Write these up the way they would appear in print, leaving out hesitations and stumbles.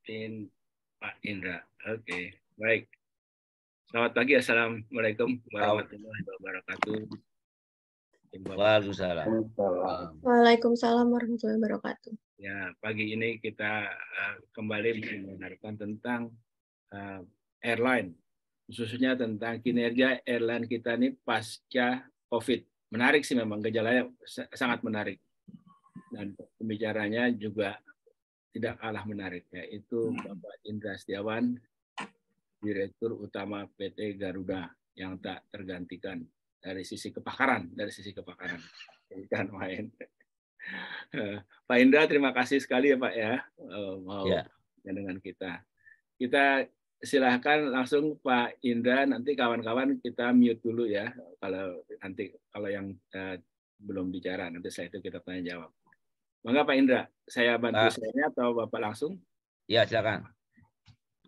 Pin Pak Indra. Oke, baik. Selamat pagi, Assalamualaikum warahmatullahi wabarakatuh. Waalaikumsalam. Waalaikumsalam warahmatullahi wabarakatuh. Ya, pagi ini kita kembali mendengarkan tentang airline, khususnya tentang kinerja airline kita ini pasca COVID. Menarik sih memang, gejalanya sangat menarik. Dan pembicaranya juga tidak kalah menarik, yaitu Bapak Indra Setiawan, Direktur Utama PT Garuda yang tak tergantikan dari sisi kepakaran, bukan main. Pak Indra, terima kasih sekali ya Pak ya mau dengan kita. Kita silahkan langsung Pak Indra, nanti kawan-kawan kita mute dulu ya kalau yang belum bicara, nanti setelah itu kita tanya jawab. Mangga Pak Indra, saya bantu share-nya atau Bapak langsung? Ya, silakan.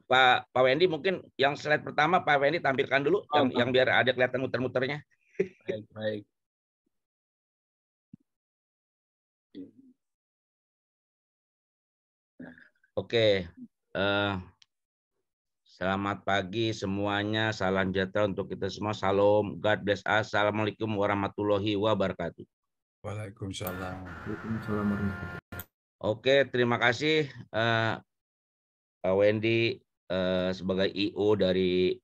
Pak Wendy, mungkin yang slide pertama Pak Wendy tampilkan dulu yang biar ada kelihatan muter-muternya. Baik. Oke. Selamat pagi semuanya. Salam sejahtera untuk kita semua. Salam. God bless us. Assalamualaikum warahmatullahi wabarakatuh. Waalaikumsalam. Waalaikumsalam warahmatullahi wabarakatuh. Oke, terima kasih Pak Wendy sebagai IO dari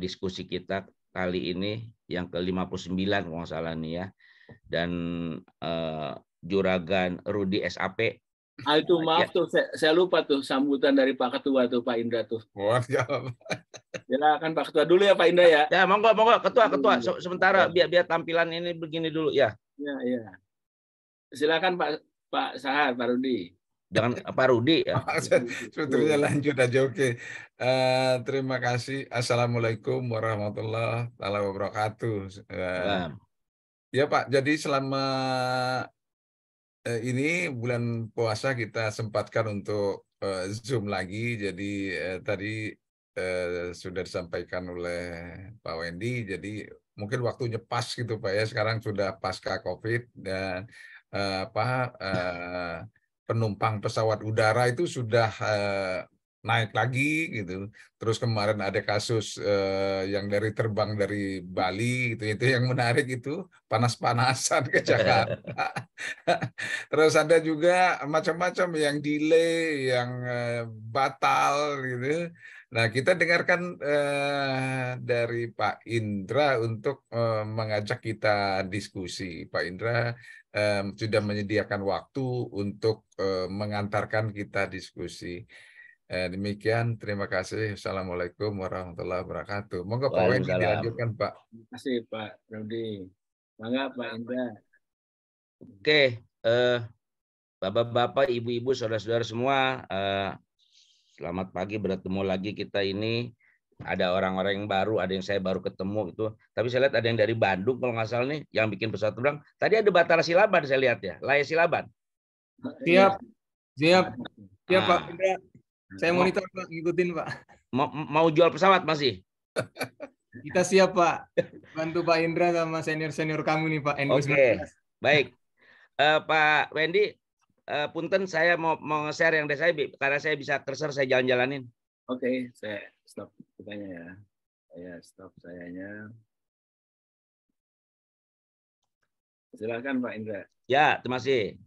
diskusi kita kali ini yang ke-59 kalau nggak salah nih ya. Dan Juragan Rudi SAP. Itu maaf tuh, saya lupa tuh sambutan dari Pak Ketua tuh, Pak Indra tuh. Silakan Pak Ketua dulu ya Pak Indra ya. Ya, monggo Ketua. Sementara biar tampilan ini begini dulu ya. Ya. Silakan Pak Sahar, Pak Rudi. Jangan Pak Rudi ya. Sebetulnya lanjut aja, oke. Terima kasih. Assalamualaikum warahmatullahi wabarakatuh. Ya Pak, jadi selama ini bulan puasa kita sempatkan untuk Zoom lagi. Jadi tadi sudah disampaikan oleh Pak Wendy. Jadi mungkin waktunya pas gitu Pak ya. Sekarang sudah pasca COVID dan penumpang pesawat udara itu sudah naik lagi gitu. Terus kemarin ada kasus yang terbang dari Bali gitu. Itu yang menarik, itu panas-panasan ke Jakarta. Terus ada juga macam-macam yang delay, yang batal gitu. Nah, kita dengarkan dari Pak Indra untuk mengajak kita diskusi. Pak Indra sudah menyediakan waktu untuk mengantarkan kita diskusi. Demikian, terima kasih. Assalamualaikum warahmatullahi wabarakatuh. Monggo Pak Wendy dilanjutkan Pak. Terima kasih Pak Rudi. Mangga Pak Indra. Oke, Bapak-bapak, ibu-ibu, saudara-saudara semua, selamat pagi, bertemu lagi kita ini. Ada orang-orang yang baru, ada yang saya baru ketemu itu. Tapi saya lihat ada yang dari Bandung kalau nggak salah nih, yang bikin pesawat terbang. Tadi ada Batara Silaban saya lihat ya, Laya Silaban. Siap Pak Indra. Saya monitor Pak, ngikutin Pak. Mau jual pesawat masih? Kita siap Pak, bantu Pak Indra sama senior-senior kamu nih Pak. Oke, baik. Pak Wendy, punten saya mau nge-share yang saya karena saya bisa cursor saya jalan-jalanin. Oke, saya stop kitanya ya. Saya stop sayanya. Silakan Pak Indra. Ya, terima kasih.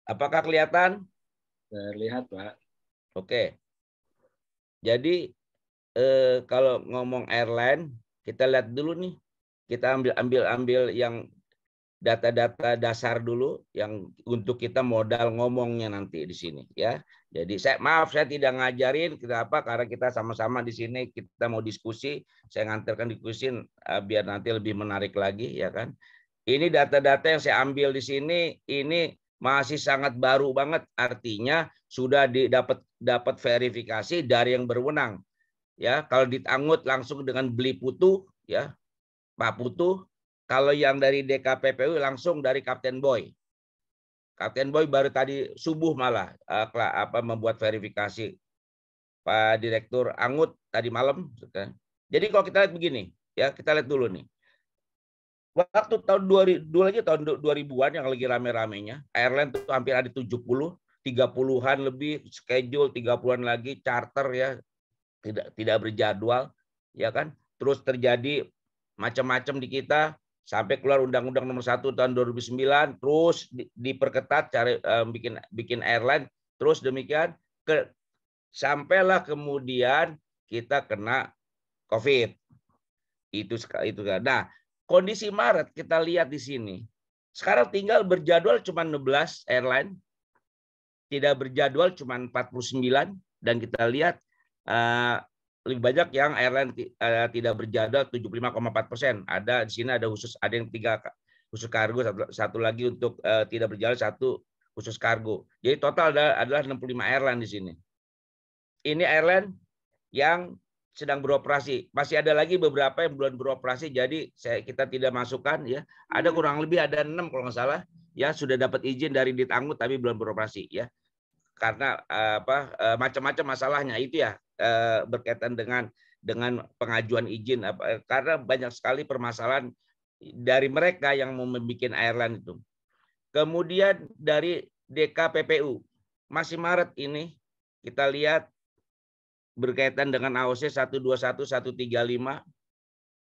Apakah kelihatan? Terlihat, Pak. Oke. Jadi kalau ngomong airline, kita lihat dulu nih. Kita ambil yang data-data dasar dulu yang untuk kita modal ngomongnya nanti di sini ya. Jadi maaf saya tidak ngajarin kita karena kita sama-sama di sini kita mau diskusi. Saya nganterkan diskusi biar nanti lebih menarik lagi ya kan. Ini data-data yang saya ambil di sini ini masih sangat baru banget, artinya sudah dapat verifikasi dari yang berwenang. Ya, kalau ditangut langsung dengan beli Putu ya, Pak Putu. Kalau yang dari DKPPU langsung dari Kapten Boy. Kapten Boy baru tadi subuh malah membuat verifikasi Pak Direktur Angut tadi malam. Jadi kalau kita lihat begini, ya kita lihat dulu nih. Waktu tahun 2000-an yang lagi rame-ramenya, airline itu hampir ada 70, 30-an lebih schedule, 30-an lagi charter ya, tidak berjadwal, ya kan? Terus terjadi macam-macam di kita sampai keluar Undang-Undang Nomor 1 tahun 2009, terus diperketat cara bikin airline, terus demikian sampailah kemudian kita kena COVID. Itu kan. Nah, kondisi Maret kita lihat di sini. Sekarang tinggal berjadwal cuma 16 airline, tidak berjadwal cuma 49, dan kita lihat lebih banyak yang airline tidak berjadwal 75,4%. Ada di sini ada yang 3 khusus kargo, satu lagi untuk tidak berjadwal, 1 khusus kargo. Jadi total adalah 65 airline di sini. Ini airline yang sedang beroperasi. Masih ada lagi beberapa yang belum beroperasi, jadi kita tidak masukkan ya. Ada kurang lebih ada 6 kalau nggak salah ya sudah dapat izin dari Ditangut tapi belum beroperasi ya. Karena macam-macam masalahnya itu ya, berkaitan dengan pengajuan izin, karena banyak sekali permasalahan dari mereka yang mau membuat airline itu. Kemudian dari DKPPU masih Maret ini kita lihat berkaitan dengan AOC 121 135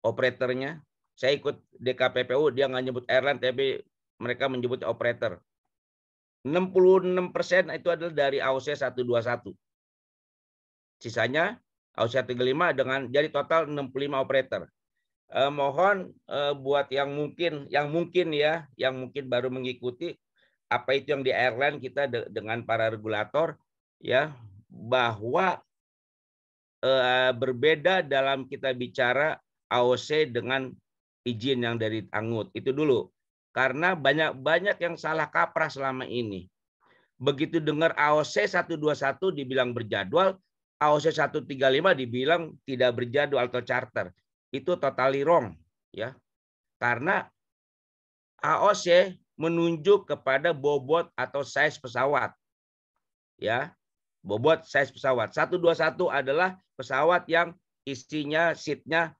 operatornya. Saya ikut DKPPU, dia nggak nyebut airline tapi mereka menyebut operator. 66% itu adalah dari AOC 121. Sisanya AOC 135 dengan jadi total 65 operator. Mohon buat yang mungkin baru mengikuti apa itu yang di airline kita dengan para regulator ya, bahwa berbeda dalam kita bicara AOC dengan izin yang dari Angut. Itu dulu. Karena banyak yang salah kaprah selama ini. Begitu dengar AOC 121 dibilang berjadwal, AOC 135 dibilang tidak berjadwal atau charter. Itu totally wrong ya. Karena AOC menunjuk kepada bobot atau size pesawat. Ya. Bobot size pesawat. 121 adalah pesawat yang isinya seatnya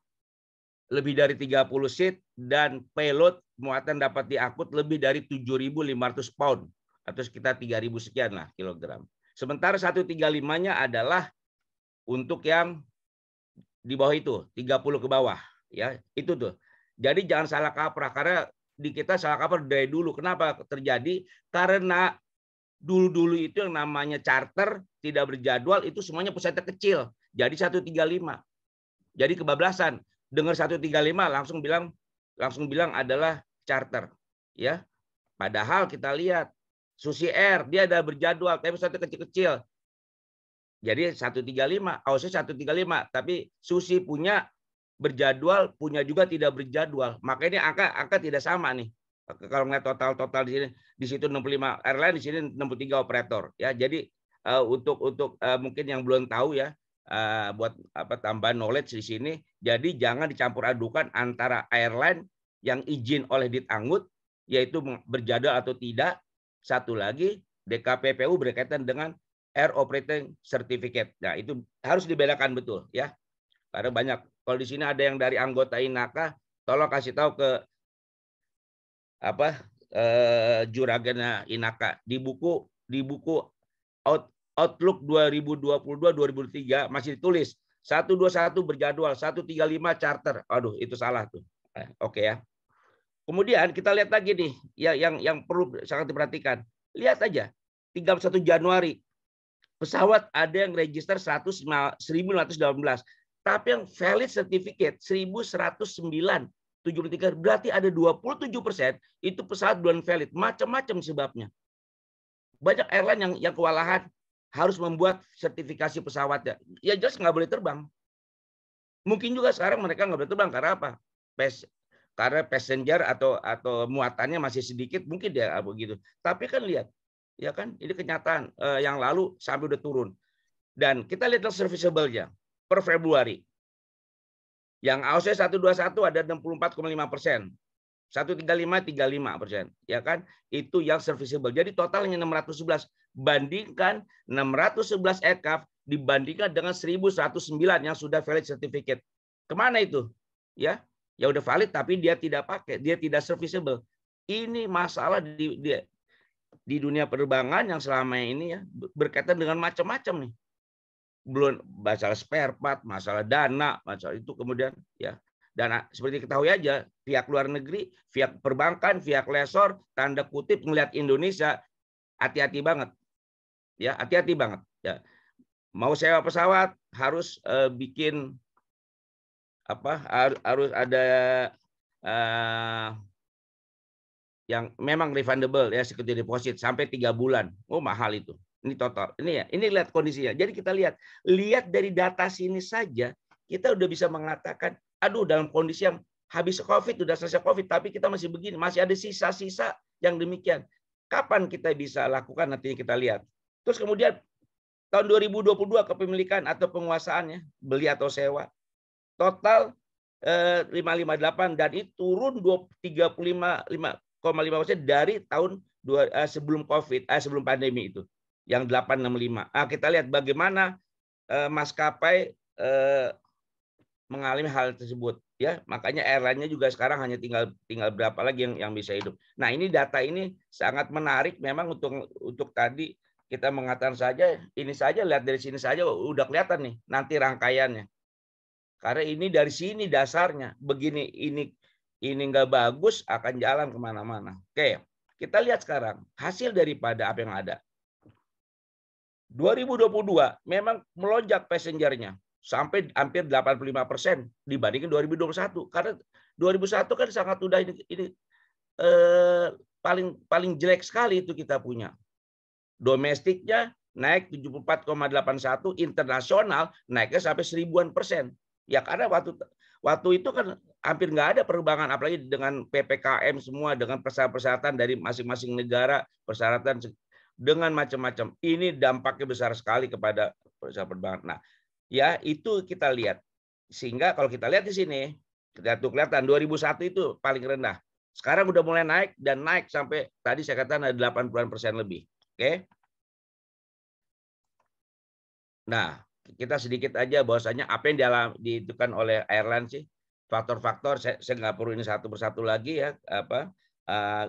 lebih dari 30 seat dan payload muatan dapat diangkut lebih dari 7.500 pound atau sekitar 3.000 sekian lah kilogram. Sementara 135-nya adalah untuk yang di bawah itu, 30 ke bawah ya. Itu tuh. Jadi jangan salah kaprah, karena di kita salah kaprah dari dulu. Kenapa terjadi? Karena dulu itu yang namanya charter tidak berjadwal itu semuanya pesawatnya kecil. Jadi 135. Jadi kebablasan. Dengar 135 langsung bilang adalah charter ya. Padahal kita lihat Susi Air dia ada berjadwal tapi pesawatnya kecil-kecil. Jadi 135, AOC 135, tapi Susi punya berjadwal, punya juga tidak berjadwal. Makanya angka tidak sama nih. Kalau melihat total di situ 65 airline, di sini 63 operator ya. Jadi untuk mungkin yang belum tahu ya, buat tambahan knowledge di sini. Jadi jangan dicampur adukan antara airline yang izin oleh Ditangut yaitu berjadwal atau tidak. Satu lagi DKPPU berkaitan dengan Air Operating Certificate. Nah, itu harus dibedakan betul ya. Karena banyak. Kalau di sini ada yang dari anggota INAKA, tolong kasih tahu ke juragan INAKA di buku Outlook 2022-2003 masih ditulis 121 berjadwal, 135 charter. Aduh, itu salah tuh. Oke ya. Kemudian kita lihat lagi nih yang perlu sangat diperhatikan. Lihat aja 31 Januari pesawat ada yang register 1.518, tapi yang valid certificate 1.109. 73, berarti ada 27% itu pesawat belum valid. Macam-macam sebabnya. Banyak airline yang kewalahan harus membuat sertifikasi pesawatnya. Ya jelas nggak boleh terbang. Mungkin juga sekarang mereka nggak boleh terbang karena apa? Karena passenger atau muatannya masih sedikit, mungkin dia begitu. Tapi kan lihat, ya kan ini kenyataan yang lalu sampai udah turun. Dan kita lihat serviceable-nya per Februari. Yang AOC 121 ada 64,5%. 135 35%, ya kan? Itu yang serviceable. Jadi totalnya 611. Bandingkan 611 aircraft dibandingkan dengan 1.109 yang sudah valid certificate. Kemana itu? Ya udah valid tapi dia tidak pakai, dia tidak serviceable. Ini masalah di dunia penerbangan yang selama ini ya berkaitan dengan macam-macam nih. Belum masalah spare part, masalah dana, masalah itu kemudian ya. Dan seperti ketahui aja, pihak luar negeri, pihak perbankan, pihak lessor, tanda kutip melihat Indonesia, hati-hati banget. Ya, hati-hati banget. Ya. Mau sewa pesawat harus bikin apa? Harus ada yang memang refundable ya, security deposit sampai 3 bulan. Oh, mahal itu. Ini total. Ini ya, ini lihat kondisinya. Jadi kita lihat dari data sini saja kita udah bisa mengatakan, aduh dalam kondisi yang habis COVID, udah selesai COVID, tapi kita masih begini, masih ada sisa-sisa yang demikian. Kapan kita bisa lakukan nantinya kita lihat. Terus kemudian tahun 2022 kepemilikan atau penguasaannya, beli atau sewa, total 558 dan itu turun 35,5% dari tahun sebelum COVID, sebelum pandemi itu, yang 865. Kita lihat bagaimana maskapai mengalami hal tersebut ya, makanya airline-nya juga sekarang hanya tinggal berapa lagi yang bisa hidup. Nah, ini data ini sangat menarik memang untuk tadi kita mengatakan saja ini saja, lihat dari sini saja udah kelihatan nih nanti rangkaiannya. Karena ini dari sini dasarnya begini, ini nggak bagus akan jalan kemana-mana. Oke, kita lihat sekarang hasil daripada apa yang ada. 2022 memang melonjak passengernya sampai hampir 85% dibandingkan 2021. Karena 2021 kan sangat udah ini paling jelek sekali itu kita punya. Domestiknya naik 74,81, internasional naiknya sampai 1000-an%. Ya karena waktu itu kan hampir nggak ada penerbangan, apalagi dengan PPKM semua, dengan persyaratan dari masing-masing negara, persyaratan dengan macam-macam. Ini dampaknya besar sekali kepada penerbangan. Nah, ya itu kita lihat. Sehingga kalau kita lihat di sini, kita tuh kelihatan 2001 itu paling rendah. Sekarang udah mulai naik dan naik sampai tadi saya katakan ada 80% lebih. Oke. Nah, kita sedikit aja bahwasanya apa yang diitukan oleh airline sih, faktor-faktor saya nggak perlu ini satu persatu lagi ya,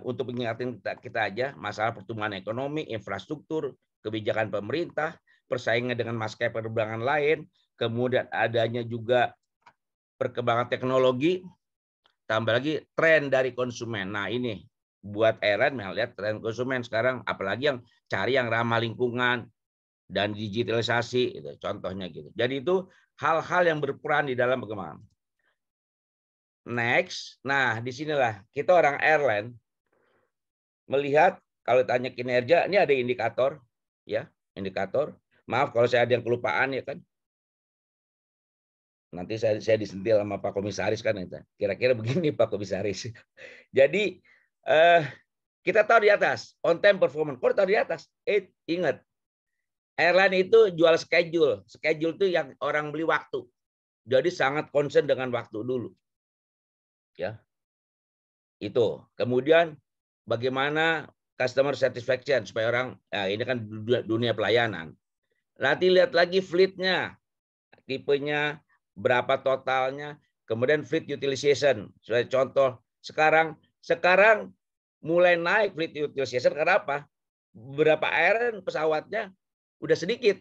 untuk mengingatkan kita aja masalah pertumbuhan ekonomi, infrastruktur, kebijakan pemerintah, persaingan dengan maskapai penerbangan lain, kemudian adanya juga perkembangan teknologi, tambah lagi tren dari konsumen. Nah ini buat airline melihat tren konsumen sekarang, apalagi yang cari yang ramah lingkungan dan digitalisasi, itu contohnya gitu. Jadi itu hal-hal yang berperan di dalam perkembangan. Next, nah disinilah kita orang airline melihat kalau tanya kinerja, ini ada indikator, ya indikator. Maaf kalau saya ada yang kelupaan ya kan. Nanti saya disentil sama Pak Komisaris kan, kira-kira begini Pak Komisaris. Jadi kita tahu di atas on time performance. Kalau tahu di atas, ingat. Airline itu jual schedule. Schedule itu yang orang beli waktu. Jadi sangat concern dengan waktu dulu. Ya. Itu. Kemudian bagaimana customer satisfaction supaya orang, ya ini kan dunia pelayanan. Nanti lihat lagi fleet-nya. Tipenya, berapa totalnya, kemudian fleet utilization. Sebagai contoh, sekarang mulai naik fleet utilization karena apa? Beberapa airline pesawatnya udah sedikit,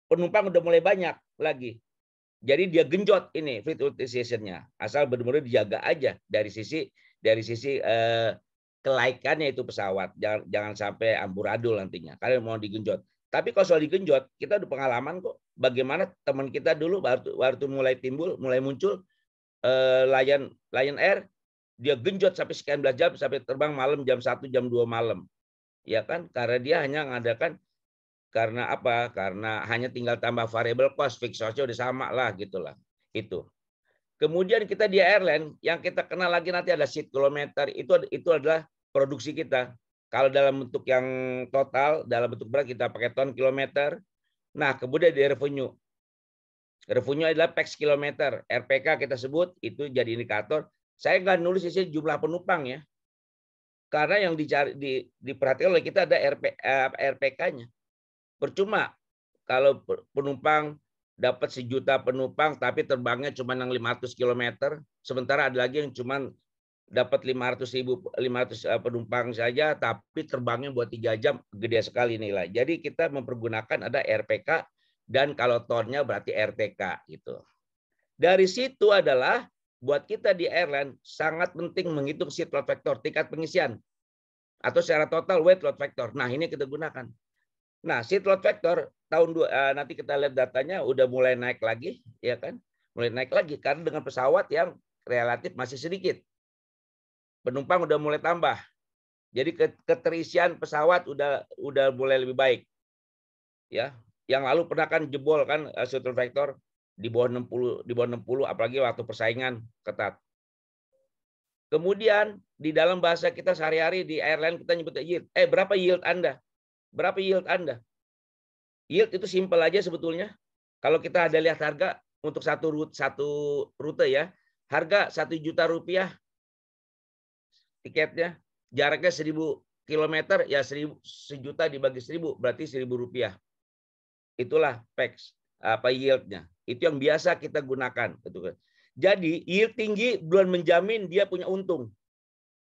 penumpang udah mulai banyak lagi. Jadi dia genjot ini fleet utilization-nya. Asal benar-benar dijaga aja dari sisi kelaikannya itu pesawat. Jangan sampai amburadul nantinya. Kalian mau digenjot. Tapi kalau soal digenjot, kita udah pengalaman kok. Bagaimana teman kita dulu waktu mulai muncul Lion Air, dia genjot sampai sekian belas jam sampai terbang malam jam 1 jam 2 malam. Ya kan? Karena dia hanya mengadakan. Karena apa? Karena hanya tinggal tambah variable cost, fixed cost-nya udah sama lah gitulah. Itu. Kemudian kita di airline yang kita kenal lagi nanti ada seat kilometer, itu adalah produksi kita. Kalau dalam bentuk yang total, dalam bentuk berat kita pakai ton kilometer. Nah, kemudian di revenue. Revenue adalah pax kilometer, RPK kita sebut, itu jadi indikator. Saya nggak nulis di sini jumlah penumpang ya. Karena yang diperhatikan oleh kita ada RPK-nya. Percuma kalau penumpang dapat 1 juta penumpang tapi terbangnya cuma yang 500 km, sementara ada lagi yang cuma dapat 500.000 penumpang saja tapi terbangnya buat 3 jam, gede sekali nilai. Jadi kita mempergunakan ada RPK dan kalau tonnya berarti RTK gitu. Dari situ adalah buat kita di airline sangat penting menghitung seat load factor, tingkat pengisian atau secara total weight load factor. Nah, ini kita gunakan. Nah, seat load factor nanti kita lihat datanya udah mulai naik lagi, ya kan? Mulai naik lagi karena dengan pesawat yang relatif masih sedikit. Penumpang udah mulai tambah. Jadi keterisian pesawat udah mulai lebih baik. Ya, yang lalu pernah kan jebol kan seat load factor di bawah 60 apalagi waktu persaingan ketat. Kemudian di dalam bahasa kita sehari-hari di airline kita nyebut yield. Berapa yield Anda? Berapa yield Anda? Yield itu simpel aja sebetulnya. Kalau kita ada lihat harga untuk satu rute ya, harga 1 juta rupiah tiketnya, jaraknya 1000 km ya 1 juta dibagi 1000 berarti 1000 rupiah. Itulah PEX yieldnya. Itu yang biasa kita gunakan. Jadi yield tinggi belum menjamin dia punya untung.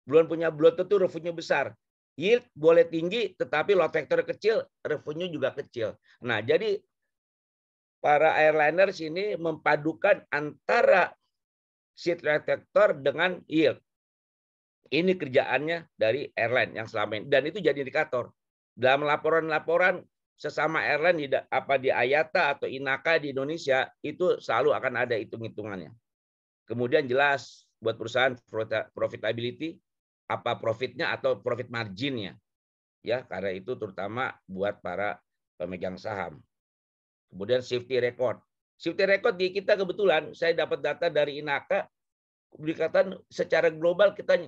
Belum tentu revenue besar. Yield boleh tinggi, tetapi load factor kecil, revenue juga kecil. Nah, jadi para airliners ini mempadukan antara seat load factor dengan yield. Ini kerjaannya dari airline yang selama ini. Dan itu jadi indikator. Dalam laporan-laporan sesama airline di IATA atau INACA di Indonesia, itu selalu akan ada hitung-hitungannya. Kemudian jelas buat perusahaan profitability, apa profitnya atau profit marginnya, ya karena itu terutama buat para pemegang saham. Kemudian safety record di kita kebetulan saya dapat data dari INACA, dikatakan secara global kita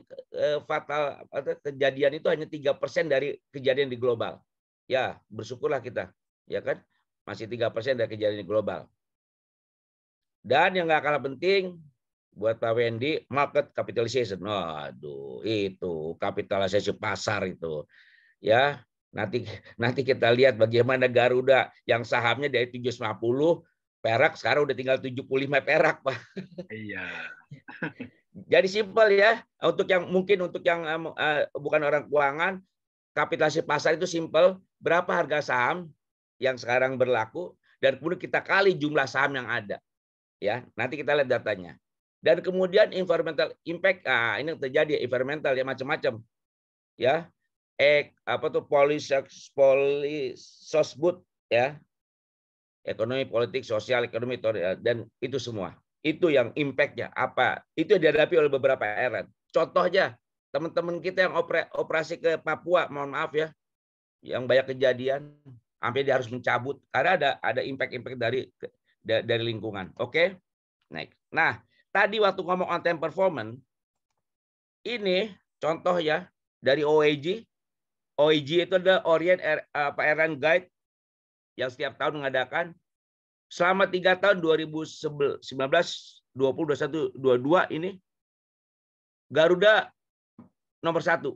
fatal kejadian itu hanya 3% dari kejadian di global. Ya bersyukurlah kita, ya kan masih 3% dari kejadian di global. Dan yang nggak kalah penting buat Pak Wendy, market capitalization. Aduh, itu kapitalisasi pasar itu. Ya, nanti kita lihat bagaimana Garuda yang sahamnya dari 750 perak sekarang udah tinggal 75 perak, Pak. Iya. Jadi simpel ya. Untuk yang bukan orang keuangan, kapitalisasi pasar itu simpel. Berapa harga saham yang sekarang berlaku dan kemudian kita kali jumlah saham yang ada. Ya, nanti kita lihat datanya. Dan kemudian environmental impact, ini yang terjadi environmental ya macam-macam, ya, polisosbud ya, ekonomi, politik, sosial, ekonomi, dan itu semua, itu yang impactnya apa, itu dihadapi oleh beberapa airline. Contoh aja teman-teman kita yang operasi ke Papua, mohon maaf ya, yang banyak kejadian, sampai dia harus mencabut karena ada impact dari lingkungan. Oke, nah. Tadi waktu ngomong on time performance, ini contoh ya dari OAG. OAG itu adalah Orient Airline Guide yang setiap tahun mengadakan. Selama 3 tahun 2019, 20, 21, 22 ini Garuda nomor 1.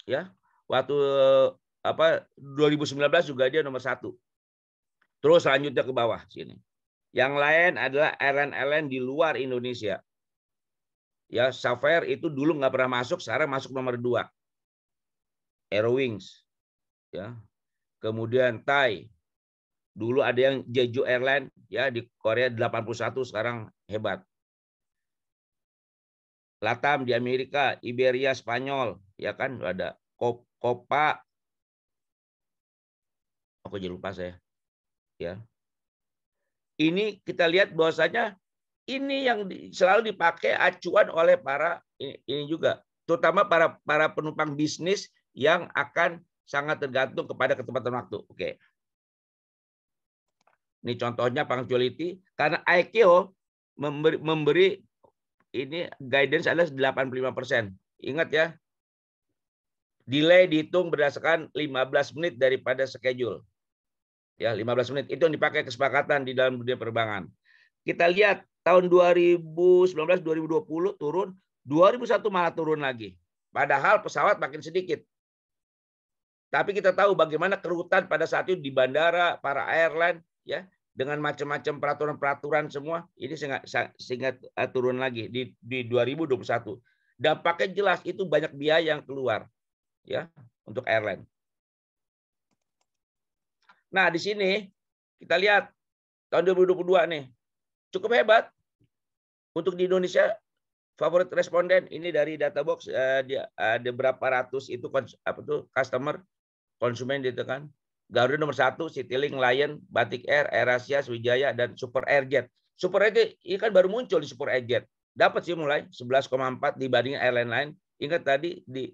Ya, waktu 2019 juga dia nomor 1. Terus selanjutnya ke bawah sini. Yang lain adalah airline-airline di luar Indonesia. Ya, Safair itu dulu nggak pernah masuk, sekarang masuk nomor 2. Aerowings. Ya. Kemudian Thai. Dulu ada yang Jeju Airline ya di Korea 81, sekarang hebat. Latam di Amerika, Iberia Spanyol, ya kan ada Copa. Aku jadi lupa saya. Ya. Ini kita lihat bahwasanya ini yang selalu dipakai acuan oleh para ini juga, terutama para penumpang bisnis yang akan sangat tergantung kepada ketepatan waktu. Oke. Ini contohnya punctuality karena ICAO memberi ini guidance adalah 85%. Ingat ya. Delay dihitung berdasarkan 15 menit daripada schedule. Ya, 15 menit itu yang dipakai kesepakatan di dalam dunia penerbangan. Kita lihat tahun 2019 2020 turun, 2001 malah turun lagi. Padahal pesawat makin sedikit. Tapi kita tahu bagaimana kerutan pada saat itu di bandara, para airline, ya, dengan macam-macam peraturan-peraturan semua. Ini sehingga turun lagi di 2021. Dampaknya jelas, itu banyak biaya yang keluar, ya, untuk airline. Nah, di sini kita lihat tahun 2022 nih cukup hebat untuk di Indonesia. Favorit responden ini dari Databox, ada berapa ratus itu customer, konsumen gitu kan. Garuda nomor 1, Citylink, Lion, Batik Air, AirAsia, Sriwijaya, dan Super Airjet. Super Airjet ini kan baru muncul di Super Airjet. Dapat sih mulai 11,4 dibanding airline lain. Ingat tadi di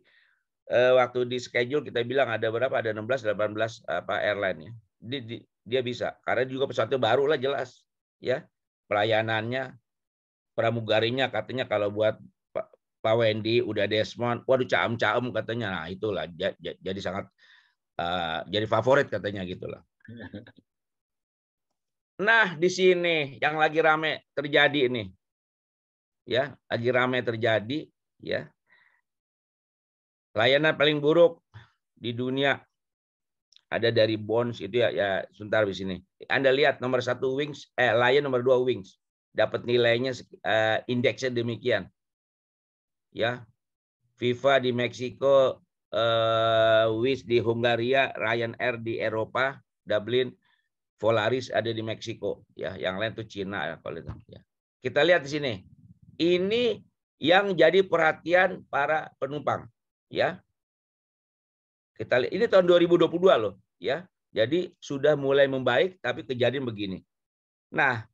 waktu di schedule kita bilang ada berapa? Ada 16, 18 airline ya. Dia bisa karena juga pesawatnya baru lah jelas ya. Pelayanannya, pramugarinya katanya kalau buat Pak Wendy udah Desmond, waduh caem-caem katanya. Nah, itulah jadi sangat jadi favorit katanya gitulah. Nah, di sini yang lagi rame terjadi ini. Ya, lagi rame terjadi ya. Layanan paling buruk di dunia ada dari Bonds itu ya sebentar di sini. Anda lihat nomor 1 Wings, Lion nomor 2 Wings. Dapat nilainya indeksnya demikian. Ya. Viva di Meksiko, Wizz di Hungaria, Ryanair di Eropa, Dublin, Volaris ada di Meksiko, ya, yang lain itu Cina ya kalau itu. Ya. Kita lihat di sini. Ini yang jadi perhatian para penumpang, ya. Kita lihat ini tahun 2022 loh, ya. Jadi sudah mulai membaik tapi kejadian begini. Nah,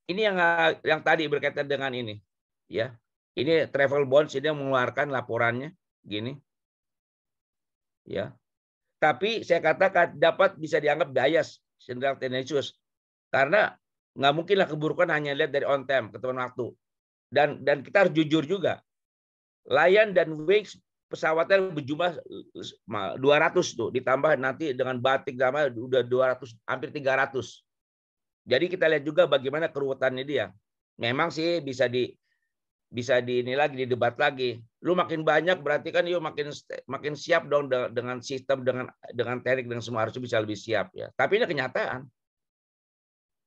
ini yang tadi berkaitan dengan ini, ya. Ini Travel Bonds ini yang mengeluarkan laporannya gini. Ya. Tapi saya katakan dapat bisa dianggap bias, general tendensius. Karena nggak mungkinlah keburukan hanya lihat dari on time, ketemuan waktu. Dan kita harus jujur juga. Lion dan Wings pesawatnya berjumlah 200 tuh, ditambah nanti dengan Batik sama udah 200, hampir 300. Jadi kita lihat juga bagaimana keruwetannya dia. Memang sih bisa di ini lagi, didebat lagi. Lu makin banyak berarti kan yuk makin siap dong dengan sistem, dengan teknik, dengan semua harusnya bisa lebih siap ya. Tapi ini kenyataan.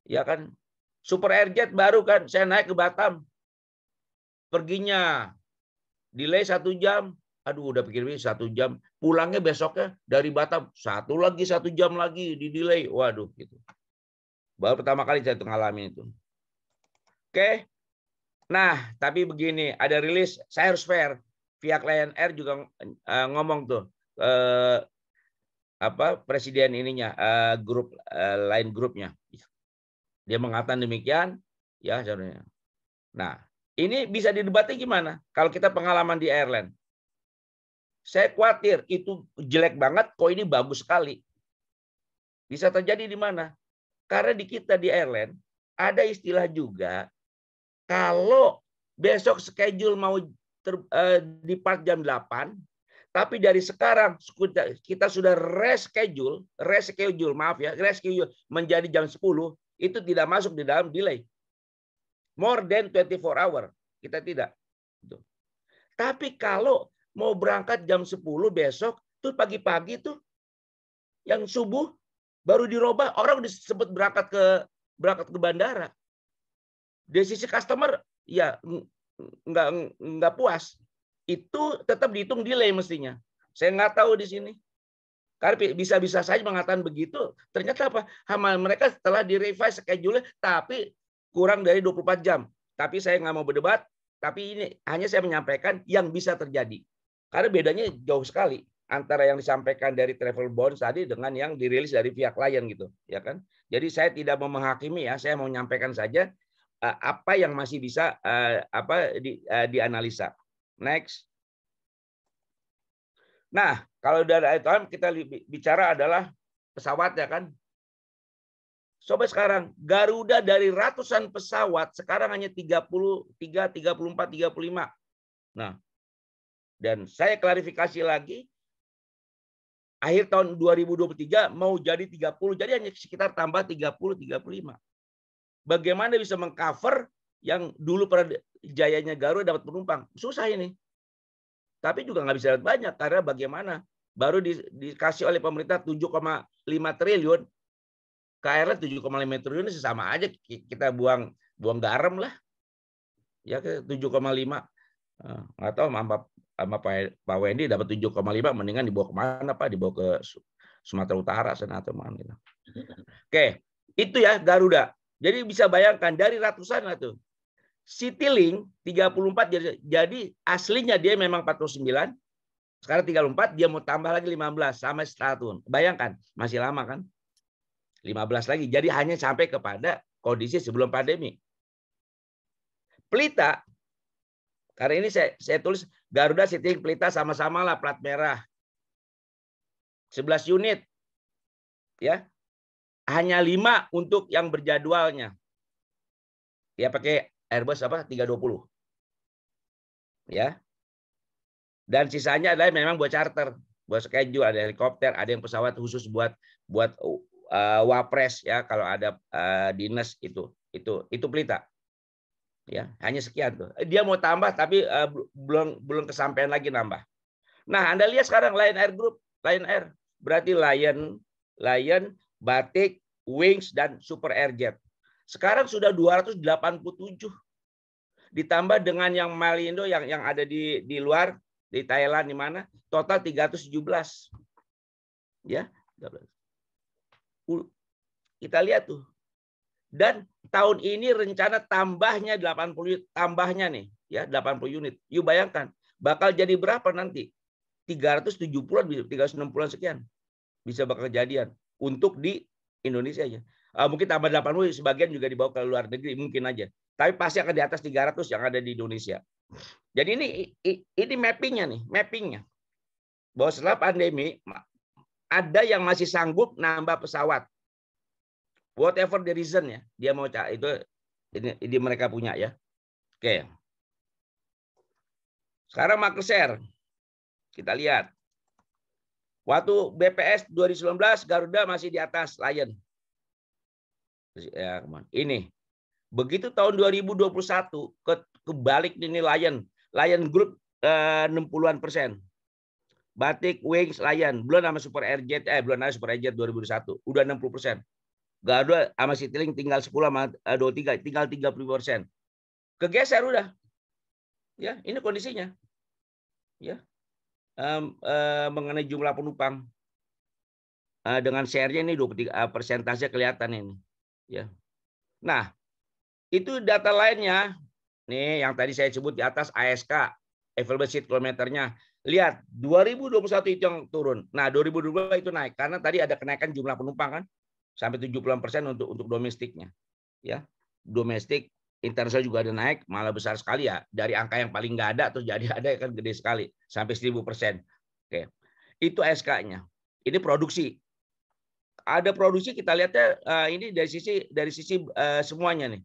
Ya kan. Super Airjet baru kan saya naik ke Batam. Perginya delay 1 jam. Aduh udah pikir 1 jam. Pulangnya besoknya dari Batam 1 jam lagi di delay. Waduh gitu. Baru pertama kali saya ngalamin itu. Oke. Nah, tapi begini, ada rilis, saya harus fair. Pihak Lion Air juga ngomong tuh, presiden ininya, grup Lion Groupnya. Dia mengatakan demikian, ya sebenarnya. Nah, ini bisa didebati gimana? Kalau kita pengalaman di airline, saya khawatir itu jelek banget, kok ini bagus sekali. Bisa terjadi di mana? Karena di kita di airline ada istilah juga. Kalau besok schedule mau depart jam 8, tapi dari sekarang kita sudah reschedule menjadi jam 10, itu tidak masuk di dalam delay. More than 24 hour, kita tidak. Tapi kalau mau berangkat jam 10 besok, tuh pagi-pagi tuh, yang subuh baru dirubah, orang udah sempat berangkat ke bandara. Dari sisi customer ya nggak puas, itu tetap dihitung delay mestinya. Saya nggak tahu di sini. Karena bisa-bisa saja mengatakan begitu, ternyata apa? Mereka telah direvise schedule tapi kurang dari 24 jam. Tapi saya nggak mau berdebat, tapi ini hanya saya menyampaikan yang bisa terjadi. Karena bedanya jauh sekali antara yang disampaikan dari Travel Bonds tadi dengan yang dirilis dari pihak Lion gitu, ya kan? Jadi saya tidak mau menghakimi ya, saya mau menyampaikan saja apa yang masih bisa dianalisa. Next. Nah, kalau dari itu kita bicara adalah pesawat ya kan. Coba sekarang Garuda dari ratusan pesawat sekarang hanya 33, 34, 35. Nah, dan saya klarifikasi lagi, akhir tahun 2023 mau jadi 30, jadi hanya sekitar tambah 30, 35. Bagaimana bisa mengcover yang dulu pada jayanya Garuda dapat penumpang? Susah ini. Tapi juga nggak bisa dapat banyak karena bagaimana baru dikasih oleh pemerintah 7,5 triliun. KRL 7,5 triliun ini sama aja kita buang garam lah. Ya 7,5. Nggak tahu sama Pak Wendy dapat 7,5 mendingan dibawa kemana Pak? Dibawa ke Sumatera Utara sana atau mana gitu. Oke, itu ya Garuda. Jadi bisa bayangkan dari ratusan itu. Citylink 34 jadi aslinya dia memang 49. Sekarang 34 dia mau tambah lagi 15 sama setengah tahun. Bayangkan, masih lama kan? 15 lagi. Jadi hanya sampai kepada kondisi sebelum pandemi. Pelita karena ini saya tulis Garuda, Citylink, Pelita sama-sama lah plat merah. 11 unit. Ya. Hanya 5 untuk yang berjadwalnya. Ya pakai Airbus 320. Ya. Dan sisanya adalah memang buat charter, buat schedule, ada helikopter, ada yang pesawat khusus buat wapres ya kalau ada dinas itu Pelita. Ya, hanya sekian tuh. Dia mau tambah tapi belum kesampaian lagi nambah. Nah, Anda lihat sekarang Lion Air Group, Lion Air berarti Lion, Batik, Wings dan Super Airjet. Sekarang sudah 287. Ditambah dengan yang Malindo yang ada di luar, di Thailand di mana, total 317. Ya. Kita lihat tuh. Dan tahun ini rencana tambahnya 80 unit, tambahnya nih, ya 80 unit. Yuk bayangkan, bakal jadi berapa nanti? 370-an, 360-an sekian. Bisa bakal kejadian untuk di Indonesia aja. Mungkin tambah 80, sebagian juga dibawa ke luar negeri mungkin aja. Tapi pasti akan di atas 300 yang ada di Indonesia. Jadi ini mappingnya nih, mappingnya. Bahwa setelah pandemi ada yang masih sanggup nambah pesawat. Whatever the reason ya, dia mau itu ini mereka punya ya. Oke. Sekarang market share. Kita lihat. Waktu BPS 2019 Garuda masih di atas Lion. Ya, ini. Begitu tahun 2021 kebalik ini Lion Group 60-an%. Batik, Wings, Lion, belum nama Super Airjet, belum nama Super Airjet 2021, udah 60%. Garuda sama Citylink tinggal 10 sama 23, tinggal 30%. Kegeser udah. Ya, ini kondisinya. Ya. Mengenai jumlah penumpang. Dengan share-nya ini 23 persentase kelihatan ini. Ya. Nah, itu data lainnya. Nih yang tadi saya sebut di atas ASK, available seat kilometernya. Lihat, 2021 itu yang turun. Nah, 2022 itu naik karena tadi ada kenaikan jumlah penumpang kan sampai 70% untuk domestiknya. Ya. Domestik, internasional juga ada naik, malah besar sekali ya. Dari angka yang paling nggak ada terus jadi ada kan gede sekali sampai 1000%. Oke. Itu ASK-nya. Ini produksi. Ada produksi kita lihatnya ini dari sisi semuanya nih.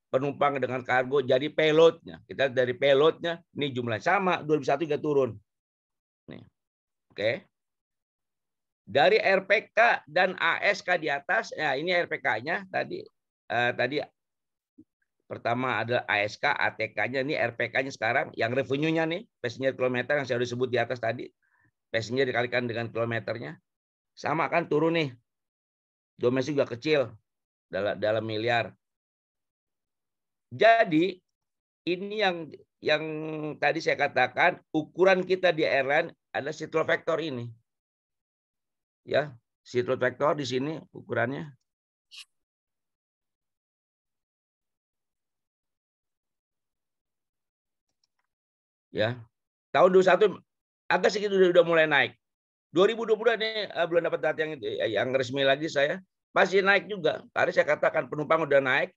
Penumpang dengan kargo jadi payloadnya. Kita dari payloadnya ini jumlah sama 2021 juga turun. Nih. Oke. Dari RPK dan ASK di atas, ya ini RPK-nya tadi pertama ada ASK, ATK-nya, ini RPK-nya sekarang yang revenue-nya nih, passenger kilometer yang saya sudah sebut di atas tadi. Passenger dikalikan dengan kilometernya. Sama kan turun nih. Domestik juga kecil dalam miliar. Jadi ini yang tadi saya katakan ukuran kita di airline adalah seat load factor ini. Ya, seat load factor di sini ukurannya. Ya. Tahun 21 agak sedikit udah mulai naik. 2022 ini belum dapat data yang resmi lagi saya. Masih naik juga. Tadi saya katakan penumpang udah naik,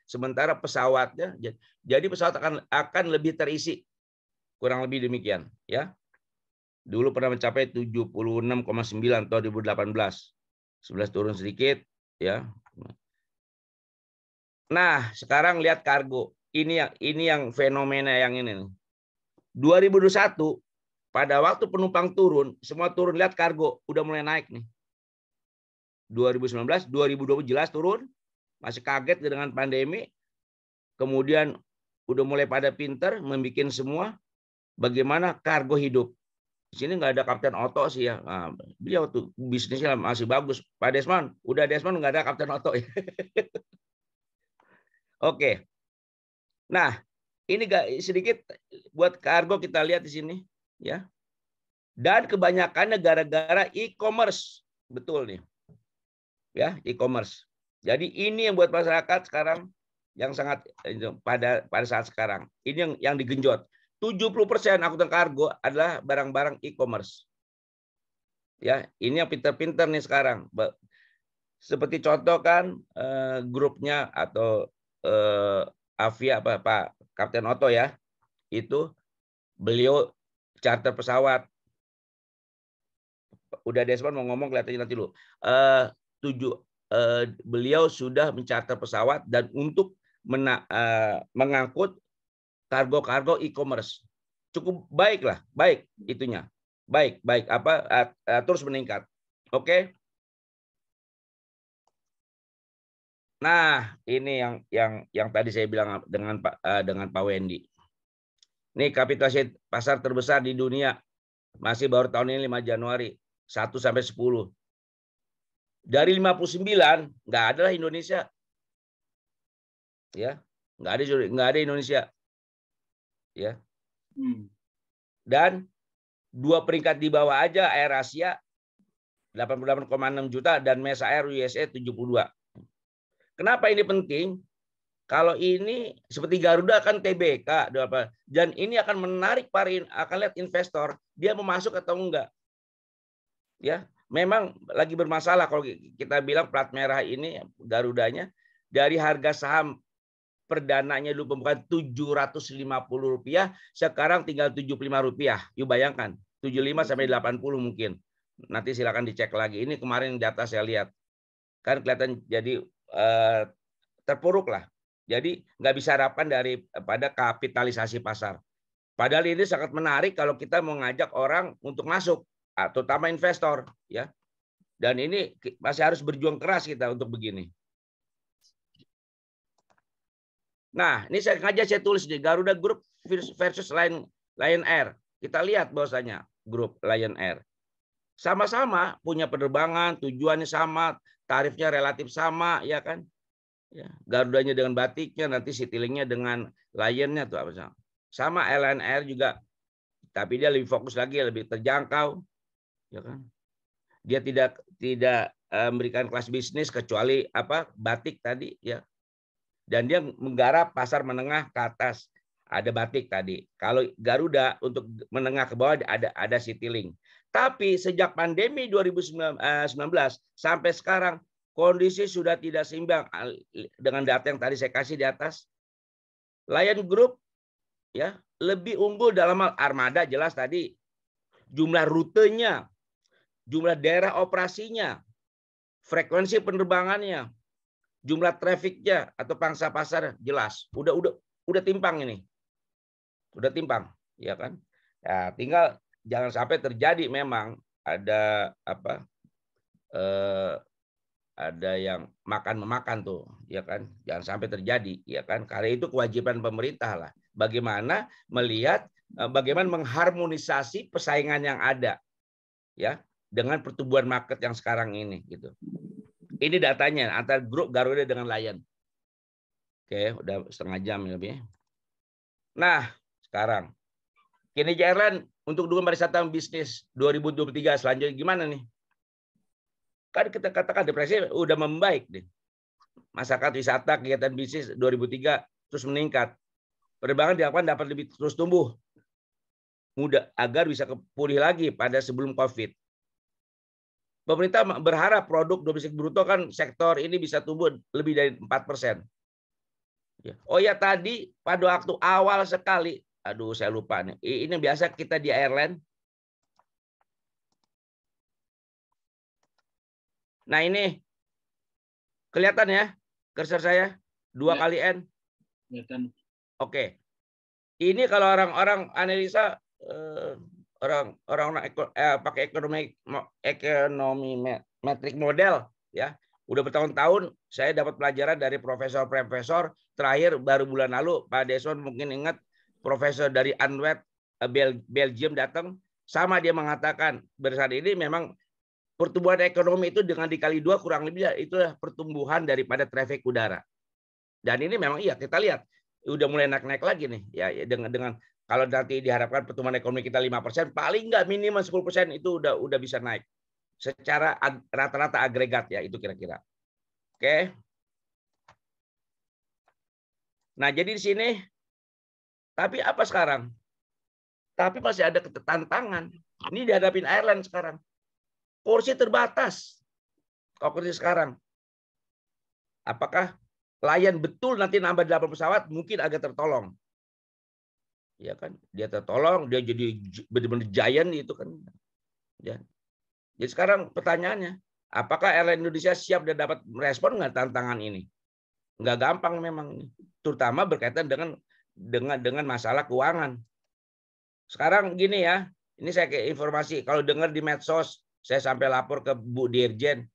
sementara pesawatnya jadi pesawat akan lebih terisi. Kurang lebih demikian, ya. Dulu pernah mencapai 76,9 tahun 2018. 11 turun sedikit, ya. Nah, sekarang lihat kargo. Ini yang fenomena yang ini nih. 2021 pada waktu penumpang turun, semua turun, lihat kargo udah mulai naik nih. 2019, 2020 jelas turun, masih kaget dengan pandemi. Kemudian udah mulai pada pinter membuat semua bagaimana kargo hidup. Di sini nggak ada Kapten Otto sih ya. Nah, beliau tuh bisnisnya masih bagus. Pak Desmond, udah Desmond nggak ada Kapten Otto ya. Oke. Nah, ini sedikit buat kargo kita lihat di sini ya. Dan kebanyakannya gara-gara e-commerce. Betul nih. Ya, e-commerce. Jadi ini yang buat masyarakat sekarang yang sangat pada saat sekarang. Ini yang digenjot. 70% angkutan kargo adalah barang-barang e-commerce. Ya, ini yang pinter-pinter nih sekarang. Seperti contoh kan grupnya atau Avia Pak Kapten Otto ya. Itu beliau charter pesawat. Udah Desmond mau ngomong kelihatannya nanti dulu. Beliau sudah mencarter pesawat dan untuk mengangkut kargo-kargo e-commerce. Cukup baik lah, baik itunya. Baik, terus meningkat. Oke. Nah, ini yang tadi saya bilang dengan Pak Wendy. Ini kapitalisasi pasar terbesar di dunia. Masih baru tahun ini 5 Januari. 1 sampai 10. Dari 59 nggak ada lah Indonesia. Ya, nggak ada Indonesia. Ya. Dan 2 peringkat di bawah aja Air Asia 88,6 juta dan Mesa Air USA 72. Kenapa ini penting? Kalau ini seperti Garuda kan TBK dan ini akan menarik akan lihat investor dia mau masuk atau enggak. Ya, memang lagi bermasalah kalau kita bilang plat merah ini Garudanya dari harga saham perdananya dulu pembukaan Rp750, sekarang tinggal Rp75. Yuk bayangkan, 75 sampai 80 mungkin. Nanti silakan dicek lagi. Ini kemarin data saya lihat. Kan kelihatan jadi terpuruk lah. Jadi nggak bisa harapkan pada kapitalisasi pasar. Padahal ini sangat menarik kalau kita mau ngajak orang untuk masuk, terutama investor, ya. Dan ini masih harus berjuang keras kita untuk begini. Nah, ini saya tulis di Garuda Group versus Lion Air. Kita lihat bahwasanya grup Lion Air sama-sama punya penerbangan, tujuannya sama, tarifnya relatif sama, ya kan? Ya, Garudanya dengan batiknya, nanti Citylink-nya dengan Lion-nya tuh apa sama Lion Air juga, tapi dia lebih fokus lagi, lebih terjangkau, ya kan? Dia tidak memberikan kelas bisnis kecuali batik tadi, ya. Dan dia menggarap pasar menengah ke atas, ada batik tadi. Kalau Garuda untuk menengah ke bawah ada Citylink. Tapi sejak pandemi 2019 sampai sekarang kondisi sudah tidak seimbang dengan data yang tadi saya kasih di atas. Lion Group ya lebih unggul dalam hal armada jelas tadi, jumlah rutenya, jumlah daerah operasinya, frekuensi penerbangannya, jumlah trafiknya atau pangsa pasar jelas. Udah timpang ini. Udah timpang, ya kan? Ya, tinggal jangan sampai terjadi memang ada ada yang makan-memakan tuh, ya kan? Jangan sampai terjadi, ya kan? Karena itu kewajiban pemerintah lah. Bagaimana melihat bagaimana mengharmonisasi persaingan yang ada, ya, dengan pertumbuhan market yang sekarang ini, gitu. Ini datanya antara grup Garuda dengan Lion. Oke, udah setengah jam lebih. Nah, sekarang kinerja airline untuk dukungan pariwisata bisnis 2023 selanjutnya gimana nih? Kan kita katakan depresi udah membaik deh. Masyarakat wisata kegiatan bisnis 2003 terus meningkat. Penerbangan diharapkan dapat lebih terus tumbuh mudah agar bisa pulih lagi pada sebelum Covid. Pemerintah berharap produk domestik bruto kan sektor ini bisa tumbuh lebih dari 4%. Oh ya tadi pada waktu awal sekali, aduh saya lupa nih. Ini biasa kita di airline. Nah ini kelihatan ya cursor saya 2 kali N. Kelihatan. Oke. Ini kalau orang-orang analisa orang pakai ekonomi metrik model ya. Udah bertahun-tahun saya dapat pelajaran dari profesor-profesor. Terakhir baru bulan lalu Pak Desmond mungkin ingat profesor dari Antwerp Belgium datang sama dia mengatakan berdasarkan ini memang pertumbuhan ekonomi itu dengan dikali 2 kurang lebih itulah pertumbuhan daripada traffic udara. Dan ini memang iya kita lihat udah mulai naik-naik lagi nih ya dengan kalau nanti diharapkan pertumbuhan ekonomi kita 5%, paling nggak minimal 10% itu udah bisa naik secara rata-rata agregat ya itu kira-kira. Oke. Nah, jadi di sini tapi apa sekarang? Tapi masih ada tantangan. Ini dihadapin airline sekarang. Porsi terbatas. Kalau kursi sekarang. Apakah Lion betul nanti nambah 8 pesawat mungkin agak tertolong. Ya kan? Dia tertolong, dia jadi benar-benar giant itu kan. Ya. Jadi sekarang pertanyaannya, apakah airline Indonesia siap dan dapat merespon nggak tantangan ini? Nggak gampang memang ini. Terutama berkaitan dengan masalah keuangan. Sekarang gini ya, ini saya ke informasi. Kalau dengar di medsos, saya sampai lapor ke Bu Dirjen.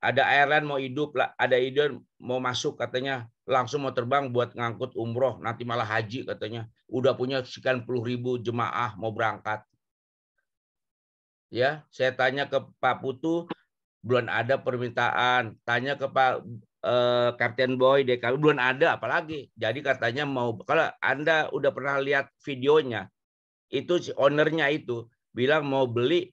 Ada airline mau hidup, ada airline mau masuk katanya langsung mau terbang buat ngangkut umroh, nanti malah haji katanya. Udah punya sekian puluh ribu jemaah mau berangkat. Ya, saya tanya ke Pak Putu, belum ada permintaan. Tanya ke Pak Kapten Boy DKW, belum ada apalagi. Jadi katanya mau, kalau Anda udah pernah lihat videonya, itu si ownernya itu bilang mau beli,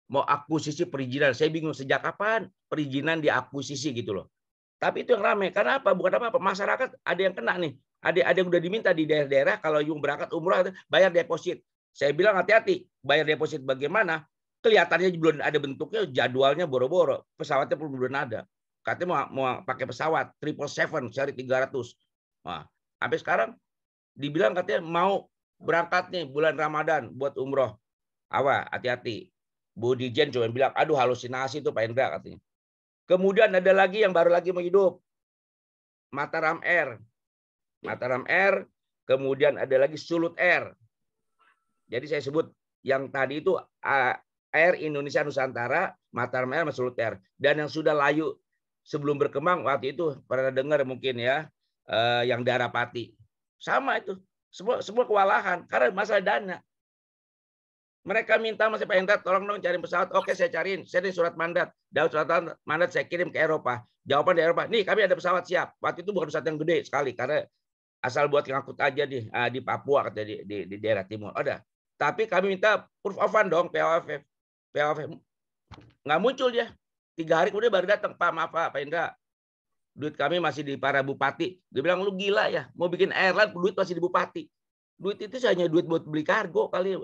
mau akuisisi perizinan. Saya bingung sejak kapan perizinan diakuisisi gitu loh. Tapi itu yang ramai. Karena apa? Bukan apa-apa. Masyarakat ada yang kena nih. Ada yang udah diminta di daerah-daerah kalau yang berangkat umroh bayar deposit. Saya bilang hati-hati. Bayar deposit bagaimana? Kelihatannya belum ada bentuknya, jadwalnya boro-boro. Pesawatnya pun belum ada. Katanya mau pakai pesawat 777 seri 300. Nah, sampai sekarang dibilang katanya mau berangkat nih bulan Ramadan buat umroh. Awas, hati-hati. Bu Dirjen cuma bilang, aduh halusinasi tuh Pak Indra katanya. Kemudian ada lagi yang baru lagi mau hidup. Mataram Air. Mataram Air. Kemudian ada lagi Sulut Air. Jadi saya sebut yang tadi itu Air Indonesia Nusantara, Mataram Air, Sulut Air. Dan yang sudah layu sebelum berkembang waktu itu pernah dengar mungkin ya, yang Darapati. Sama itu. Semua kewalahan karena masalah dana. Mereka minta Mas Pak Indra tolong dong cari pesawat. Oke, saya cariin. Saya ini surat mandat. Dapat surat mandat saya kirim ke Eropa. Jawaban dari Eropa, nih kami ada pesawat siap. Waktu itu bukan pesawat yang gede sekali karena asal buat ngangkut aja di Papua katanya di daerah timur. Ada. Tapi kami minta proof of fund dong, POF. Nggak muncul dia. 3 hari kemudian baru datang. Pak, maaf Pak Indra. Duit kami masih di para bupati. Dia bilang, lu gila ya. Mau bikin airline, duit masih di bupati. Duit itu hanya duit buat beli kargo kali.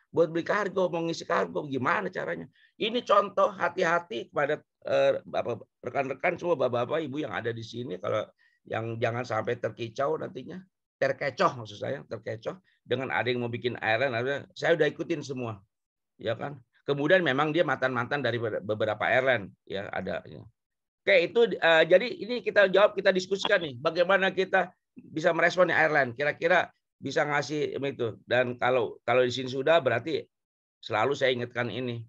Buat beli kargo, mau ngisi kargo. Gimana caranya? Ini contoh hati-hati kepada rekan-rekan semua bapak-bapak, ibu yang ada di sini. Kalau yang jangan sampai terkicau nantinya. Terkecoh maksud saya. Terkecoh. Dengan ada yang mau bikin airline. Saya udah ikutin semua. Ya kan? Kemudian memang dia mantan-mantan dari beberapa airline. Ya ada. Ya. Oke, itu jadi ini kita jawab, kita diskusikan nih bagaimana kita bisa merespon airline. Kira-kira bisa ngasih itu. Dan kalau di sini sudah berarti selalu saya ingatkan ini.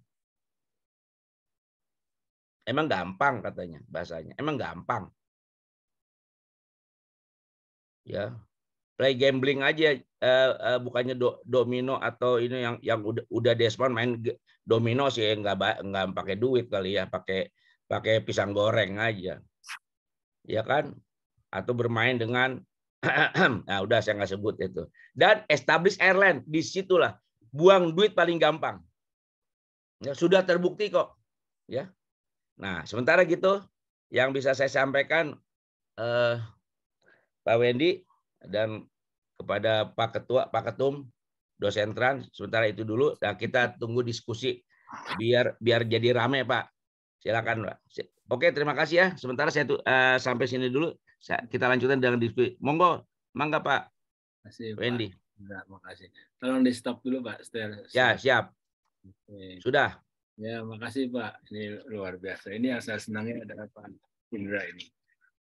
Emang gampang katanya bahasanya. Emang gampang. Ya. Play gambling aja bukannya domino atau ini yang udah Desmond main domino sih nggak pakai duit kali ya, pakai pisang goreng aja, ya kan? Atau bermain dengan, nah udah saya nggak sebut itu. Dan establish airline, disitulah buang duit paling gampang. Ya, sudah terbukti kok, ya. Nah sementara gitu, yang bisa saya sampaikan Pak Wendy dan kepada Pak Ketua, Pak Ketum, dosen trans, sementara itu dulu. Nah kita tunggu diskusi biar jadi rame Pak. Silakan Pak. Oke, terima kasih ya. Sementara saya sampai sini dulu. Kita lanjutkan dengan diskusi. Monggo, mangga Pak. Terima kasih, Wendy. Terima kasih. Tolong di stop dulu Pak. Ya, siap. Oke. Sudah. Ya, makasih Pak. Ini luar biasa. Ini yang saya senangi adalah Pak Indra ini.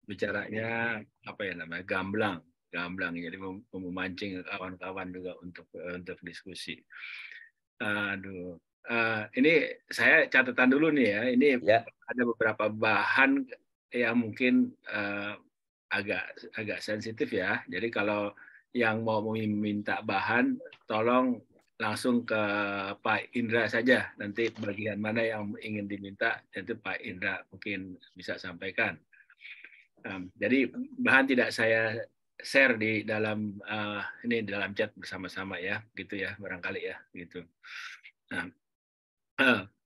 Bicaranya apa ya namanya? Gamblang. Jadi memancing kawan-kawan juga untuk diskusi. Aduh. Ini saya catatan dulu nih ya. Ini ya. Ada beberapa bahan yang mungkin agak sensitif ya. Jadi kalau yang mau meminta bahan, tolong langsung ke Pak Indra saja. Nanti bagian mana yang ingin diminta, nanti Pak Indra mungkin bisa sampaikan. Jadi bahan tidak saya share di dalam ini di dalam chat bersama-sama ya, gitu ya barangkali ya, gitu. Nah,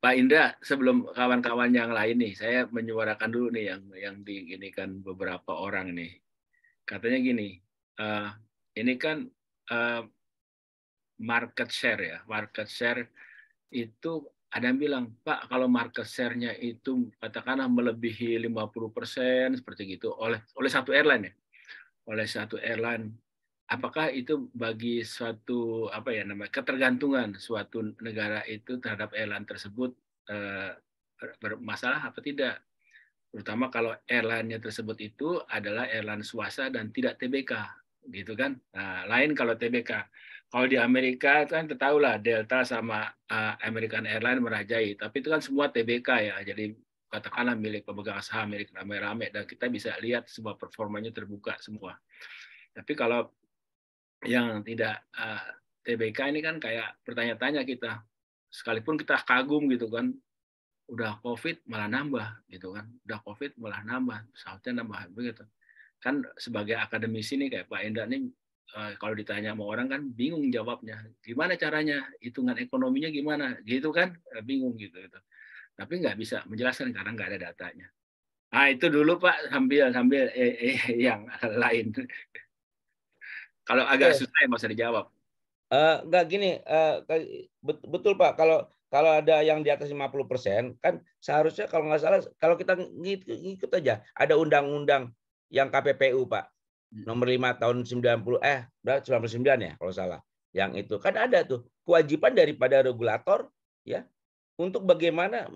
Pak Indra, sebelum kawan-kawan yang lain nih, saya menyuarakan dulu nih yang diinikan beberapa orang nih. Katanya gini, ini kan market share ya, market share itu ada yang bilang, Pak, kalau market share-nya itu katakanlah melebihi 50% seperti gitu oleh satu airline ya, oleh satu airline, apakah itu bagi suatu apa ya namanya ketergantungan suatu negara itu terhadap airline tersebut bermasalah apa tidak? Terutama kalau airline-nya tersebut itu adalah airline swasta dan tidak TBK, gitu kan? Nah, lain kalau TBK. Kalau di Amerika kan ketahuilah Delta sama American Airlines merajai, tapi itu kan semua TBK ya. Jadi katakanlah milik pemegang saham milik rame-rame dan kita bisa lihat semua performanya terbuka semua. Tapi kalau yang tidak TBK ini kan kayak bertanya-tanya kita, sekalipun kita kagum gitu kan, udah COVID malah nambah gitu kan, udah COVID malah nambah, pesawatnya nambah begitu. Kan sebagai akademisi nih kayak Pak Indra nih, kalau ditanya sama orang kan bingung jawabnya, gimana caranya, hitungan ekonominya gimana, gitu kan, bingung gitu. Tapi nggak bisa menjelaskan karena nggak ada datanya. Nah itu dulu Pak sambil yang lain. Kalau agak susah ya nggak usah dijawab. Enggak gini, betul Pak. Kalau ada yang di atas 50%, kan seharusnya kalau nggak salah, kalau kita ngikut aja, ada undang-undang yang KPPU Pak, nomor 5 tahun 99 ya kalau salah. Yang itu kan ada tuh kewajiban daripada regulator ya untuk bagaimana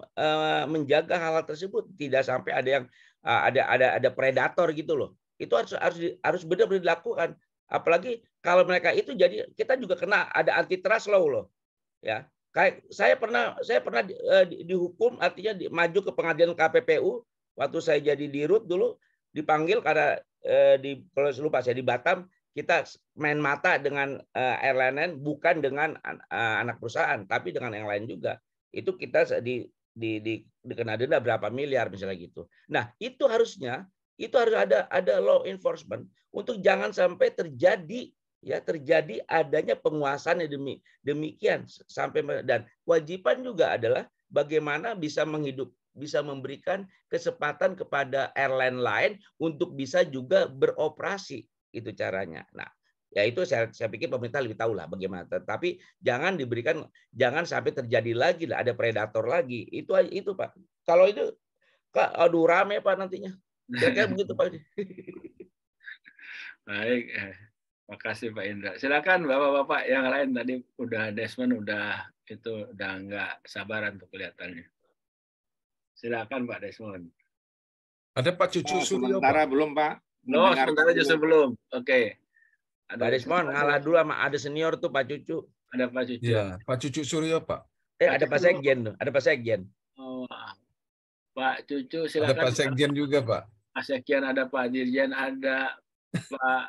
menjaga hal tersebut tidak sampai ada yang ada predator gitu loh. Itu harus benar-benar dilakukan. Apalagi kalau mereka itu jadi kita juga kena ada antitrust law loh. Ya. Kayak saya pernah dihukum, artinya maju ke pengadilan KPPU waktu saya jadi dirut dulu, dipanggil karena kalau lupa saya di Batam kita main mata dengan airline bukan dengan anak perusahaan tapi dengan yang lain juga. Itu kita dikena denda berapa miliar misalnya gitu. Nah, itu harus ada law enforcement untuk jangan sampai terjadi adanya penguasaan yang demikian sampai, dan kewajiban juga adalah bagaimana bisa memberikan kesempatan kepada airline lain untuk bisa juga beroperasi, itu caranya. Nah, ya itu saya pikir pemerintah lebih tahu lah bagaimana. Tapi jangan sampai terjadi lagi lah ada predator lagi. Itu Pak. Kalau itu aduh rame Pak nantinya. Kira-kira begitu Pak. Baik, makasih Pak Indra. Silakan Bapak-bapak yang lain, tadi udah Desmond udah nggak sabaran tuh kelihatannya. Silakan Pak Desmond. Ada Pak Cucu Suryo sementara Pak. belum Pak. Sementara justru belum. Oke. Pak Desmond ngalah dulu sama ada senior tuh Pak Cucu. Ada Pak Cucu. Ya, Pak Cucu Suryo Pak. Ada Pak Sekjen tuh, ada Pak Sekjen. Oh, Pak Cucu silakan. Ada Pak Sekjen juga Pak. Pak Sekjen ada, Pak Dirjen ada, Pak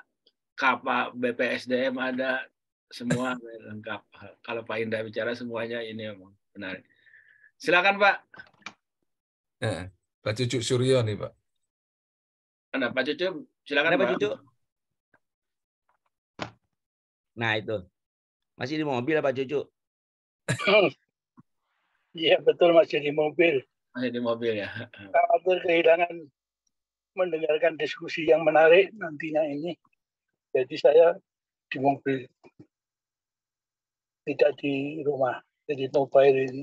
Kapa BPSDM ada, semua lengkap. Kalau Pak Indra bicara semuanya ini memang benar. Silakan Pak. Pak Cucu Suryo nih Pak. Ada Pak Cucu, silakan Pak Cucu. Nah itu masih di mobil Pak Cucu. Iya betul masih di mobil. Masih di mobil ya. Khawatir kehilangan mendengarkan diskusi yang menarik nantinya ini. Jadi saya di mobil, tidak di rumah, jadi mobile ini.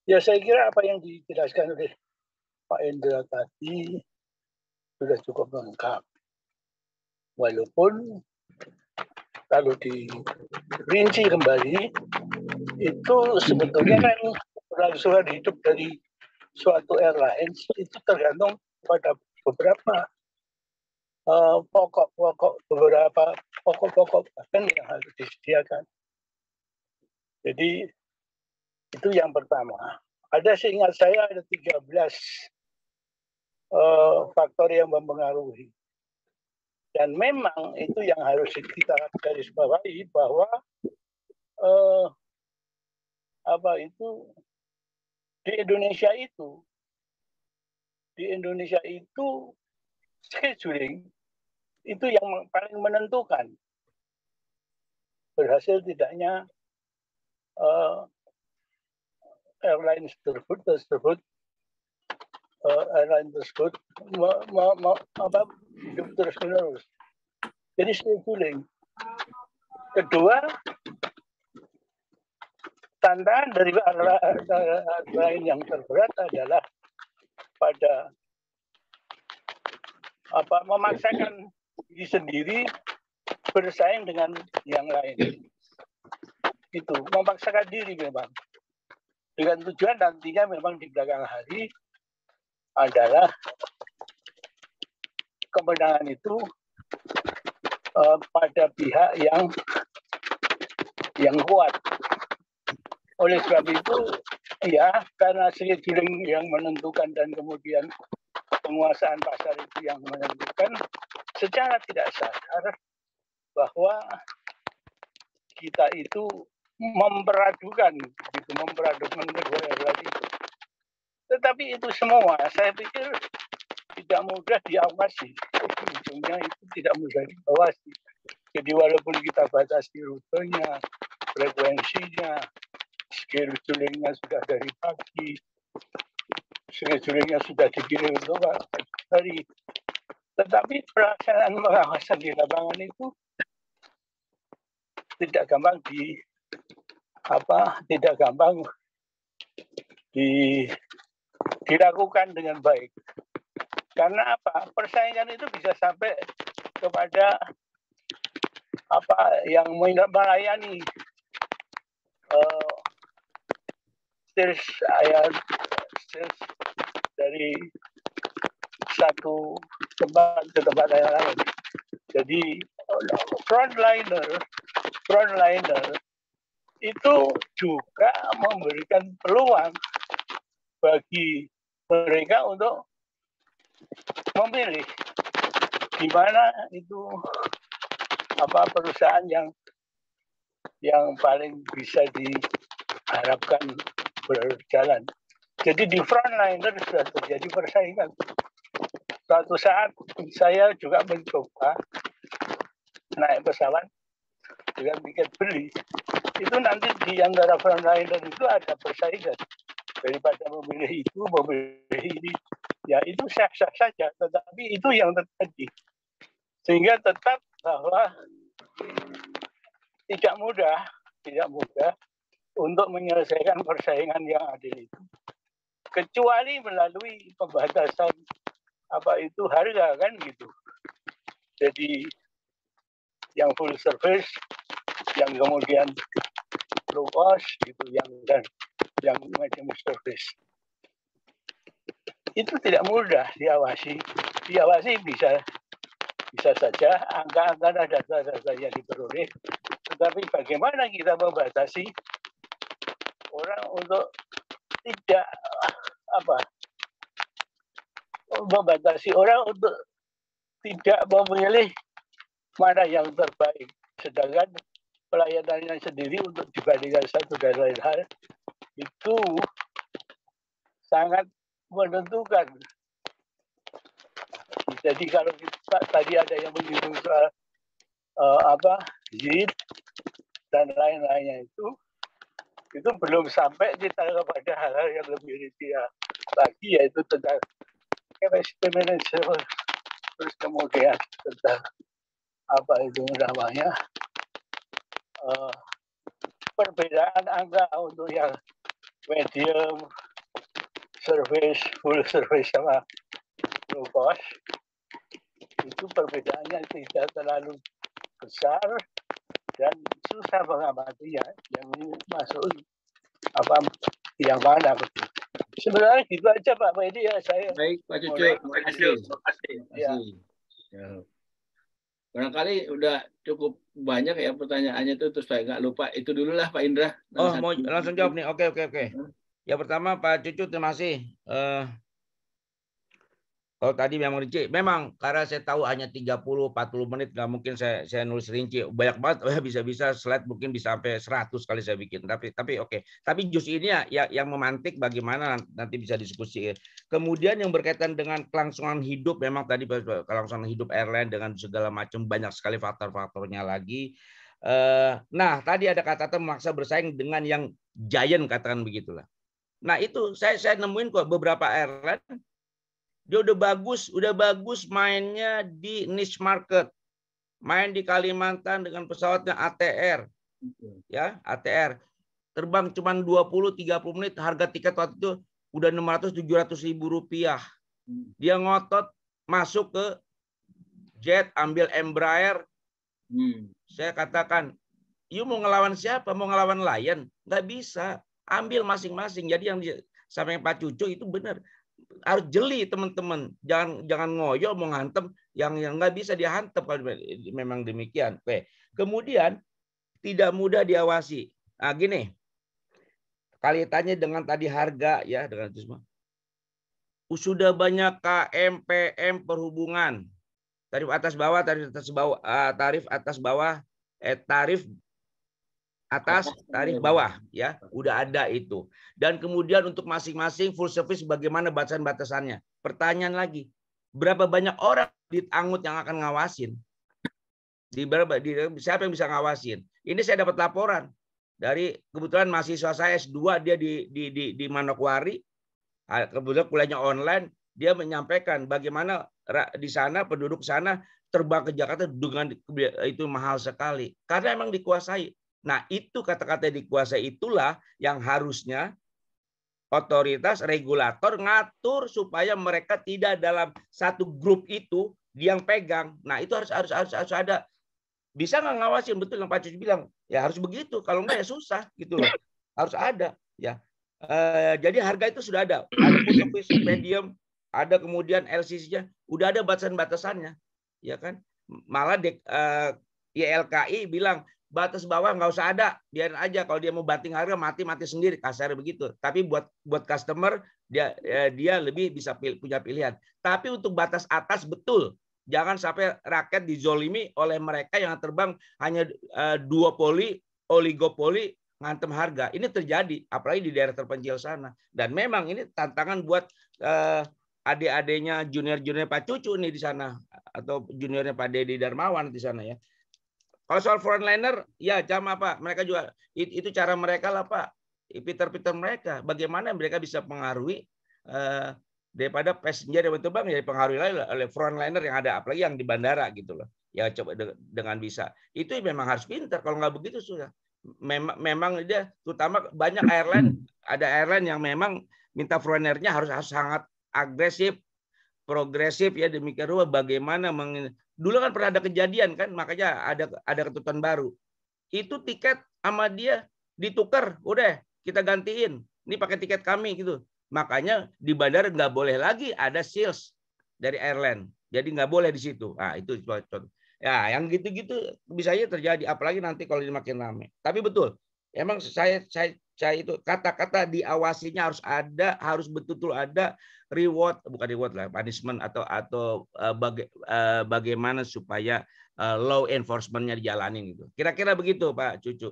Ya saya kira apa yang dijelaskan oleh Pak Indra tadi sudah cukup lengkap. Walaupun kalau dirinci kembali, itu sebetulnya kan kelangsungan hidup dari suatu airlines itu tergantung pada beberapa pokok bahkan yang harus disediakan. Jadi itu yang pertama. Ada seingat saya ada 13 faktor yang mempengaruhi. Dan memang itu yang harus kita garis bawahi bahwa apa itu di Indonesia itu scheduling itu yang paling menentukan berhasil tidaknya airline tersebut hidup terus menerus. Jadi scheduling. Kedua, tantangan dari airline yang terberat adalah pada memaksakan diri sendiri bersaing dengan yang lain. Itu memaksakan diri memang. Dengan tujuan nantinya memang di belakang hari adalah kemenangan itu pada pihak yang kuat. Oleh sebab itu, ya karena scheduling yang menentukan dan kemudian penguasaan pasar itu yang menentukan, secara tidak sadar bahwa kita itu memperadukan kedua airline itu. Tetapi itu semua saya pikir tidak mudah diawasi. Ujungnya itu tidak mudah diawasi. Jadi walaupun kita batasi rutenya, frekuensinya, schedulingnya sudah dari pagi, schedulingnya sudah dikirim untuk hari, tetapi pelaksanaan pengawasan di lapangan itu tidak gampang dilakukan dengan baik. Karena apa? Persaingan itu bisa sampai kepada yang melayani sales dari satu tempat ke tempat yang lain. Jadi frontliner itu juga memberikan peluang bagi mereka untuk memilih di mana itu perusahaan yang paling bisa diharapkan berjalan. Jadi di frontliner sudah terjadi persaingan. Suatu saat saya juga mencoba naik pesawat dengan tiket beli. Itu nanti di antara frontliner itu ada persaingan. Daripada memilih itu, memilih ini. Ya itu sah-sah saja, tetapi itu yang terjadi. Sehingga tetap bahwa tidak mudah untuk menyelesaikan persaingan yang adil itu. Kecuali melalui pembatasan harga kan gitu. Jadi yang full service, yang kemudian low cost gitu, yang medium service. Itu tidak mudah diawasi. Diawasi bisa saja angka-angka dan data-data yang diperoleh. Tetapi bagaimana kita membatasi orang untuk tidak memilih mana yang terbaik, sedangkan pelayanannya sendiri untuk dibandingkan satu dan lain hal itu sangat menentukan. Jadi kalau tadi ada yang menyinggung soal yield dan lain-lainnya itu belum sampai kita kepada hal-hal yang lebih detail lagi, yaitu tentang capacity management, terus kemudian tentang perbedaan angka untuk yang medium service, full service sama low cost, itu perbedaannya tidak terlalu besar dan susah mengamati ya yang masuk yang mana betul. Sebenarnya gitu aja Pak Edi ya saya. Baik Pak Cucuy, terima kasih. Ya. Barangkali udah cukup banyak ya pertanyaannya itu, terus saya nggak lupa itu dulu lah Pak Indra. Mau langsung jawab nih. Oke. Yang pertama Pak Cucu, terima kasih. Kalau tadi memang rinci, memang karena saya tahu hanya 30-40 menit, nggak mungkin saya nulis rinci. Banyak banget, bisa-bisa slide mungkin bisa sampai 100 kali saya bikin. Tapi oke. Tapi justru ini ya yang memantik bagaimana nanti bisa diskusi. Kemudian yang berkaitan dengan kelangsungan hidup, memang tadi kelangsungan hidup airline dengan segala macam banyak sekali faktor-faktornya lagi. Nah, tadi ada kata-kata memaksa bersaing dengan yang giant, katakan begitulah. Nah, itu saya nemuin kok beberapa airline dia udah bagus mainnya di niche market. Main di Kalimantan dengan pesawatnya ATR. Ya, ATR. Terbang cuma 20-30 menit, harga tiket waktu itu udah 600-700 ribu rupiah. Dia ngotot masuk ke jet, ambil Embraer. Saya katakan, you mau ngelawan siapa? Mau ngelawan Lion? Nggak bisa. Ambil masing-masing. Jadi yang sampai Pak Cucu itu benar. Harus jeli teman-teman, jangan ngoyo mau ngantem yang nggak bisa dihantem kalau memang demikian. Oke. Kemudian tidak mudah diawasi. Nah gini, kaitannya dengan tadi harga ya, dengan itu semua. Sudah banyak KM-PM perhubungan, tarif atas bawah, tarif atas tarif bawah ya, udah ada itu. Dan kemudian untuk masing-masing full service bagaimana batasan-batasannya. Pertanyaan lagi, berapa banyak orang di Angut yang akan ngawasin? Siapa yang bisa ngawasin? Ini saya dapat laporan dari kebetulan mahasiswa saya S2, dia di Manokwari, kebetulan kuliahnya online, dia menyampaikan bagaimana di sana penduduk sana terbang ke Jakarta dengan itu mahal sekali karena emang dikuasai. Nah, itu kata-kata dikuasai itulah yang harusnya otoritas regulator ngatur supaya mereka tidak dalam satu grup itu yang pegang. Nah, itu harus ada. Bisa nggak ngawasin, betul yang Pak Cucu bilang. Ya harus begitu, kalau enggak ya susah gitu loh. Harus ada ya. Jadi harga itu sudah ada. Ada full service, medium, ada kemudian LCC-nya, udah ada batasan-batasannya. Ya kan? Malah YLKI bilang batas bawah nggak usah ada, biarin aja, kalau dia mau banting harga mati sendiri, kasar begitu. Tapi buat customer dia lebih bisa punya pilihan. Tapi untuk batas atas betul, jangan sampai rakyat dizolimi oleh mereka yang terbang hanya duopoli, oligopoli, ngantem harga. Ini terjadi apalagi di daerah terpencil sana. Dan memang ini tantangan buat adik-adiknya junior-junior Pak Cucu nih di sana, atau juniornya Pak Dedi Darmawan di sana ya. Kalau soal frontliner, ya jam apa? Mereka juga itu cara mereka lah Pak. Pinter-pinter mereka. Bagaimana mereka bisa pengaruhi daripada passenger yang terbang ya dipengaruhi oleh frontliner yang ada, apalagi yang di bandara gitu loh. Ya coba dengan bisa. Itu memang harus pinter. Kalau nggak begitu sudah. Memang dia terutama banyak airline, ada airline yang memang minta frontlinernya harus sangat agresif, progresif ya, demikian rupa bagaimana dulu kan pernah ada kejadian kan, makanya ada ketentuan baru. Itu tiket sama dia ditukar, udah kita gantiin. Ini pakai tiket kami gitu. Makanya di bandara nggak boleh lagi ada sales dari airline. Jadi nggak boleh di situ. Nah, itu contoh. Ya, yang gitu-gitu bisa aja terjadi, apalagi nanti kalau makin ramai. Tapi betul, emang saya itu kata-kata diawasinya harus betul-betul ada bukan reward lah, punishment atau bagaimana supaya law enforcement-nya dijalanin gitu. Kira-kira begitu Pak Cucu.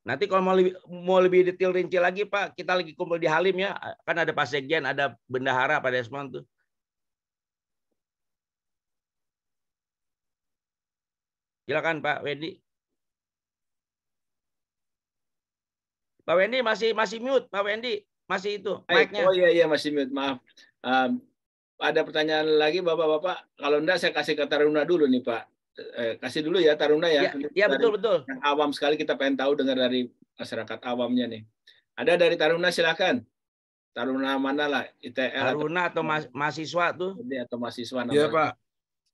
Nanti kalau mau lebih detail rinci lagi Pak, kita lagi kumpul di Halim ya. Kan ada Pak Sekjen, ada Bendahara, Pak Desmond tuh. Silakan Pak Wendy. Pak Wendy masih mute, Pak Wendy. Masih itu mic-nya. Oh iya masih mute, maaf. Ada pertanyaan lagi Bapak-bapak? Kalau enggak saya kasih ke Taruna dulu nih Pak. Kasih dulu ya Taruna ya. Ya betul. Yang awam sekali kita pengen tahu dengar dari masyarakat awamnya nih. Ada dari Taruna silakan. Taruna mana lah? ITL Taruna atau mahasiswa tuh? Atau mahasiswa namanya. Iya Pak.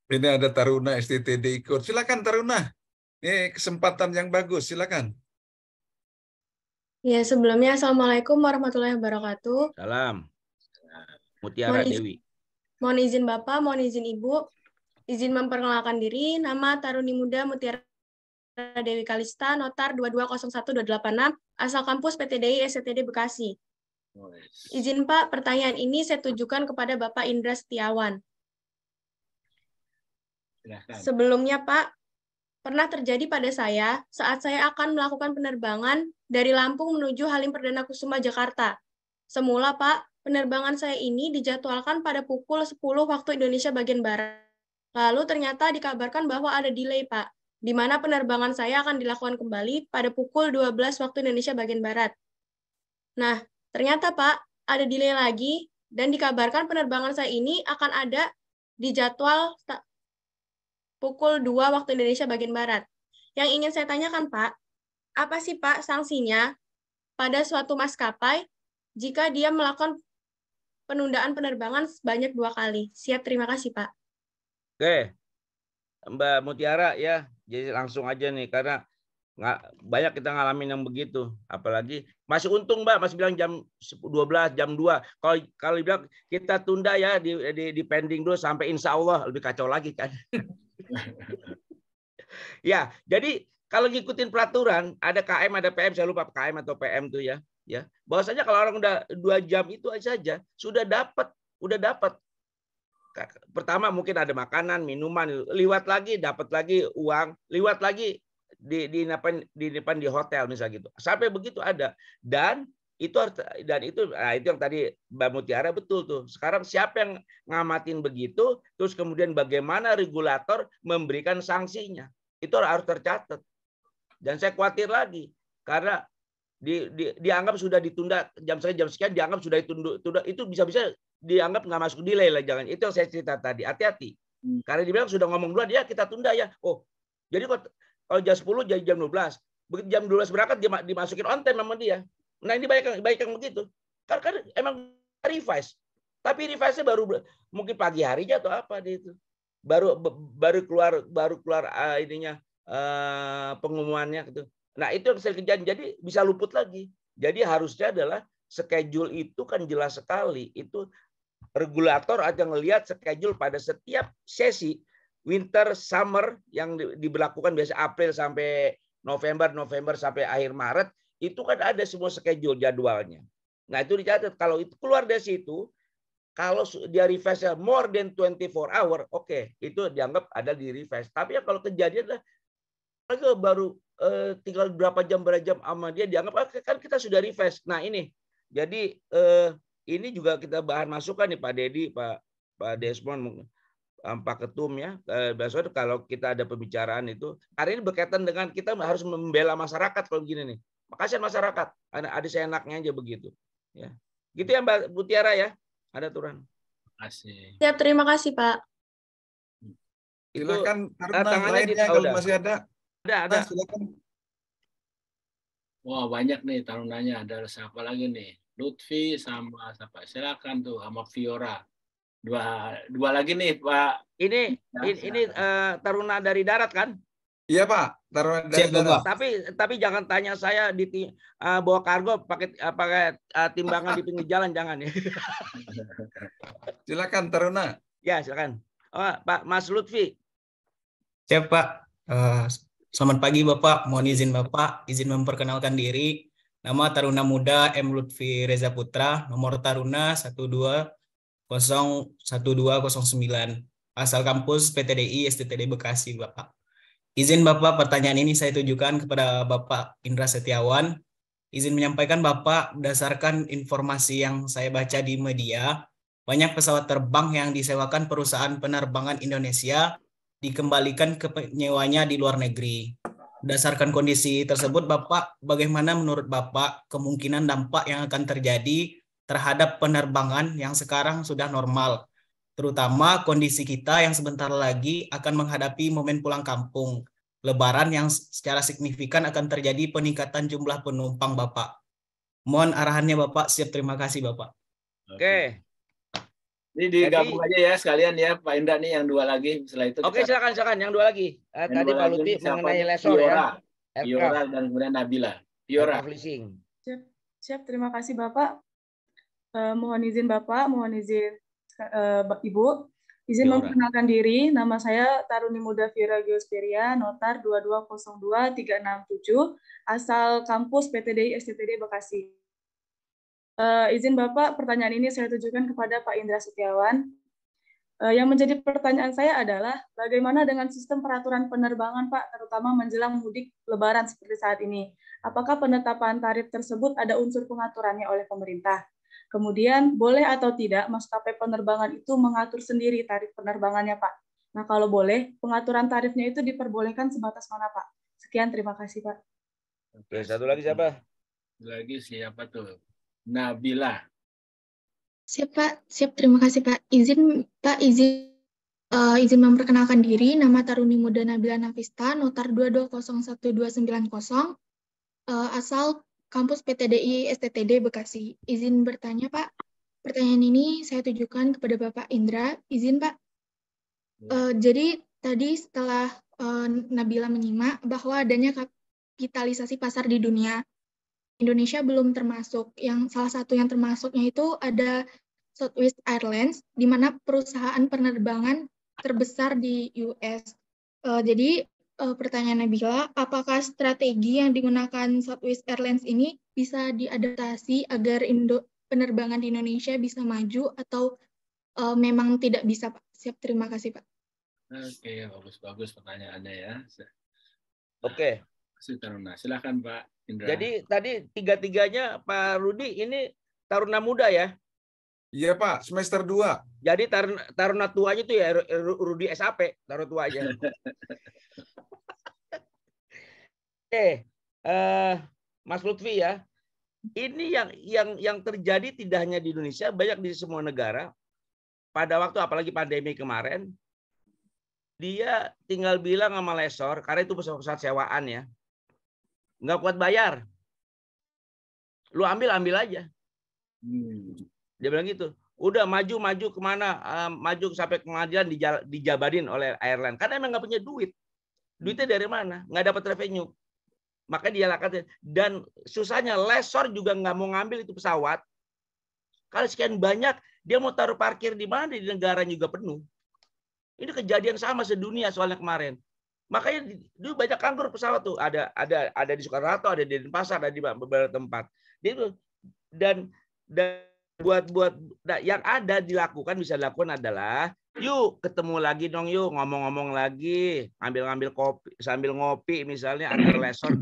Ini ada Taruna STTD ikut. Silakan Taruna. Ini kesempatan yang bagus. Silakan. Ya, sebelumnya Assalamualaikum warahmatullahi wabarakatuh. Salam. Mutiara Dewi. Mohon izin Bapak, mohon izin Ibu. Izin memperkenalkan diri, nama Taruni Muda Mutiara Dewi Kalista, notar 2201286, asal kampus PTDI STTD Bekasi. Izin Pak, pertanyaan ini saya tujukan kepada Bapak Indra Setiawan. Silahkan. Sebelumnya Pak, pernah terjadi pada saya saat saya akan melakukan penerbangan dari Lampung menuju Halim Perdana Kusuma, Jakarta. Semula Pak, penerbangan saya ini dijadwalkan pada pukul 10 waktu Indonesia bagian Barat. Lalu ternyata dikabarkan bahwa ada delay Pak, di mana penerbangan saya akan dilakukan kembali pada pukul 12 waktu Indonesia bagian Barat. Nah, ternyata Pak, ada delay lagi dan dikabarkan penerbangan saya ini akan ada di jadwal pukul 2 waktu Indonesia bagian Barat. Yang ingin saya tanyakan Pak, apa sih Pak sanksinya pada suatu maskapai jika dia melakukan penundaan penerbangan sebanyak 2 kali? Siap, terima kasih Pak. Oke, Mbak Mutiara ya, jadi langsung aja nih karena nggak banyak kita ngalamin yang begitu, apalagi masih untung Mbak masih bilang jam 12 jam 2. Kalau bilang kita tunda ya di pending dulu sampai insya Allah lebih kacau lagi kan. Ya, jadi kalau ngikutin peraturan ada KM ada PM, saya lupa KM atau PM tuh ya. Bahwasanya kalau orang udah 2 jam itu saja sudah dapat. Pertama mungkin ada makanan, minuman, liwat lagi dapat lagi uang, liwat lagi di depan di hotel misalnya gitu. Sampai begitu ada. Dan itu yang tadi Mbak Mutiara betul tuh. Sekarang siapa yang ngamatin begitu, terus kemudian bagaimana regulator memberikan sanksinya. Itu harus tercatat. Dan saya khawatir lagi karena dianggap sudah ditunda jam sekian dianggap sudah ditunda, itu bisa-bisa dianggap nggak masuk delay lah, jangan. Itu yang saya cerita tadi. Hati-hati. Karena dibilang sudah ngomong duluan, ya kita tunda ya. Oh, jadi kalau jam 10 jadi jam 12. Begitu jam 12 berangkat dimasukin on time sama dia. Nah, ini baik yang begitu. Karena emang revise. Tapi revise-nya baru mungkin pagi harinya atau apa dia itu. Baru keluar pengumumannya gitu. Nah, itu yang saya kerjain. Jadi bisa luput lagi. Jadi harusnya adalah schedule itu kan jelas sekali. Itu regulator akan melihat schedule pada setiap sesi winter, summer yang diberlakukan biasa April sampai November sampai akhir Maret, itu kan ada semua schedule jadwalnya. Nah, itu dicatat. Kalau itu keluar dari situ, kalau dia revise more than 24 hour, oke, itu dianggap ada di revise. Tapi ya kalau kejadian baru tinggal berapa jam sama dia dianggap kan kita sudah revise. Nah, ini. Jadi ini juga kita bahan masukan nih Pak Dedi, Pak Desmond, Pak Ketum ya. Besok kalau kita ada pembicaraan itu, hari ini berkaitan dengan kita harus membela masyarakat kalau begini nih. Makasih masyarakat, ada seenaknya aja begitu. Ya, gitu ya Mbak Mutiara ya. Ada aturan. Kasih. Siap, terima kasih Pak. Silakan tangannya lainnya kalau masih ada. Ada. Silakan. Wah, banyak nih tarunanya. Ada siapa lagi nih? Lutfi sama siapa? Silakan tuh sama Fiora. Dua lagi nih Pak. Ini taruna dari darat kan? Iya Pak, taruna dari darat. Tapi jangan tanya saya di bawa kargo pakai timbangan di pinggir jalan, jangan ya. Silakan taruna. Ya silakan. Pak Mas Lutfi. Siap Pak. Selamat pagi Bapak. Mohon izin Bapak, izin memperkenalkan diri. Nama Taruna Muda M. Lutfi Reza Putra, nomor Taruna 1209, asal kampus PTDI STTD Bekasi, Bapak. Izin Bapak, pertanyaan ini saya tujukan kepada Bapak Indra Setiawan. Izin menyampaikan Bapak, berdasarkan informasi yang saya baca di media, banyak pesawat terbang yang disewakan perusahaan penerbangan Indonesia dikembalikan ke penyewanya di luar negeri. Berdasarkan kondisi tersebut, Bapak, bagaimana menurut Bapak kemungkinan dampak yang akan terjadi terhadap penerbangan yang sekarang sudah normal, terutama kondisi kita yang sebentar lagi akan menghadapi momen pulang kampung, Lebaran yang secara signifikan akan terjadi peningkatan jumlah penumpang, Bapak. Mohon arahannya, Bapak. Siap, terima kasih, Bapak. Oke. Ini digabung aja ya sekalian ya Pak Indra nih yang 2 lagi. Setelah itu Oke, silakan yang 2 lagi. Tadi Pak Lutfi mengenai lesor ya. Fiora dan kemudian Nabila. Fiora. Siap, terima kasih Bapak. Mohon izin Bapak, mohon izin Ibu. Izin memperkenalkan diri, nama saya Taruni Muda Fiora Geospiria, notar 2202367, asal kampus PTDI STTD Bekasi. Izin Bapak, pertanyaan ini saya tujukan kepada Pak Indra Setiawan. Yang menjadi pertanyaan saya adalah bagaimana dengan sistem peraturan penerbangan, Pak, terutama menjelang mudik Lebaran seperti saat ini? Apakah penetapan tarif tersebut ada unsur pengaturannya oleh pemerintah? Kemudian, boleh atau tidak maskapai penerbangan itu mengatur sendiri tarif penerbangannya, Pak? Nah, kalau boleh, pengaturan tarifnya itu diperbolehkan sebatas mana, Pak? Sekian, terima kasih, Pak. Oke, satu lagi siapa? Lagi siapa tuh? Nabila. Siap, Pak. Siap, terima kasih, Pak. Izin memperkenalkan diri. Nama Taruni Muda Nabila Nafista, notar 22011290, asal kampus PTDI STTD Bekasi. Izin bertanya, Pak. Pertanyaan ini saya tujukan kepada Bapak Indra. Izin, Pak. Jadi tadi setelah Nabila menyimak bahwa adanya kapitalisasi pasar di dunia, Indonesia belum termasuk. Yang salah satu yang termasuknya itu ada Southwest Airlines, di mana perusahaan penerbangan terbesar di US. Jadi pertanyaan Nabila, apakah strategi yang digunakan Southwest Airlines ini bisa diadaptasi agar penerbangan di Indonesia bisa maju atau memang tidak bisa, Pak? Siap, terima kasih, Pak. Oke, bagus-bagus pertanyaannya ya. Oke. Silakan Pak Indra. Jadi tadi tiga-tiganya Pak Rudi ini taruna muda ya? Iya Pak, semester 2. Jadi taruna tuanya itu ya Rudi SAP, taruna tuanya. Oke, Mas Lutfi ya. Ini yang terjadi tidak hanya di Indonesia, banyak di semua negara. Pada waktu apalagi pandemi kemarin, dia tinggal bilang sama lessor, karena itu pesawat sewaan ya, nggak kuat bayar, lu ambil aja. Dia bilang gitu. Udah maju kemana, maju sampai ke pengadilan dijabarin oleh airline karena emang nggak punya duit. Duitnya dari mana? Nggak dapat revenue. Maka dia lakukan. Dan susahnya lessor juga nggak mau ngambil itu pesawat. Kalau sekian banyak, dia mau taruh parkir di mana, di negara juga penuh. Ini kejadian sama sedunia soalnya kemarin. Makanya dulu banyak nganggur pesawat tuh, ada di Soekarno, ada di Denpasar, ada di beberapa tempat. Dan buat yang ada dilakukan, bisa dilakukan adalah yuk ketemu lagi dong, yuk ngomong-ngomong lagi, ngambil kopi sambil ngopi misalnya antara lessor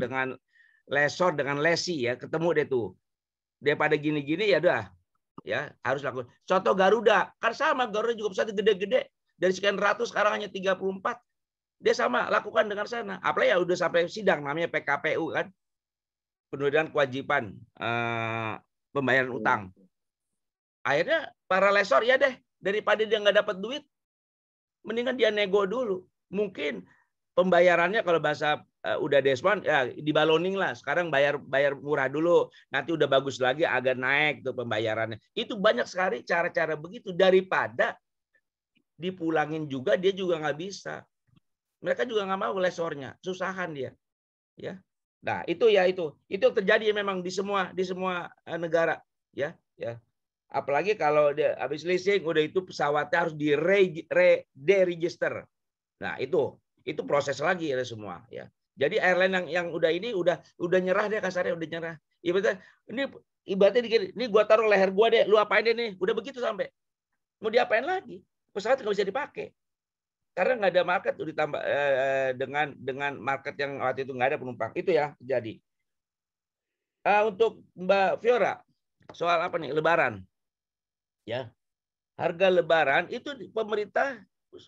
dengan lesi ya, ketemu deh tuh. Daripada gini-gini ya udah ya harus lakukan. Contoh Garuda kan sama, Garuda juga pesawat gede-gede dari sekian ratus sekarang hanya 34. Dia sama lakukan dengan sana. Apalagi ya udah sampai sidang namanya PKPU kan, penurunan kewajiban pembayaran utang. Akhirnya para lessor ya deh, daripada dia nggak dapat duit, mendingan dia nego dulu. Mungkin pembayarannya kalau bahasa udah desmond ya dibaloning lah. Sekarang bayar murah dulu, nanti udah bagus lagi agak naik tuh pembayarannya. Itu banyak sekali cara-cara begitu, daripada dipulangin juga dia juga nggak bisa. Mereka juga nggak mau lessornya, susahan dia. Ya. Nah, itu terjadi memang di semua negara ya. Apalagi kalau dia habis leasing udah itu pesawatnya harus deregister. Nah, itu proses lagi ya semua ya. Jadi airline yang udah ini udah nyerah deh kasarnya, udah nyerah. Ibaratnya ini gua taruh leher gua deh, lu apain deh nih? Udah begitu sampai. Mau diapain lagi? Pesawat nggak bisa dipakai. Karena nggak ada market, udah ditambah dengan market yang waktu itu nggak ada penumpang. Itu ya jadi. Untuk Mbak Fiora, soal apa nih? Lebaran. Ya, harga Lebaran itu pemerintah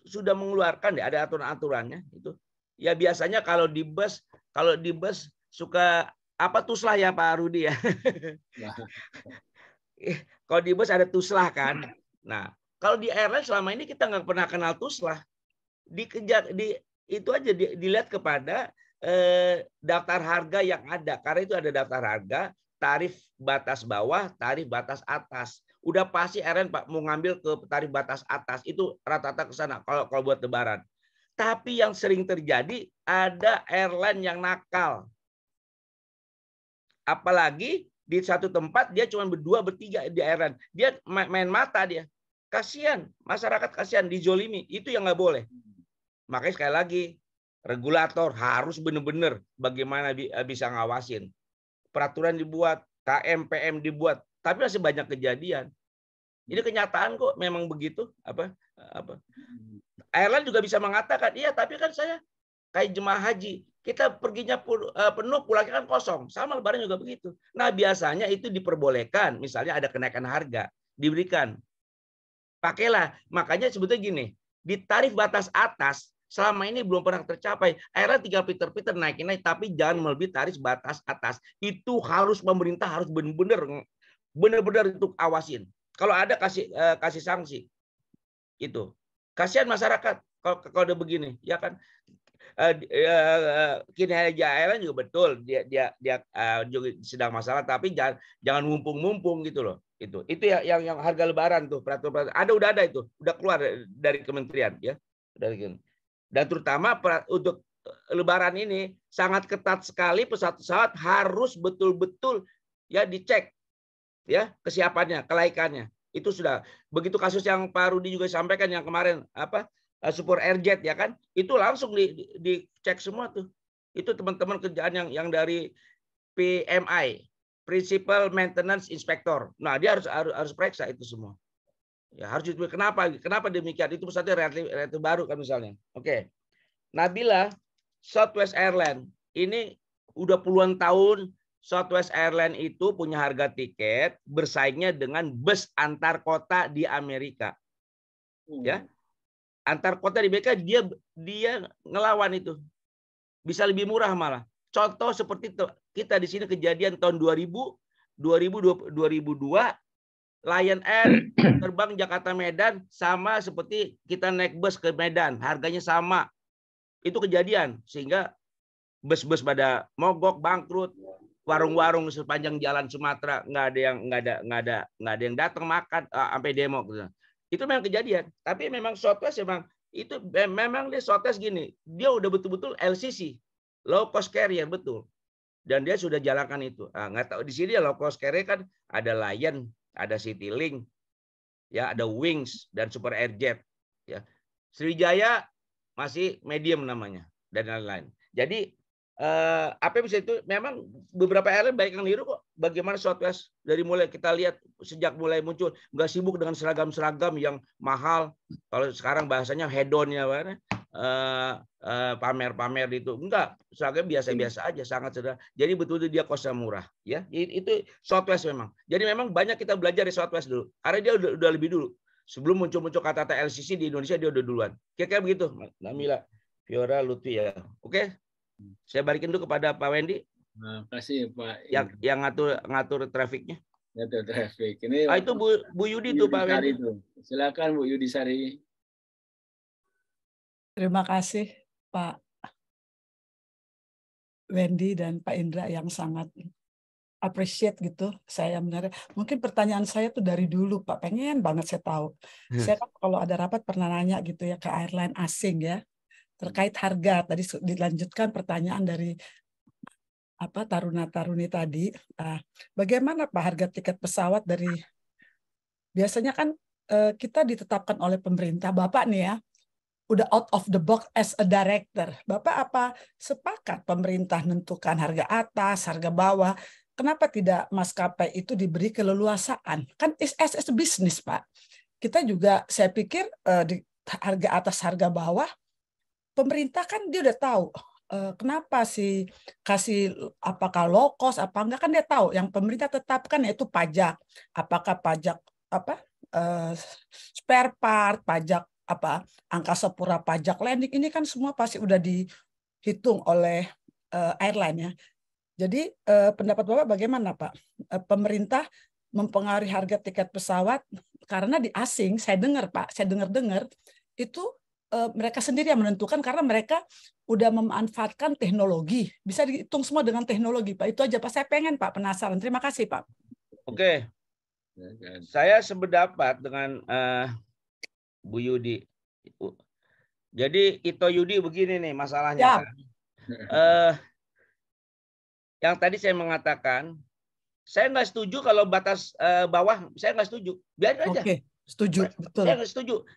sudah mengeluarkan, ada aturan-aturannya itu. Ya biasanya kalau di bus suka apa tuslah ya Pak Rudi ya. Kalau di bus ada tuslah kan. Nah, kalau di airline selama ini kita nggak pernah kenal tuslah. Itu aja dilihat kepada daftar harga yang ada. Karena itu ada daftar harga, tarif batas bawah, tarif batas atas. Udah pasti airline Pak mau ngambil ke tarif batas atas, itu rata-rata ke sana kalau buat Lebaran. Tapi yang sering terjadi ada airline yang nakal. Apalagi di satu tempat dia cuma berdua bertiga di airline. Dia main mata dia. Kasihan, masyarakat kasihan dizolimi. Itu yang nggak boleh. Makanya sekali lagi regulator harus benar-benar bagaimana bisa ngawasin. Peraturan dibuat, KM, PM dibuat, tapi masih banyak kejadian. Ini kenyataan kok, memang begitu. Airline juga bisa mengatakan, iya, tapi kan saya kayak jemaah haji, kita perginya penuh, pulangnya kan kosong. Sama lebaran juga begitu. Nah, biasanya itu diperbolehkan, misalnya ada kenaikan harga, diberikan. Pakailah. Makanya sebetulnya gini, di tarif batas atas selama ini belum pernah tercapai. Akhirnya tinggal Peter naikin, tapi jangan melebihi tarif batas atas. Itu harus pemerintah harus benar-benar untuk awasin. Kalau ada kasih sanksi. Itu. Kasihan masyarakat kalau udah begini, ya kan? Kinerja airline juga betul, dia juga sedang masalah, tapi jangan mumpung gitu loh. Itu ya yang harga lebaran tuh, peraturan udah ada itu, udah keluar dari kementerian ya. Dan terutama untuk lebaran ini sangat ketat sekali, pesawat harus betul-betul ya dicek ya kesiapannya, kelaikannya. Itu sudah begitu. Kasus yang Pak Rudi juga sampaikan yang kemarin Super Airjet ya kan, itu langsung dicek semua tuh. Itu teman-teman kerjaan yang dari PMI, Principal Maintenance Inspector. Nah, dia harus periksa itu semua. Ya, harus itu kenapa demikian? Itu pesawatnya relatif baru kan misalnya. Oke. Nabila, Southwest Airlines ini udah puluhan tahun. Southwest Airlines itu punya harga tiket bersaingnya dengan bus antar kota di Amerika. Ya. Antar kota di Amerika dia ngelawan itu. Bisa lebih murah malah. Contoh seperti itu. Kita di sini kejadian tahun 2002 Lion Air terbang Jakarta Medan sama seperti kita naik bus ke Medan, harganya sama. Itu kejadian sehingga bus-bus pada mogok, bangkrut, warung-warung sepanjang jalan Sumatera nggak ada yang datang makan sampai demo gitu. Itu memang kejadian. Tapi memang Southwest memang dia Southwest gini, dia udah betul-betul LCC, low cost carrier betul. Dan dia sudah jalankan itu. Nggak tahu di sini ya low cost carrier kan ada Lion, ada Citylink, ya ada Wings dan Super Airjet. Ya. Sriwijaya masih medium namanya dan lain-lain. Jadi apa bisa itu memang beberapa airline baik yang niru kok. Bagaimana Southwest dari mulai kita lihat sejak mulai muncul nggak sibuk dengan seragam-seragam yang mahal. Kalau sekarang bahasanya hedon ya, pamer-pamer itu enggak, seragam biasa-biasa aja, sangat sederhana. Jadi betul-betul dia kosnya murah ya. Itu Southwest memang. Jadi memang banyak kita belajar dari Southwest dulu. Karena dia udah lebih dulu. Sebelum muncul kata LCC di Indonesia dia udah duluan. Kira-kira begitu, Namila, Fiora, Lutfi ya. Oke. Saya balikin dulu kepada Pak Wendy. Terima kasih Pak. Yang ngatur trafiknya. Ngatur trafik. Ini itu Bu Yudi tuh Pak Wendy. Silakan Bu Yudi Sari. Terima kasih Pak Wendy dan Pak Indra yang sangat appreciate gitu. Saya benar. Mungkin pertanyaan saya tuh dari dulu Pak, pengen banget saya tahu. Saya kan kalau ada rapat pernah nanya gitu ya ke airline asing ya. Terkait harga, tadi dilanjutkan pertanyaan dari Taruna-Taruni tadi. Bagaimana Pak harga tiket pesawat dari, biasanya kan kita ditetapkan oleh pemerintah, Bapak nih ya, udah out of the box as a director. Bapak apa sepakat pemerintah menentukan harga atas, harga bawah, kenapa tidak maskapai itu diberi keleluasaan? Kan as a business Pak. Kita juga, saya pikir di harga atas, harga bawah, pemerintah kan dia udah tahu kenapa sih kasih apakah low cost apa enggak, kan dia tahu yang pemerintah tetapkan yaitu pajak, apakah pajak spare part, pajak angkasa pura, pajak landing, ini kan semua pasti udah dihitung oleh airline ya. Jadi pendapat Bapak bagaimana Pak? Pemerintah mempengaruhi harga tiket pesawat karena di asing, saya dengar Pak, saya dengar itu mereka sendiri yang menentukan karena mereka udah memanfaatkan teknologi. Bisa dihitung semua dengan teknologi, Pak. Itu aja, Pak. Saya pengen, Pak. Penasaran. Terima kasih, Pak. Oke. Saya sependapat dengan Bu Yudi. Jadi Ito Yudi begini nih masalahnya. Ya. Kan? Yang tadi saya mengatakan, saya nggak setuju kalau batas bawah, saya nggak setuju. Biarin aja. Oke. Setuju, betul.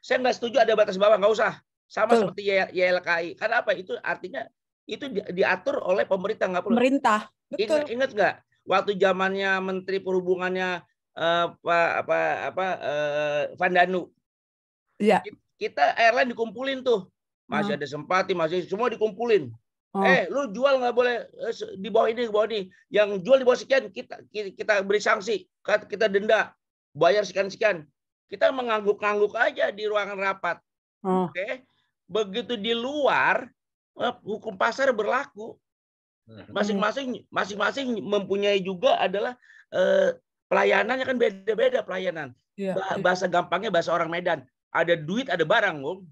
Saya nggak setuju ada batas bawah, nggak usah. Sama betul. Seperti YLKI. Karena apa? Itu artinya itu diatur oleh pemerintah, nggak perlu. Pemerintah, betul. Ingat nggak? waktu zamannya Menteri Perhubungannya Van Danu. Iya. Kita airline dikumpulin tuh. Masih ada Sempati, masih semua dikumpulin. Lu jual nggak boleh di bawah ini, di bawah ini. Yang jual di bawah sekian kita beri sanksi, kita denda, bayar sekian-sekian. Kita mengangguk-angguk aja di ruangan rapat. Oke. Begitu di luar, hukum pasar berlaku. Masing-masing mempunyai juga adalah pelayanannya kan beda-beda pelayanan. Bahasa gampangnya bahasa orang Medan. Ada duit, ada barang, Bung.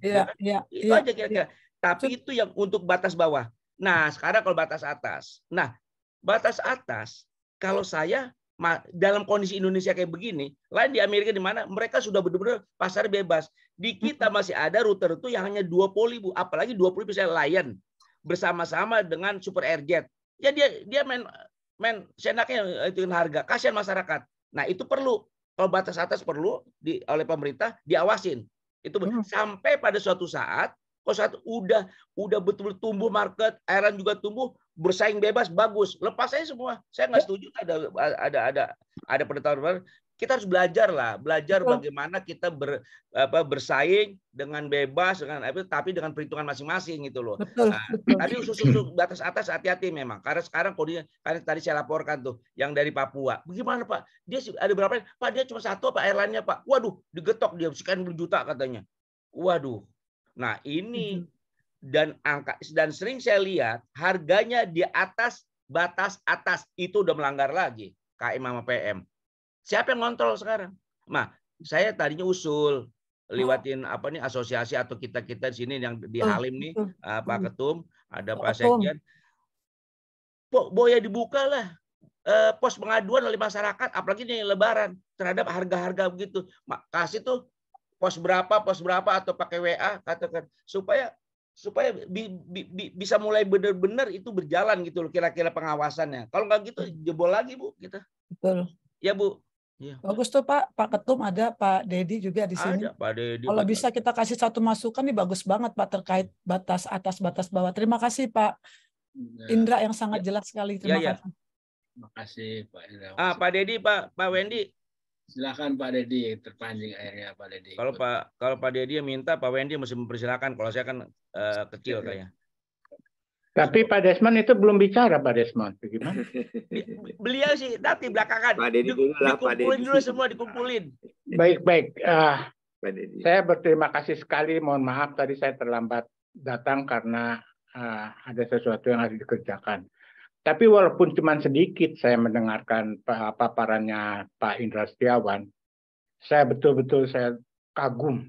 Itu aja kira-kira. Tapi itu yang untuk batas bawah. Nah, sekarang kalau batas atas. Nah, batas atas, kalau saya dalam kondisi Indonesia kayak begini, lain di Amerika di mana mereka sudah benar-benar pasar bebas. Di kita masih ada rute-rute yang hanya 20.000, apalagi 20.000 misalnya Lion bersama-sama dengan Super Airjet. Ya dia main senaknya itu harga, kasihan masyarakat. Nah, itu perlu. Kalau batas atas perlu oleh pemerintah diawasin. Itu sampai pada suatu saat, kalau saat udah betul-betul tumbuh market, airline juga tumbuh, bersaing bebas, bagus. Lepas aja semua. Saya nggak setuju ada penetapan. Kita harus belajar bagaimana kita bersaing dengan bebas, tapi dengan perhitungan masing-masing gitu loh. Tapi khusus batas atas hati-hati memang. Karena sekarang kondisinya, karena tadi saya laporkan tuh, yang dari Papua. Bagaimana Pak? Dia ada berapa? Pak dia cuma satu Pak airline-nya Pak. Waduh, digetok dia sekian berjuta katanya. Waduh. Nah ini dan sering saya lihat harganya di atas batas atas itu udah melanggar lagi KM sama PM. Siapa yang ngontrol sekarang? Nah, saya tadinya usul lewatin asosiasi atau kita di sini yang di Halim nih, Pak Ketum, ada Pak Sekjen. Boya dibukalah pos pengaduan oleh masyarakat, apalagi ini Lebaran terhadap harga-harga begitu. Kasih tuh pos berapa atau pakai WA katakan supaya bisa mulai benar-benar itu berjalan gitu loh kira-kira pengawasannya. Kalau nggak gitu jebol lagi Bu kita. Betul. Ya Bu. Ya. Bagus tuh Pak Ketum ada, Pak Dedi juga di sini. Ada Pak Dedi. Kalau bisa kita kasih satu masukan nih bagus banget Pak terkait batas atas batas bawah. Terima kasih Pak Indra yang sangat jelas sekali. Terima kasih. Terima kasih Pak Indra. Pak Dedi, Pak Wendy. Silakan Pak Dedi, terpancing airnya Pak Dedi. Kalau Pak Dedi minta, Pak Wendy mesti mempersilakan. Kalau saya kan kecil kayaknya. Tapi Pak Desmond itu belum bicara, Pak Desmond. Bagaimana? Beliau sih nanti belakangan. Pak Dedi dulu lah, Pak Dedi. Dulu semua dikumpulin. Baik. Saya berterima kasih sekali. Mohon maaf tadi saya terlambat datang karena ada sesuatu yang harus dikerjakan. Tapi walaupun cuma sedikit saya mendengarkan paparannya Pak Indra Setiawan, saya betul-betul kagum.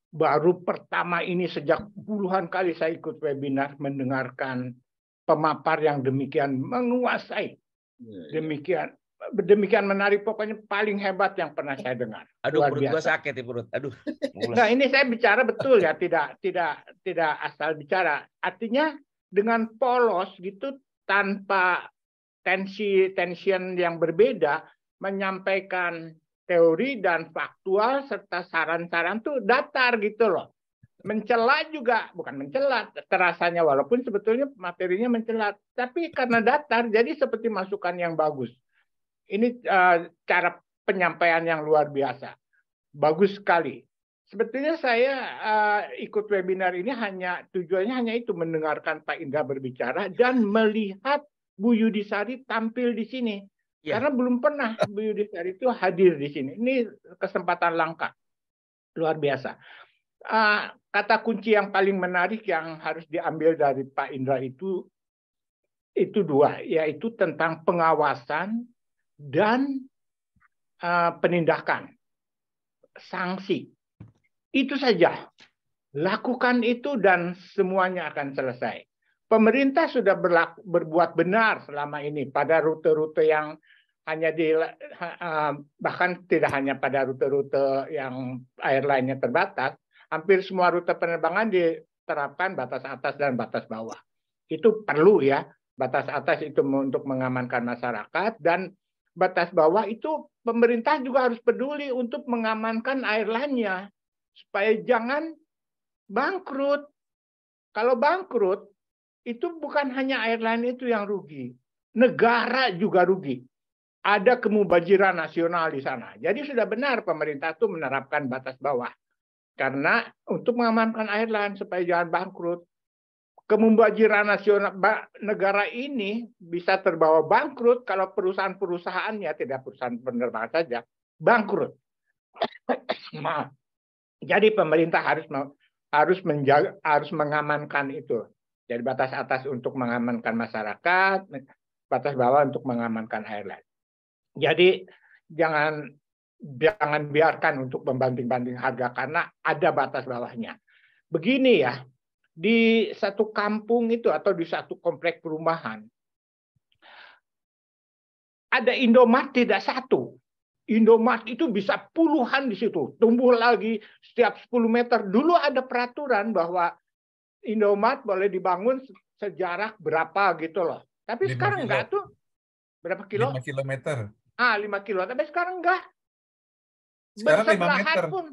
Baru pertama ini sejak puluhan kali saya ikut webinar mendengarkan pemapar yang demikian menguasai, demikian menarik, pokoknya paling hebat yang pernah saya dengar. Aduh, perut gua sakit ya perut. Aduh. Nah ini saya bicara betul ya, tidak asal bicara. Artinya dengan polos gitu tanpa tension yang berbeda menyampaikan teori dan faktual serta saran-saran tuh datar gitu loh. Mencela juga, bukan mencela terasanya walaupun sebetulnya materinya mencela, tapi karena datar jadi seperti masukan yang bagus. Ini cara penyampaian yang luar biasa. Bagus sekali. Sebetulnya saya ikut webinar ini tujuannya hanya itu mendengarkan Pak Indra berbicara dan melihat Bu Yudisari tampil di sini. Karena belum pernah Bu Yudisari itu hadir di sini. Ini kesempatan langka. Luar biasa. Kata kunci yang paling menarik yang harus diambil dari Pak Indra itu dua, yaitu tentang pengawasan dan penindakan. Sanksi. Itu saja. Lakukan itu dan semuanya akan selesai. Pemerintah sudah berbuat benar selama ini pada rute-rute yang hanya bahkan tidak hanya pada rute-rute yang airline-nya terbatas, hampir semua rute penerbangan diterapkan batas atas dan batas bawah. Itu perlu ya, batas atas itu untuk mengamankan masyarakat dan batas bawah itu pemerintah juga harus peduli untuk mengamankan airline-nya supaya jangan bangkrut. Kalau bangkrut itu bukan hanya airline itu yang rugi. negara juga rugi. Ada kemubajiran nasional di sana. Jadi sudah benar pemerintah itu menerapkan batas bawah. Karena untuk mengamankan airline supaya jangan bangkrut. Kemubajiran nasional negara ini bisa terbawa bangkrut kalau perusahaan-perusahaannya, tidak perusahaan penerbangan saja, bangkrut. Maaf. Jadi pemerintah harus mengamankan itu. Jadi batas atas untuk mengamankan masyarakat, batas bawah untuk mengamankan airline. Jadi jangan biarkan untuk membanting-banting harga karena ada batas bawahnya. Begini ya, di satu kampung itu atau di satu komplek perumahan ada Indomart tidak satu. Indomart itu bisa puluhan di situ, tumbuh lagi setiap 10 meter. Dulu ada peraturan bahwa Indomart boleh dibangun sejarak berapa gitu loh. Tapi sekarang enggak tuh. Berapa kilo? 5 kilometer. 5 kilo. Tapi sekarang enggak. Sekarang 5 bersebelahan meter. Pun,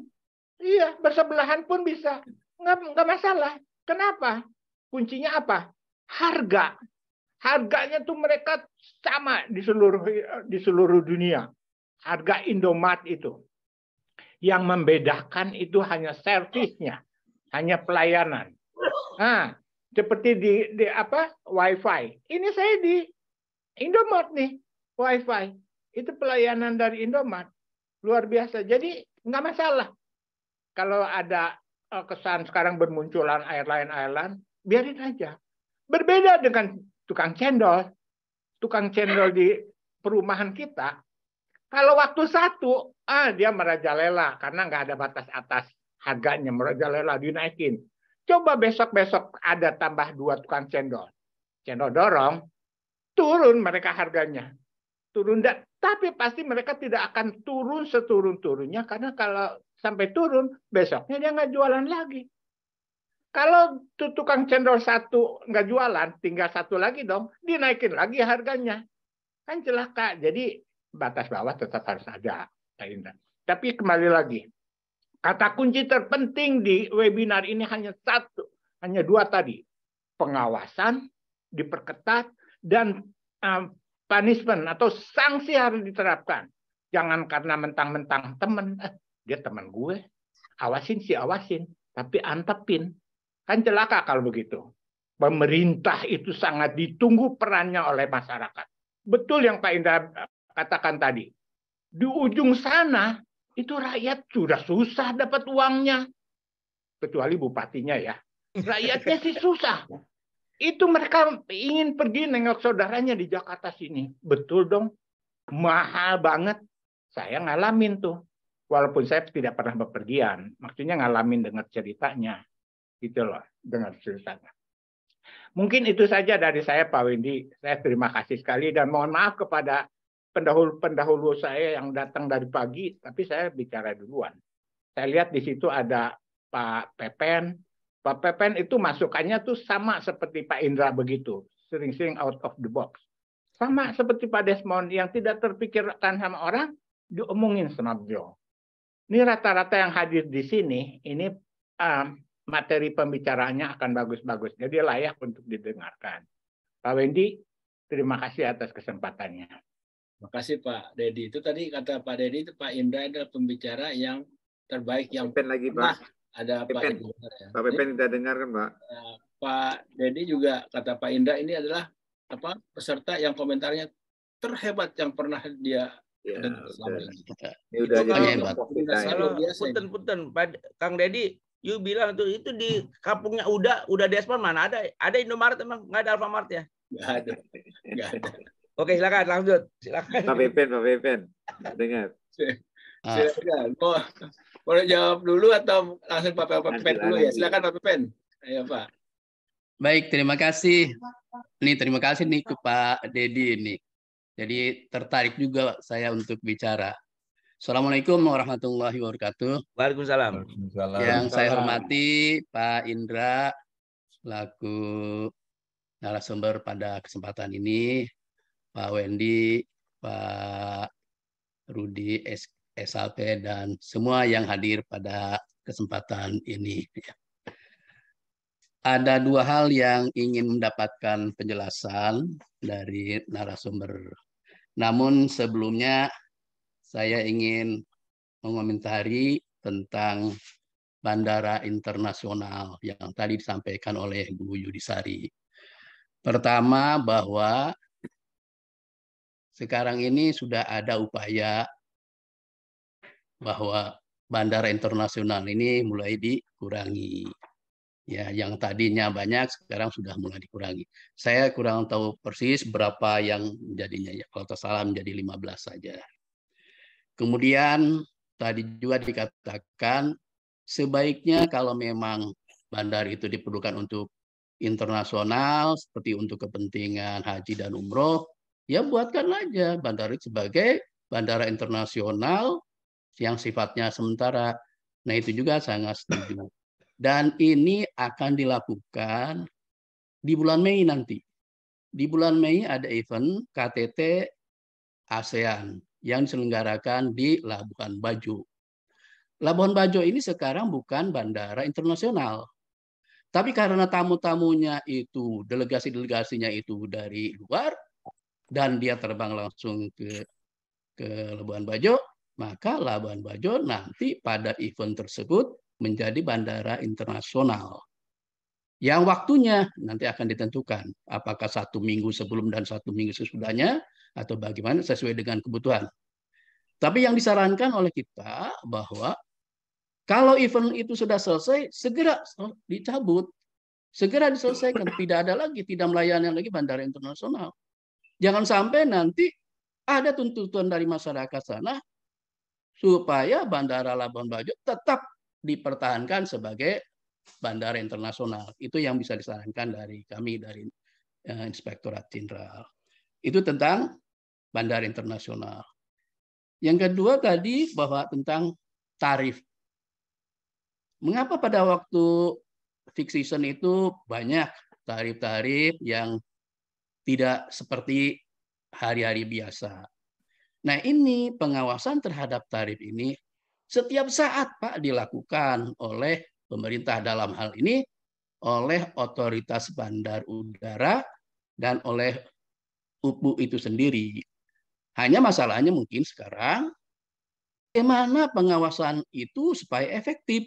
iya, bersebelahan pun bisa. Enggak masalah. Kenapa? Kuncinya apa? Harga. Harganya tuh mereka sama di seluruh dunia. Harga Indomart itu. Yang membedakan itu hanya servisnya, hanya pelayanan. Nah, seperti di Wi-Fi. Ini saya di Indomart nih, Wi-Fi. Itu pelayanan dari Indomart. Luar biasa. Jadi nggak masalah. Kalau ada kesan sekarang bermunculan airline, biarin aja. Berbeda dengan tukang cendol. Tukang cendol di perumahan kita, kalau waktu satu, dia merajalela karena nggak ada batas atas harganya, merajalela dinaikin. Coba besok-besok ada tambah 2 tukang cendol. Cendol dorong, turun mereka harganya. Turun, tapi pasti mereka tidak akan turun seturun-turunnya karena kalau sampai turun, besoknya dia nggak jualan lagi. Kalau tukang cendol satu nggak jualan, tinggal satu lagi dong, dinaikin lagi harganya. Kan celaka. Jadi batas bawah tetap harus ada. Tapi kembali lagi, kata kunci terpenting di webinar ini hanya 2 tadi. Pengawasan diperketat dan punishment atau sanksi harus diterapkan. Jangan karena mentang-mentang teman, dia teman gue, awasin, tapi antepin. Kan celaka kalau begitu. Pemerintah itu sangat ditunggu perannya oleh masyarakat. Betul yang Pak Indra katakan tadi. Di ujung sana, itu rakyat sudah susah dapat uangnya. Kecuali bupatinya ya. Rakyatnya sih susah. Itu mereka ingin pergi nengok saudaranya di Jakarta sini. Betul dong. Mahal banget. Saya ngalamin tuh. Walaupun saya tidak pernah bepergian. Maksudnya ngalamin dengar ceritanya. Gitu loh. Dengar ceritanya. Mungkin itu saja dari saya, Pak Wendy. Saya terima kasih sekali dan mohon maaf kepada pendahulu saya yang datang dari pagi, tapi saya bicara duluan. Saya lihat di situ ada Pak Pepen. Pak Pepen itu masukannya tuh sama seperti Pak Indra begitu, sering-sering out of the box. Sama seperti Pak Desmond yang tidak terpikirkan sama orang, diomongin sama beliau. Ini rata-rata yang hadir di sini, ini materi pembicaraannya akan bagus-bagus. Jadi layak untuk didengarkan. Pak Wendy, terima kasih atas kesempatannya. Terima kasih Pak Dedi. Itu tadi kata Pak Dedi, itu Pak Indra adalah pembicara yang terbaik yang lagi, Pak. Ada Pak Indra. Ya. Pak Pepen kita dengarkan, Pak. Pak Dedi juga kata Pak Indra ini adalah peserta yang komentarnya terhebat yang pernah dia dengar selama ini. Ini udah jadi punten Kang Dedi, you bilang itu di kampungnya udah Desmond mana ada Indomaret emang nggak ada Alfamart ya? Nggak ada. Oke, silakan lanjut. Silakan. Pak Pepen, dengar. Silakan. Boleh jawab dulu atau langsung Pak Pepen dulu ya? Silakan Pak Pepen. Ayo Pak. Baik, terima kasih. Terima kasih nih ke Pak Dedi ini. Jadi tertarik juga saya untuk bicara. Assalamualaikum warahmatullahi wabarakatuh. Waalaikumsalam. Yang saya hormati Pak Indra selaku narasumber pada kesempatan ini, Pak Wendy, Pak Rudi SLP, dan semua yang hadir pada kesempatan ini. ada dua hal yang ingin mendapatkan penjelasan dari narasumber. Namun sebelumnya saya ingin mengomentari tentang bandara internasional yang tadi disampaikan oleh Bu Yudisari. Pertama, bahwa sekarang ini sudah ada upaya bahwa bandara internasional ini mulai dikurangi. Ya, yang tadinya banyak sekarang sudah mulai dikurangi. Saya kurang tahu persis berapa yang menjadinya, ya kalau tak salah menjadi 15 saja. Kemudian tadi juga dikatakan sebaiknya kalau memang bandara itu diperlukan untuk internasional seperti untuk kepentingan haji dan umroh, ya buatkan aja bandara itu sebagai bandara internasional yang sifatnya sementara. Nah, itu juga sangat setuju. Dan ini akan dilakukan di bulan Mei nanti. Di bulan Mei ada event KTT ASEAN yang diselenggarakan di Labuan Bajo. Labuan Bajo ini sekarang bukan bandara internasional. Tapi karena tamu-tamunya itu, delegasi-delegasinya itu dari luar, dan dia terbang langsung ke Labuan Bajo, maka Labuan Bajo nanti pada event tersebut menjadi bandara internasional. Yang waktunya nanti akan ditentukan. Apakah 1 minggu sebelum dan 1 minggu sesudahnya, atau bagaimana sesuai dengan kebutuhan. Tapi yang disarankan oleh kita bahwa kalau event itu sudah selesai, segera dicabut. Segera diselesaikan. Tidak ada lagi, tidak melayani lagi bandara internasional. Jangan sampai nanti ada tuntutan dari masyarakat sana supaya bandara Labuan Bajo tetap dipertahankan sebagai bandara internasional. Itu yang bisa disarankan dari kami, dari Inspektorat Jenderal. Itu tentang bandara internasional. Yang kedua tadi bahwa tentang tarif. Mengapa pada waktu peak season itu banyak tarif-tarif yang tidak seperti hari-hari biasa? Nah, ini pengawasan terhadap tarif ini setiap saat Pak dilakukan oleh pemerintah, dalam hal ini oleh otoritas bandar udara dan oleh UPU itu sendiri. Hanya masalahnya mungkin sekarang bagaimana pengawasan itu supaya efektif.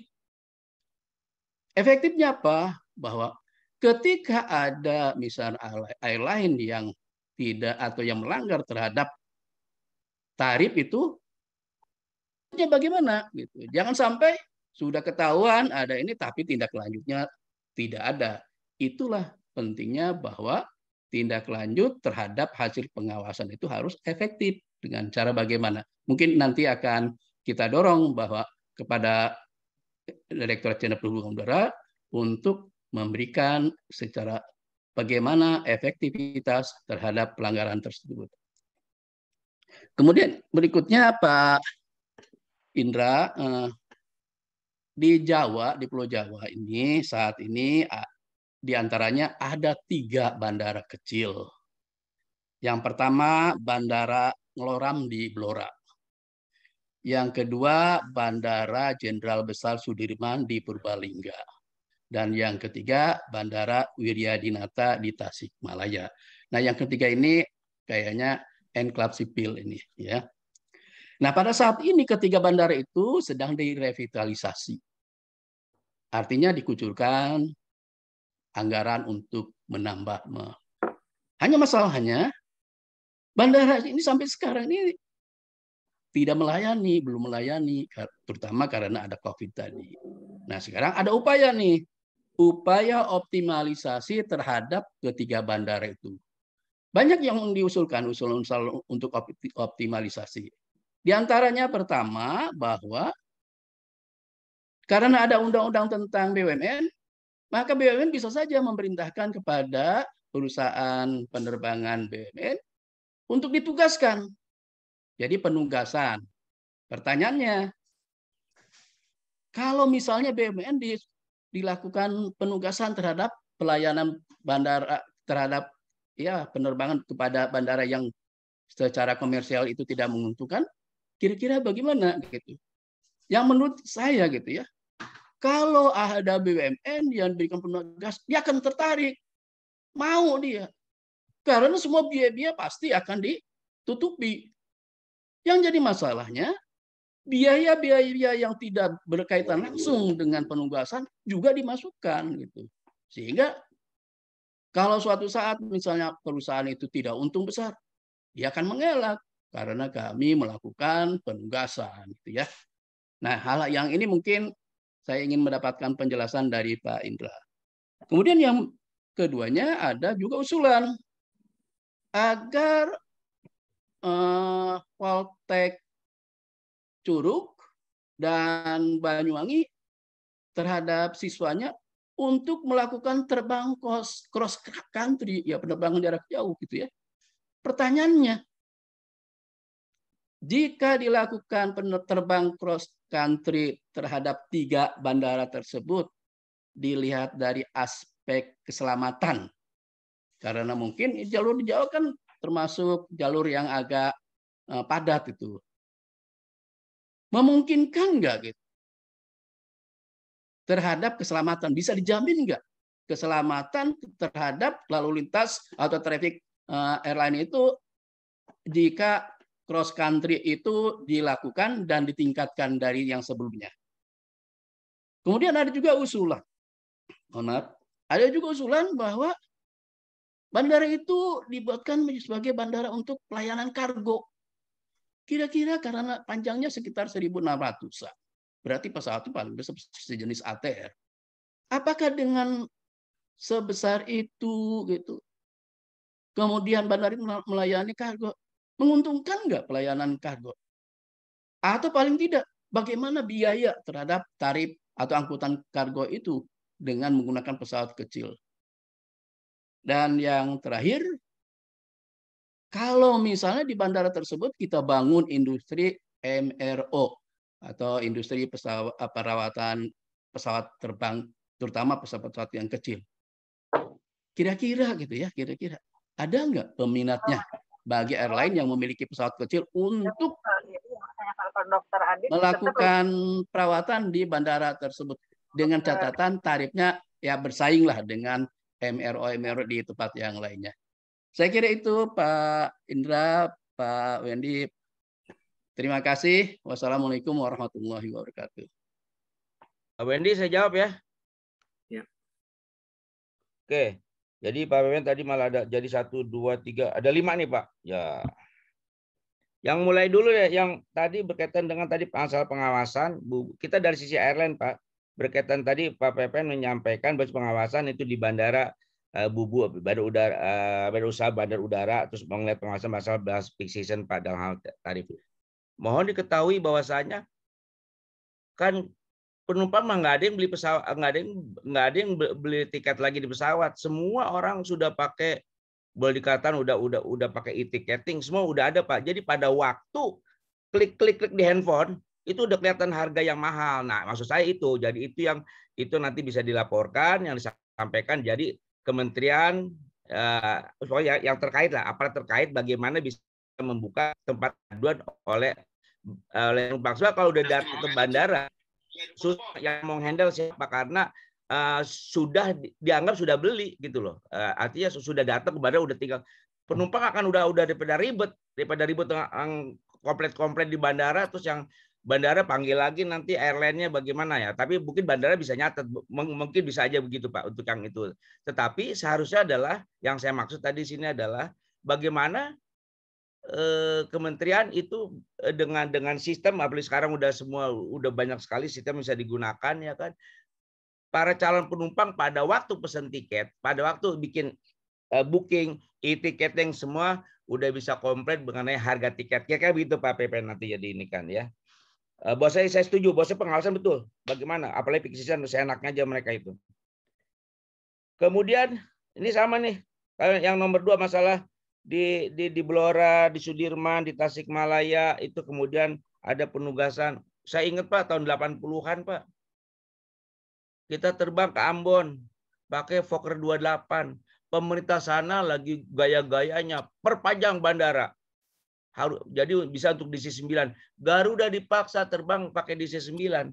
Efektifnya apa? Bahwa ketika ada misalnya airline yang tidak atau yang melanggar terhadap tarif itu, bagaimana gitu. Jangan sampai sudah ketahuan ada ini tapi tindak lanjutnya tidak ada. Itulah pentingnya bahwa tindak lanjut terhadap hasil pengawasan itu harus efektif. Dengan cara bagaimana? Mungkin nanti akan kita dorong bahwa kepada Direktorat Jenderal Perhubungan Udara untuk memberikan secara bagaimana efektivitas terhadap pelanggaran tersebut. Kemudian berikutnya Pak Indra, di Jawa, di Pulau Jawa ini saat ini diantaranya ada 3 bandara kecil. Yang pertama Bandara Ngeloram di Blora. Yang kedua Bandara Jenderal Besar Sudirman di Purbalingga. Dan yang ketiga Bandara Wiryadinata di Tasikmalaya. Nah, yang ketiga ini kayaknya enklave sipil ini, ya. Nah, pada saat ini ketiga bandara itu sedang direvitalisasi. Artinya dikucurkan anggaran untuk menambah. Hanya masalahnya bandara ini sampai sekarang ini tidak melayani, belum melayani, terutama karena ada COVID tadi. Nah, sekarang ada upaya nih, upaya optimalisasi terhadap ketiga bandara itu. Banyak yang diusulkan usul-usul untuk optimalisasi. Di antaranya pertama bahwa karena ada undang-undang tentang BUMN, maka BUMN bisa saja memerintahkan kepada perusahaan penerbangan BUMN untuk ditugaskan. Jadi penugasan. Pertanyaannya, kalau misalnya BUMN dilakukan penugasan terhadap pelayanan bandara, terhadap ya penerbangan kepada bandara yang secara komersial itu tidak menguntungkan, kira-kira bagaimana gitu? Yang menurut saya gitu ya, Kalau ada BUMN yang berikan penugasan, dia akan tertarik. Mau dia. Karena semua biaya-biaya pasti akan ditutupi. Yang jadi masalahnya, biaya-biaya yang tidak berkaitan langsung dengan penugasan juga dimasukkan gitu. Sehingga kalau suatu saat misalnya perusahaan itu tidak untung besar, dia akan mengelak karena kami melakukan penugasan gitu ya. Nah, hal yang ini mungkin saya ingin mendapatkan penjelasan dari Pak Indra. Kemudian yang keduanya ada juga usulan agar Poltek Curug dan Banyuwangi terhadap siswanya untuk melakukan terbang cross country, ya penerbangan jarak jauh gitu ya. Pertanyaannya, jika dilakukan terbang cross country terhadap 3 bandara tersebut, dilihat dari aspek keselamatan, karena mungkin jalur di Jawa kan termasuk jalur yang agak padat itu. Memungkinkan nggak gitu? Terhadap keselamatan, bisa dijamin nggak keselamatan terhadap lalu lintas atau traffic airline itu jika cross country itu dilakukan dan ditingkatkan dari yang sebelumnya? Kemudian ada juga usulan, ada juga usulan bahwa bandara itu dibuatkan sebagai bandara untuk pelayanan kargo. Kira-kira karena panjangnya sekitar 1.600-an. Berarti pesawat itu paling besar sejenis ATR. Apakah dengan sebesar itu gitu, kemudian bandara itu melayani kargo, menguntungkan nggak pelayanan kargo? Atau paling tidak, bagaimana biaya terhadap tarif atau angkutan kargo itu dengan menggunakan pesawat kecil? Dan yang terakhir, kalau misalnya di bandara tersebut kita bangun industri MRO atau industri perawatan pesawat terbang, terutama pesawat-pesawat yang kecil. Kira-kira gitu ya, kira-kira ada nggak peminatnya bagi airline yang memiliki pesawat kecil untuk melakukan perawatan di bandara tersebut dengan catatan tarifnya ya bersainglah dengan MRO di tempat yang lainnya. Saya kira itu Pak Indra, Pak Wendy. Terima kasih. Wassalamualaikum warahmatullahi wabarakatuh. Pak Wendy, saya jawab ya. Ya. Oke. Jadi Pak Wendy tadi malah ada jadi 1, 2, 3, ada 5 nih Pak. Ya. Yang mulai dulu ya, yang tadi berkaitan dengan tadi masalah pengawasan. Kita dari sisi airline Pak, berkaitan tadi Pak Pepen menyampaikan bahwa pengawasan itu di bandara bandar udara, bandar udara, terus melihat pengawasan masalah peak season pada hal tarif. Mohon diketahui bahwasanya kan penumpang mah nggak ada yang beli pesawat, nggak ada yang beli tiket lagi di pesawat. Semua orang sudah pakai, boleh dikatakan udah pakai e-ticketing, semua udah ada Pak. Jadi pada waktu klik di handphone itu udah kelihatan harga yang mahal. Nah, maksud saya itu, jadi itu nanti bisa dilaporkan, yang disampaikan jadi Kementerian yang terkait lah, aparat terkait bagaimana bisa membuka tempat aduan oleh penumpang. Sebab kalau udah datang ke bandara, susah yang mau handle siapa karena sudah dianggap sudah beli gitu loh. Artinya sudah datang ke bandara udah tinggal penumpang akan udah daripada ribet yang komplit di bandara, terus yang bandara panggil lagi nanti airline-nya bagaimana ya. Tapi mungkin bandara bisa nyatet, mungkin bisa aja begitu Pak untuk yang itu. Tetapi seharusnya adalah yang saya maksud tadi sini adalah bagaimana kementerian itu dengan sistem, apalagi sekarang udah banyak sekali sistem bisa digunakan ya kan. Para calon penumpang pada waktu pesan tiket, pada waktu bikin booking, e-ticketing semua udah bisa komplit mengenai harga tiket. Kayak gitu Pak PP nanti jadi ini kan ya. Bos saya setuju, bosnya pengawasan betul. Bagaimana? Apalagi peak season seenaknya aja mereka itu. Kemudian ini sama nih, yang nomor 2 masalah di Blora, di Sudirman, di Tasikmalaya itu kemudian ada penugasan. Saya ingat Pak tahun 80-an Pak. Kita terbang ke Ambon pakai Fokker 28. Pemerintah sana lagi gaya-gayanya perpanjang bandara. Jadi bisa untuk DC-9. Garuda dipaksa terbang pakai DC-9.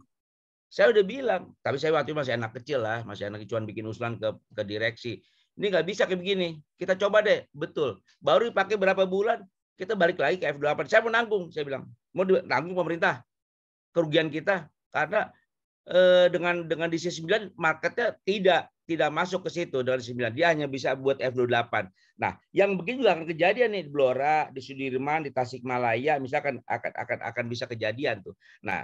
Saya udah bilang, tapi saya waktu itu masih anak kecil lah, masih anak kecil, bikin usulan ke direksi. Ini nggak bisa kayak begini. Kita coba deh, betul. Baru dipakai berapa bulan, kita balik lagi ke F28. Saya mau nanggung, saya bilang. Mau nanggung pemerintah. Kerugian kita. Karena dengan DC 9, marketnya tidak masuk ke situ dengan 9. Dia hanya bisa buat F28. Nah, yang begini juga akan kejadian nih di Blora, di Sudirman, di Tasikmalaya, misalkan akan bisa kejadian tuh. Nah,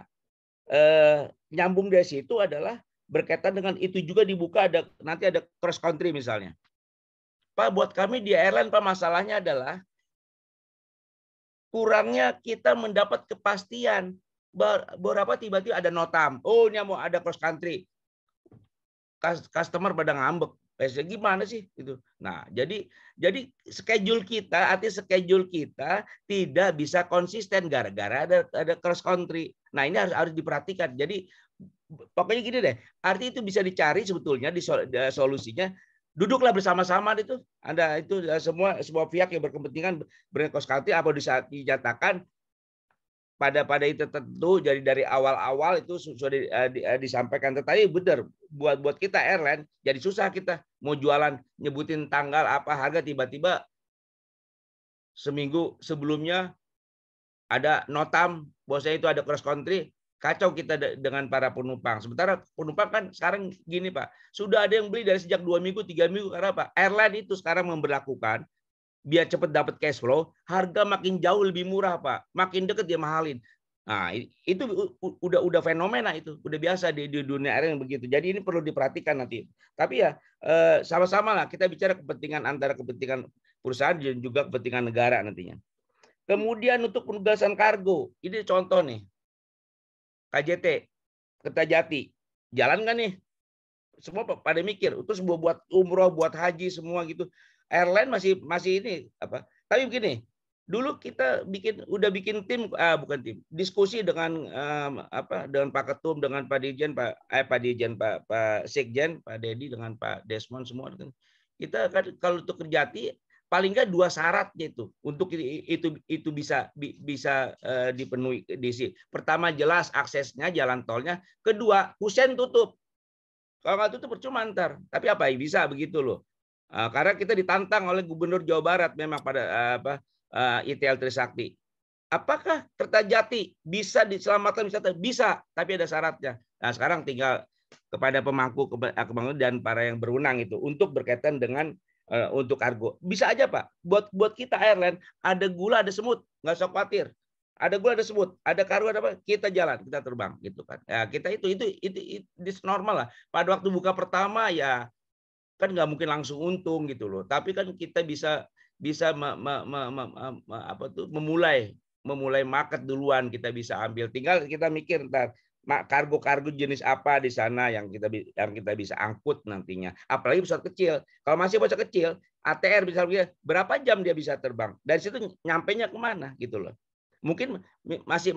nyambung dari situ adalah berkaitan dengan itu juga dibuka nanti ada cross country misalnya. Pak, buat kami di airline Pak, masalahnya adalah kurangnya kita mendapat kepastian. Beberapa tiba-tiba ada notam. Oh, ini mau ada cross country. Customer pada ngambek. Gimana sih itu? Nah, jadi schedule kita, artinya schedule kita tidak bisa konsisten gara-gara ada cross country. Nah, ini harus diperhatikan. Jadi pokoknya gini deh, arti itu bisa dicari sebetulnya di solusinya. Duduklah bersama-sama itu. Ada itu semua pihak yang berkepentingan cross country apa dinyatakan pada itu tentu. Jadi dari awal-awal itu sudah disampaikan. Tetapi benar buat kita airline jadi susah kita mau jualan, nyebutin tanggal apa harga, tiba-tiba seminggu sebelumnya ada notam bahwasanya itu ada cross country, kacau kita dengan para penumpang. Sementara penumpang kan sekarang gini Pak, sudah ada yang beli dari sejak 2 minggu, 3 minggu. Karena apa? Airline itu sekarang memberlakukan biar cepat dapat cash flow, harga makin jauh lebih murah Pak, makin dekat dia mahalin. Nah, itu udah fenomena, itu udah biasa di dunia airline begitu. Jadi ini perlu diperhatikan nanti. Tapi ya sama-sama lah kita bicara kepentingan antara kepentingan perusahaan dan juga kepentingan negara nantinya. Kemudian untuk penugasan kargo, ini contoh nih. KJT, Kertajati, jalan kan nih? Semua pada mikir, itu semua buat umroh, buat haji semua gitu. Airline masih ini apa? Tapi begini, dulu kita udah bikin tim, diskusi dengan dengan Pak Ketum, dengan Pak Dirjen, Pak Sekjen, Pak Dedi, dengan Pak Desmond semua. Kita kan kalau untuk Kerjati paling nggak 2 syarat gitu untuk itu bisa dipenuhi diisi. Pertama jelas aksesnya jalan tolnya, kedua kusen tutup. Kalau nggak tutup percuma ntar. Tapi apa bisa begitu loh. Karena kita ditantang oleh Gubernur Jawa Barat memang pada ITL Trisakti. Apakah Kertajati bisa diselamatkan wisata? Bisa, tapi ada syaratnya. Nah, sekarang tinggal kepada pemangku dan para yang berwenang itu untuk berkaitan dengan untuk kargo. Bisa aja Pak. Buat kita airline ada gula, ada semut, nggak usah khawatir. Ada gula, ada semut, ada kargo, ada apa? Kita jalan, kita terbang gitu kan. Ya, kita itu normal lah. Pada waktu buka pertama ya kan nggak mungkin langsung untung gitu loh. Tapi kan kita bisa memulai market duluan, kita bisa ambil. Tinggal kita mikir ntar kargo jenis apa di sana yang kita bisa angkut nantinya. Apalagi pesawat kecil. Kalau masih pesawat kecil, ATR misalnya berapa jam dia bisa terbang? Dari situ nyampenya kemana gitu loh. Mungkin masih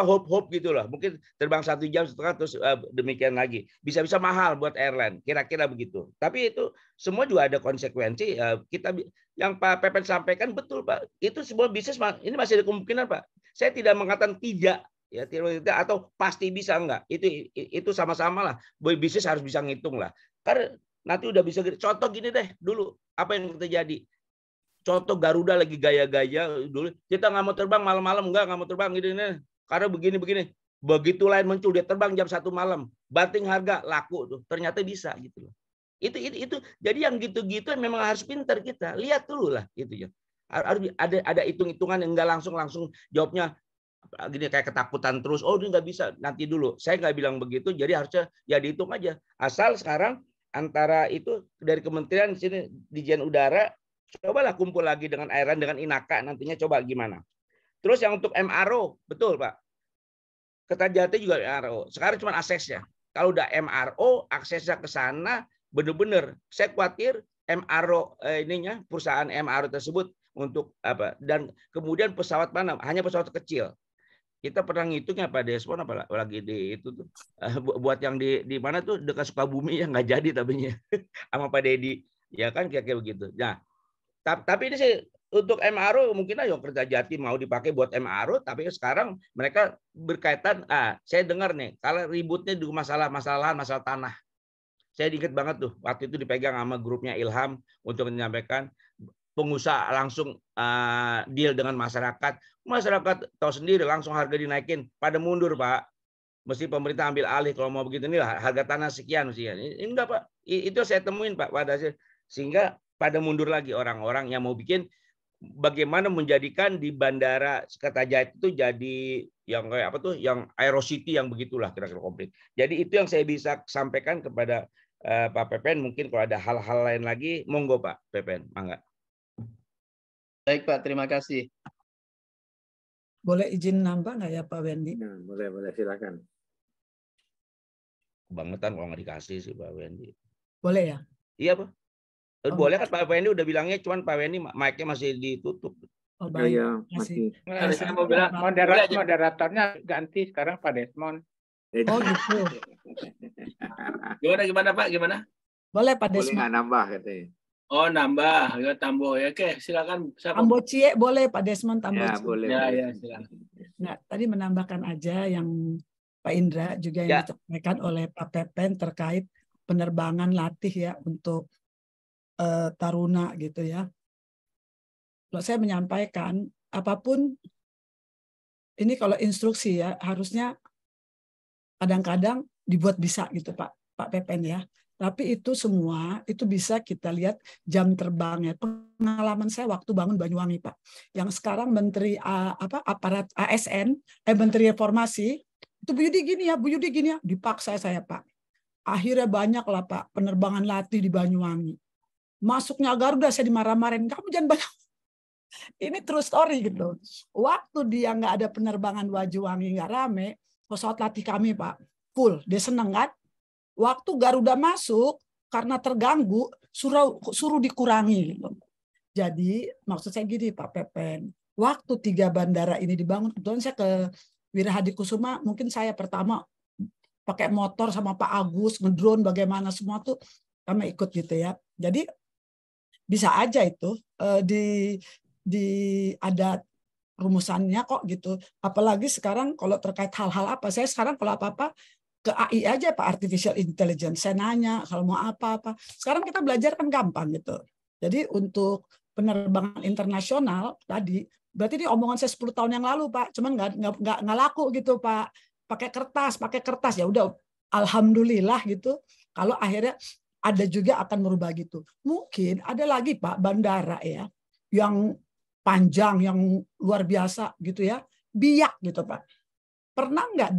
hope gitu loh. Mungkin terbang 1 jam setengah terus demikian lagi. Bisa mahal buat airline. Kira-kira begitu. Tapi itu semua juga ada konsekuensi. Kita yang Pak Pepen sampaikan betul Pak. Itu semua bisnis ini masih ada kemungkinan Pak. Saya tidak mengatakan tidak ya atau pasti bisa enggak. Itu sama-sama lah. Bisnis harus bisa ngitung lah. Karena nanti udah bisa. Contoh gini deh dulu apa yang terjadi. Contoh Garuda lagi gaya-gaya dulu, kita nggak mau terbang malam-malam, nggak mau terbang gini karena begini. Begitu lain muncul dia terbang jam 1 malam, banting harga laku tuh, ternyata bisa gitu loh. Itu jadi yang gitu-gitu memang harus pintar kita lihat dulu lah gitu ya. Harus ada hitung-hitungan yang nggak langsung jawabnya gini kayak ketakutan terus. Oh ini nggak bisa, nanti dulu. Saya nggak bilang begitu, jadi harusnya ya dihitung aja. Asal sekarang antara itu dari kementerian sini Dirjen Udara. Cobalah kumpul lagi dengan airline, dengan Inaka nantinya coba gimana. Terus yang untuk MRO, betul Pak. Kertajati juga MRO. Sekarang cuma aksesnya. Kalau udah MRO, aksesnya ke sana benar-benar. Saya khawatir MRO perusahaan MRO tersebut untuk apa? Dan kemudian pesawat mana? Hanya pesawat kecil. Kita pernah ngitungnya Pak Desmond apalagi di itu tuh buat yang di mana tuh dekat Sukabumi yang nggak jadi tapinya sama Pak Dedi. Ya kan kayak begitu. Nah, tapi ini sih untuk MRO mungkin ayo Kertajati mau dipakai buat MRO, tapi sekarang mereka berkaitan. Saya dengar nih, kalau ributnya di masalah lahan, masalah tanah. Saya ingat banget tuh, waktu itu dipegang sama grupnya Ilham untuk menyampaikan pengusaha langsung deal dengan masyarakat. Masyarakat tahu sendiri langsung harga dinaikin, pada mundur Pak. Mesti pemerintah ambil alih kalau mau begitu, inilah harga tanah sekian sekian. Ini enggak Pak, itu saya temuin Pak pada sehingga pada mundur lagi orang-orang yang mau bikin bagaimana menjadikan di bandara Kertajati itu jadi yang kayak apa tuh, yang Aerocity yang begitulah kira-kira komplit. Jadi itu yang saya bisa sampaikan kepada Pak Pepen. Mungkin kalau ada hal-hal lain lagi, monggo Pak Pepen, mangga. Baik Pak, terima kasih. Boleh izin nambah nggak ya Pak Wendy? Nah, boleh silakan. Kebangetan kalau nggak dikasih sih Pak Wendy. Boleh ya? Iya Pak. Boleh kan Pak Wendy udah bilangnya, cuman Pak Wendy mic-nya masih ditutup. Oh baik, ya, masih. Saya mau bilang moderatornya ganti sekarang Pak Desmond. Oh gitu. Gimana Pak? Gimana? Boleh Pak Boleh Desmond. nggak nambah katanya? Oh nambah, ya tambah ya. Oke, silakan. Tambo Cie boleh Pak Desmond Tambo Ya, Cie. boleh. Ya, silakan. Nah, tadi menambahkan aja yang Pak Indra juga yang disampaikan oleh Pak Pepen terkait penerbangan latih ya untuk taruna gitu ya. Kalau saya menyampaikan apapun ini kalau instruksi ya harusnya kadang-kadang dibuat bisa gitu Pak Pepen ya. Tapi itu semua itu bisa kita lihat jam terbangnya. Pengalaman saya waktu bangun Banyuwangi Pak. Yang sekarang Menteri aparat ASN, Menteri Informasi itu Bu Yudi gini ya, dipaksa saya Pak. Akhirnya banyak lah Pak penerbangan latih di Banyuwangi. Masuknya Garuda saya dimarah-marahin, kamu jangan banyak. Ini true story gitu. Waktu dia nggak ada penerbangan Banyuwangi nggak rame, pesawat latih kami Pak full, dia seneng kan? Waktu Garuda masuk karena terganggu suruh dikurangi. Jadi maksud saya gini Pak Pepen, waktu 3 bandara ini dibangun, kebetulan saya ke Wirahadikusuma, mungkin saya pertama pakai motor sama Pak Agus, ngedrone bagaimana semua tuh kami ikut gitu ya. Jadi bisa aja itu ada rumusannya kok gitu. Apalagi sekarang kalau terkait hal-hal apa, saya sekarang kalau apa-apa ke AI aja Pak, artificial intelligence. Saya nanya kalau mau apa-apa. Sekarang kita belajar kan gampang gitu. Jadi untuk penerbangan internasional tadi, berarti ini omongan saya 10 tahun yang lalu Pak, cuman nggak laku gitu Pak. Pakai kertas ya udah alhamdulillah gitu. Kalau akhirnya ada juga akan merubah gitu. Mungkin ada lagi Pak bandara ya yang panjang, yang luar biasa gitu ya, biak gitu Pak. Pernah nggak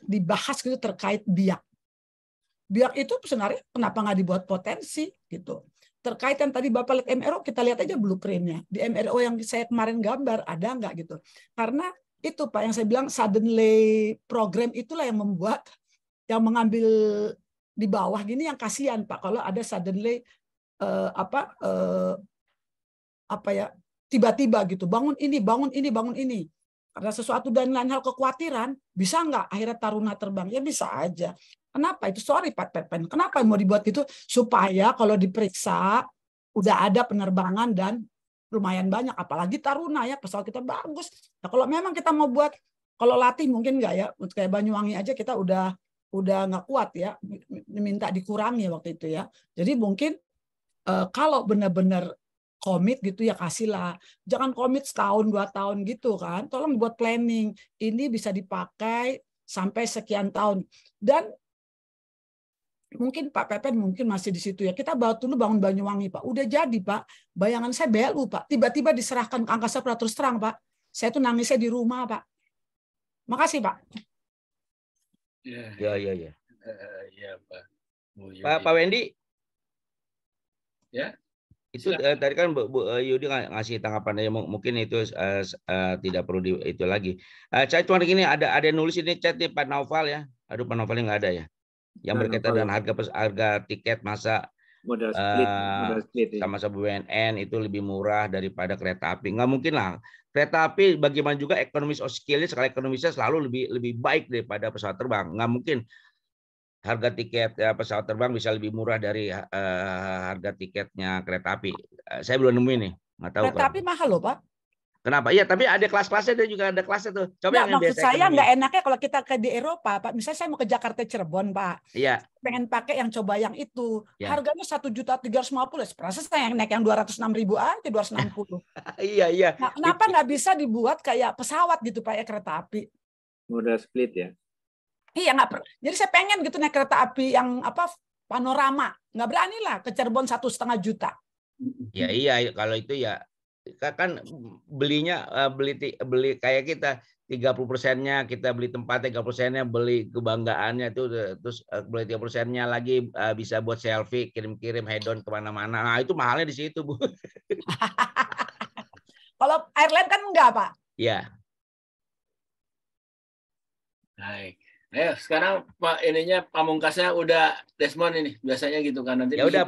dibahas gitu terkait biak? Biak itu sebenarnya kenapa nggak dibuat potensi gitu? Terkait yang tadi Bapak lihat MRO, kita lihat aja blueprint-nya. Di MRO yang saya kemarin gambar ada nggak gitu? Karena itu Pak yang saya bilang suddenly program itulah yang membuat yang mengambil di bawah gini yang kasihan Pak kalau ada suddenly tiba-tiba gitu bangun ini. Karena sesuatu dan lain hal kekhawatiran, bisa nggak akhirnya taruna terbang? Ya bisa aja. Kenapa itu? Sorry Pak Pepen. Kenapa mau dibuat itu? Supaya kalau diperiksa, udah ada penerbangan dan lumayan banyak. Apalagi taruna ya, pesawat kita bagus. Nah, kalau memang kita mau buat, kalau latih mungkin nggak ya, kayak Banyuwangi aja kita udah nggak kuat ya, minta dikurangi waktu itu ya. Jadi mungkin kalau benar-benar komit gitu ya kasihlah, jangan komit setahun 2 tahun gitu kan, tolong buat planning, ini bisa dipakai sampai sekian tahun. Dan mungkin Pak Pepen mungkin masih di situ ya, kita dulu bangun Banyuwangi Pak, udah jadi Pak, bayangan saya BLU Pak, tiba-tiba diserahkan ke Angkasa Pura, terus terang Pak, saya tuh nangisnya di rumah Pak. Makasih Pak. Ya. Ya Pak. Pak Wendy. Ya. Itu tadi kan Bu Yudi ngasih tanggapan, mungkin itu tidak perlu itu lagi. Saya cuma gini, ada nulis ini chat nih Pak Naufal ya. Aduh Pak Naufal nggak ada ya. Yang berkaitan dengan harga tiket masa modal split sama BUMN itu lebih murah daripada kereta api. Nggak mungkin lah. Kereta api bagaimana juga ekonomis of skill-nya, skala ekonomisnya selalu lebih baik daripada pesawat terbang. Nggak mungkin harga tiket pesawat terbang bisa lebih murah dari harga tiketnya kereta api. Saya belum nemuin nih. Nggak tahu Kereta api mahal loh, Pak. kenapa. Iya, tapi ada kelas-kelasnya, ada juga ada kelasnya tuh. Coba Ya, yang maksud biasa saya ekonomi. nggak enaknya kalau kita ke di Eropa, Pak. Misalnya saya mau ke Jakarta Cirebon, Pak. Iya. Pengen pakai yang coba yang itu. Ya. Harganya 1.350.000. Perasa saya yang naik yang 206.000 aja, 260. Iya, iya. Nah, kenapa nggak bisa dibuat kayak pesawat gitu, Pak, ya, kereta api? Modal split ya. Iya, nggak jadi saya pengen gitu naik kereta api yang apa panorama. Nggak berani lah ke Cirebon 1,5 juta. Ya iya, kalau itu ya kan belinya beli kayak kita 30%-nya kita beli tempat, 30%-nya beli kebanggaannya itu, terus beli 30%-nya lagi bisa buat selfie, kirim-kirim hedon kemana-mana. Nah itu mahalnya di situ, Bu. Kalau airline kan enggak, Pak. Ya. Baik. Ayo sekarang Pak ininya pamungkasnya udah Desmond ini biasanya gitu kan, nanti ya udah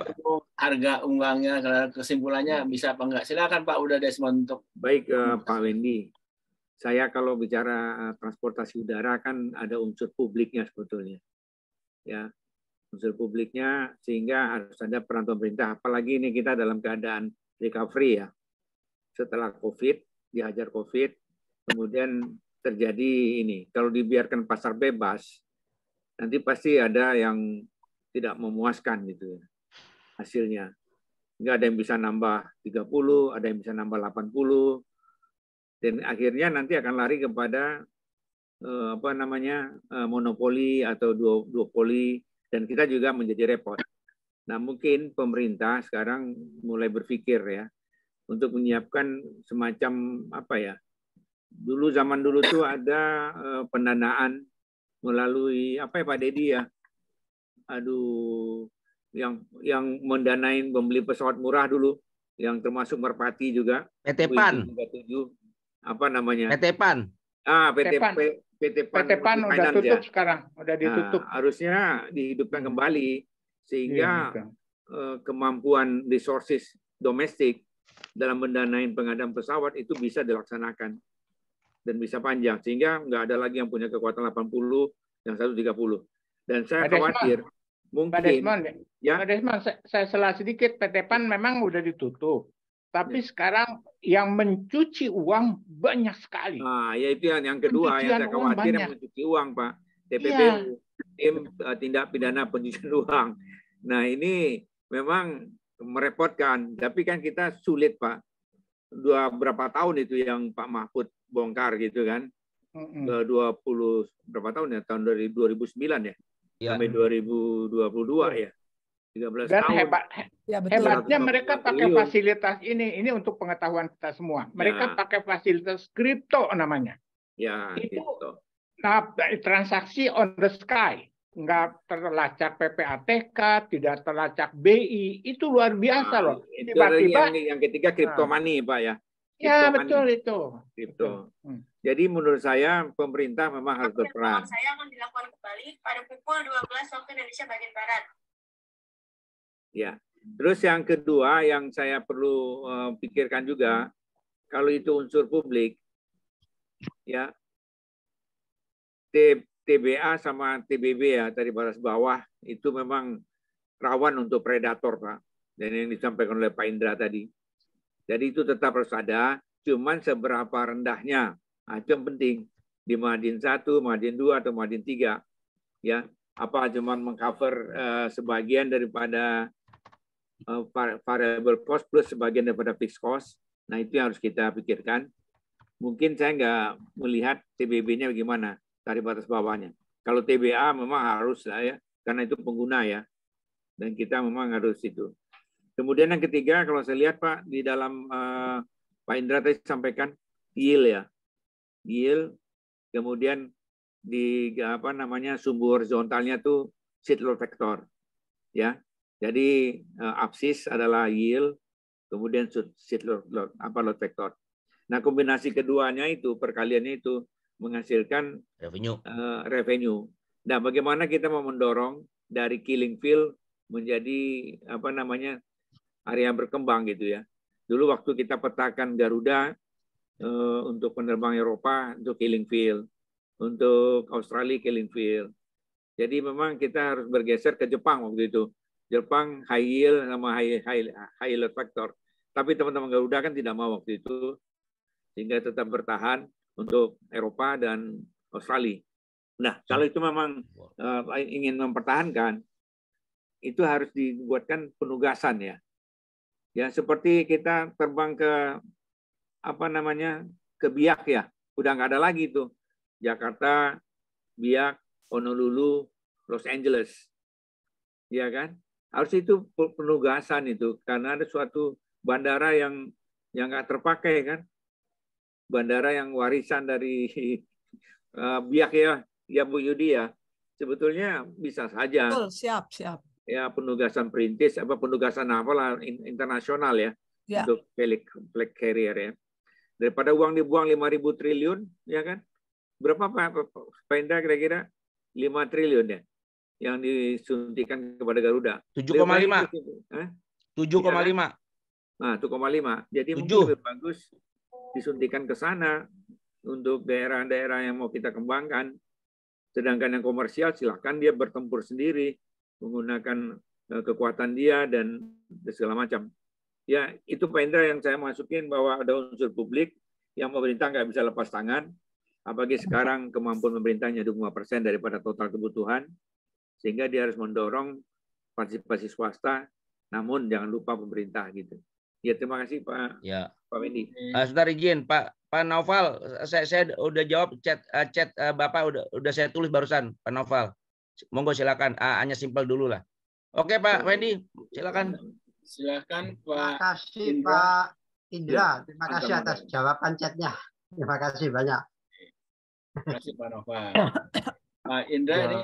harga unggangnya kesimpulannya bisa apa enggak, silakan Pak, udah Desmond untuk baik Pak Wendy. Saya kalau bicara transportasi udara kan ada unsur publiknya sebetulnya ya, unsur publiknya, sehingga harus ada peran pemerintah, apalagi ini kita dalam keadaan recovery ya setelah COVID, dihajar COVID, kemudian terjadi ini. Kalau dibiarkan pasar bebas, nanti pasti ada yang tidak memuaskan gitu ya hasilnya. Nggak ada yang bisa nambah 30, ada yang bisa nambah 80, dan akhirnya nanti akan lari kepada monopoli atau duopoli, dan kita juga menjadi repot. Nah mungkin pemerintah sekarang mulai berpikir ya untuk menyiapkan semacam apa ya. Zaman dulu tuh ada pendanaan melalui apa ya Pak Dedi ya, yang mendanain membeli pesawat murah dulu, yang termasuk Merpati juga. PT PAN. Apa namanya? PT PAN. PT PAN udah tutup ya? Sekarang, udah ditutup. Harusnya dihidupkan kembali sehingga kemampuan resources domestik dalam mendanain pengadaan pesawat itu bisa dilaksanakan dan bisa panjang, sehingga nggak ada lagi yang punya kekuatan 80, yang 130. Dan saya khawatir mungkin Pak Desmond, saya salah sedikit, PT PAN memang udah ditutup, tapi sekarang yang mencuci uang banyak sekali. Nah, ya itu yang kedua yang saya khawatir, yang mencuci uang, Pak. TPPU, tim tindak pidana pencucian uang. Nah, ini memang merepotkan, tapi kan kita sulit, Pak. Berapa tahun itu yang Pak Mahfud bongkar gitu kan, 20 berapa tahun ya, tahun dari 2009 ya, sampai 2022 ya, 13 dan tahun. Hebatnya mereka pakai fasilitas ini untuk pengetahuan kita semua. Mereka pakai fasilitas kripto namanya. Ya, itu gitu. Nah, transaksi on the sky, nggak terlacak PPATK, tidak terlacak BI, itu luar biasa loh. Tiba-tiba yang ketiga crypto money, Pak ya. Ya betul itu. Kripto. Jadi menurut saya pemerintah memang harus berperan. Saya akan dilakukan kembali pada pukul 12 waktu Indonesia bagian barat. Ya. Terus yang kedua yang saya perlu pikirkan juga, kalau itu unsur publik, ya TBA sama TBB ya, tadi batas bawah itu memang rawan untuk predator, Pak. Dan yang disampaikan oleh Pak Indra tadi. Jadi itu tetap harus ada, cuman seberapa rendahnya. Nah, itu yang penting. Di margin 1, margin 2, atau margin 3. Ya, apa cuman mengcover sebagian daripada variable cost plus sebagian daripada fixed cost. Nah, itu yang harus kita pikirkan. Mungkin saya nggak melihat TBB-nya bagaimana, tarif batas bawahnya. Kalau TBA memang harus lah ya, karena itu pengguna ya. Dan kita memang harus itu. Kemudian yang ketiga, kalau saya lihat Pak, di dalam Pak Indra tadi sampaikan yield ya. Yield, kemudian di apa namanya sumbu horizontalnya tuh seat load factor. Ya. Jadi absis adalah yield, kemudian seat load factor. Nah, kombinasi keduanya itu, perkaliannya itu menghasilkan revenue. Nah, bagaimana kita mau mendorong dari killing field menjadi apa namanya area berkembang gitu ya. Dulu waktu kita petakan Garuda untuk penerbang Eropa untuk killing field, untuk Australia killing field. Jadi memang kita harus bergeser ke Jepang waktu itu. Jepang high yield sama high load factor. Tapi teman-teman Garuda kan tidak mau waktu itu, sehingga tetap bertahan untuk Eropa dan Australia. Nah, kalau itu memang ingin mempertahankan, itu harus dibuatkan penugasan ya. Ya, seperti kita terbang ke ke Biak ya, udah nggak ada lagi itu. Jakarta, Biak, Honolulu, Los Angeles, ya kan? Harus itu penugasan itu, karena ada suatu bandara yang nggak terpakai kan, bandara yang warisan dari Biak ya Bu Yudi ya, sebetulnya bisa saja. Betul, siap. Ya penugasan perintis, penugasan apalah internasional ya, untuk flag carrier ya. Daripada uang dibuang 5.000 triliun, ya kan? Berapa Pak Indra kira-kira? 5 triliun ya, yang disuntikan kepada Garuda. 7,5. 7,5. Nah, 7,5. Jadi mungkin lebih bagus disuntikan ke sana untuk daerah-daerah yang mau kita kembangkan. Sedangkan yang komersial silahkan dia bertempur sendiri, menggunakan kekuatan dia dan segala macam. Ya, itu Pak Indra yang saya masukin bahwa ada unsur publik yang pemerintah nggak bisa lepas tangan. Apalagi sekarang kemampuan pemerintahnya 25% daripada total kebutuhan, sehingga dia harus mendorong partisipasi swasta, namun jangan lupa pemerintah gitu. Ya, terima kasih Pak. Ya. Pak Wendy. Sebentar izin Pak Naufal, saya udah jawab chat Bapak udah saya tulis barusan Pak Naufal. Monggo silakan, hanya simpel dulu lah. Oke Pak Wendy, silakan. Silakan Pak. Terima kasih Indra. Pak Indra. Terima kasih atas jawaban chatnya. Terima kasih banyak. Terima kasih Pak Nova. Pak Indra, ini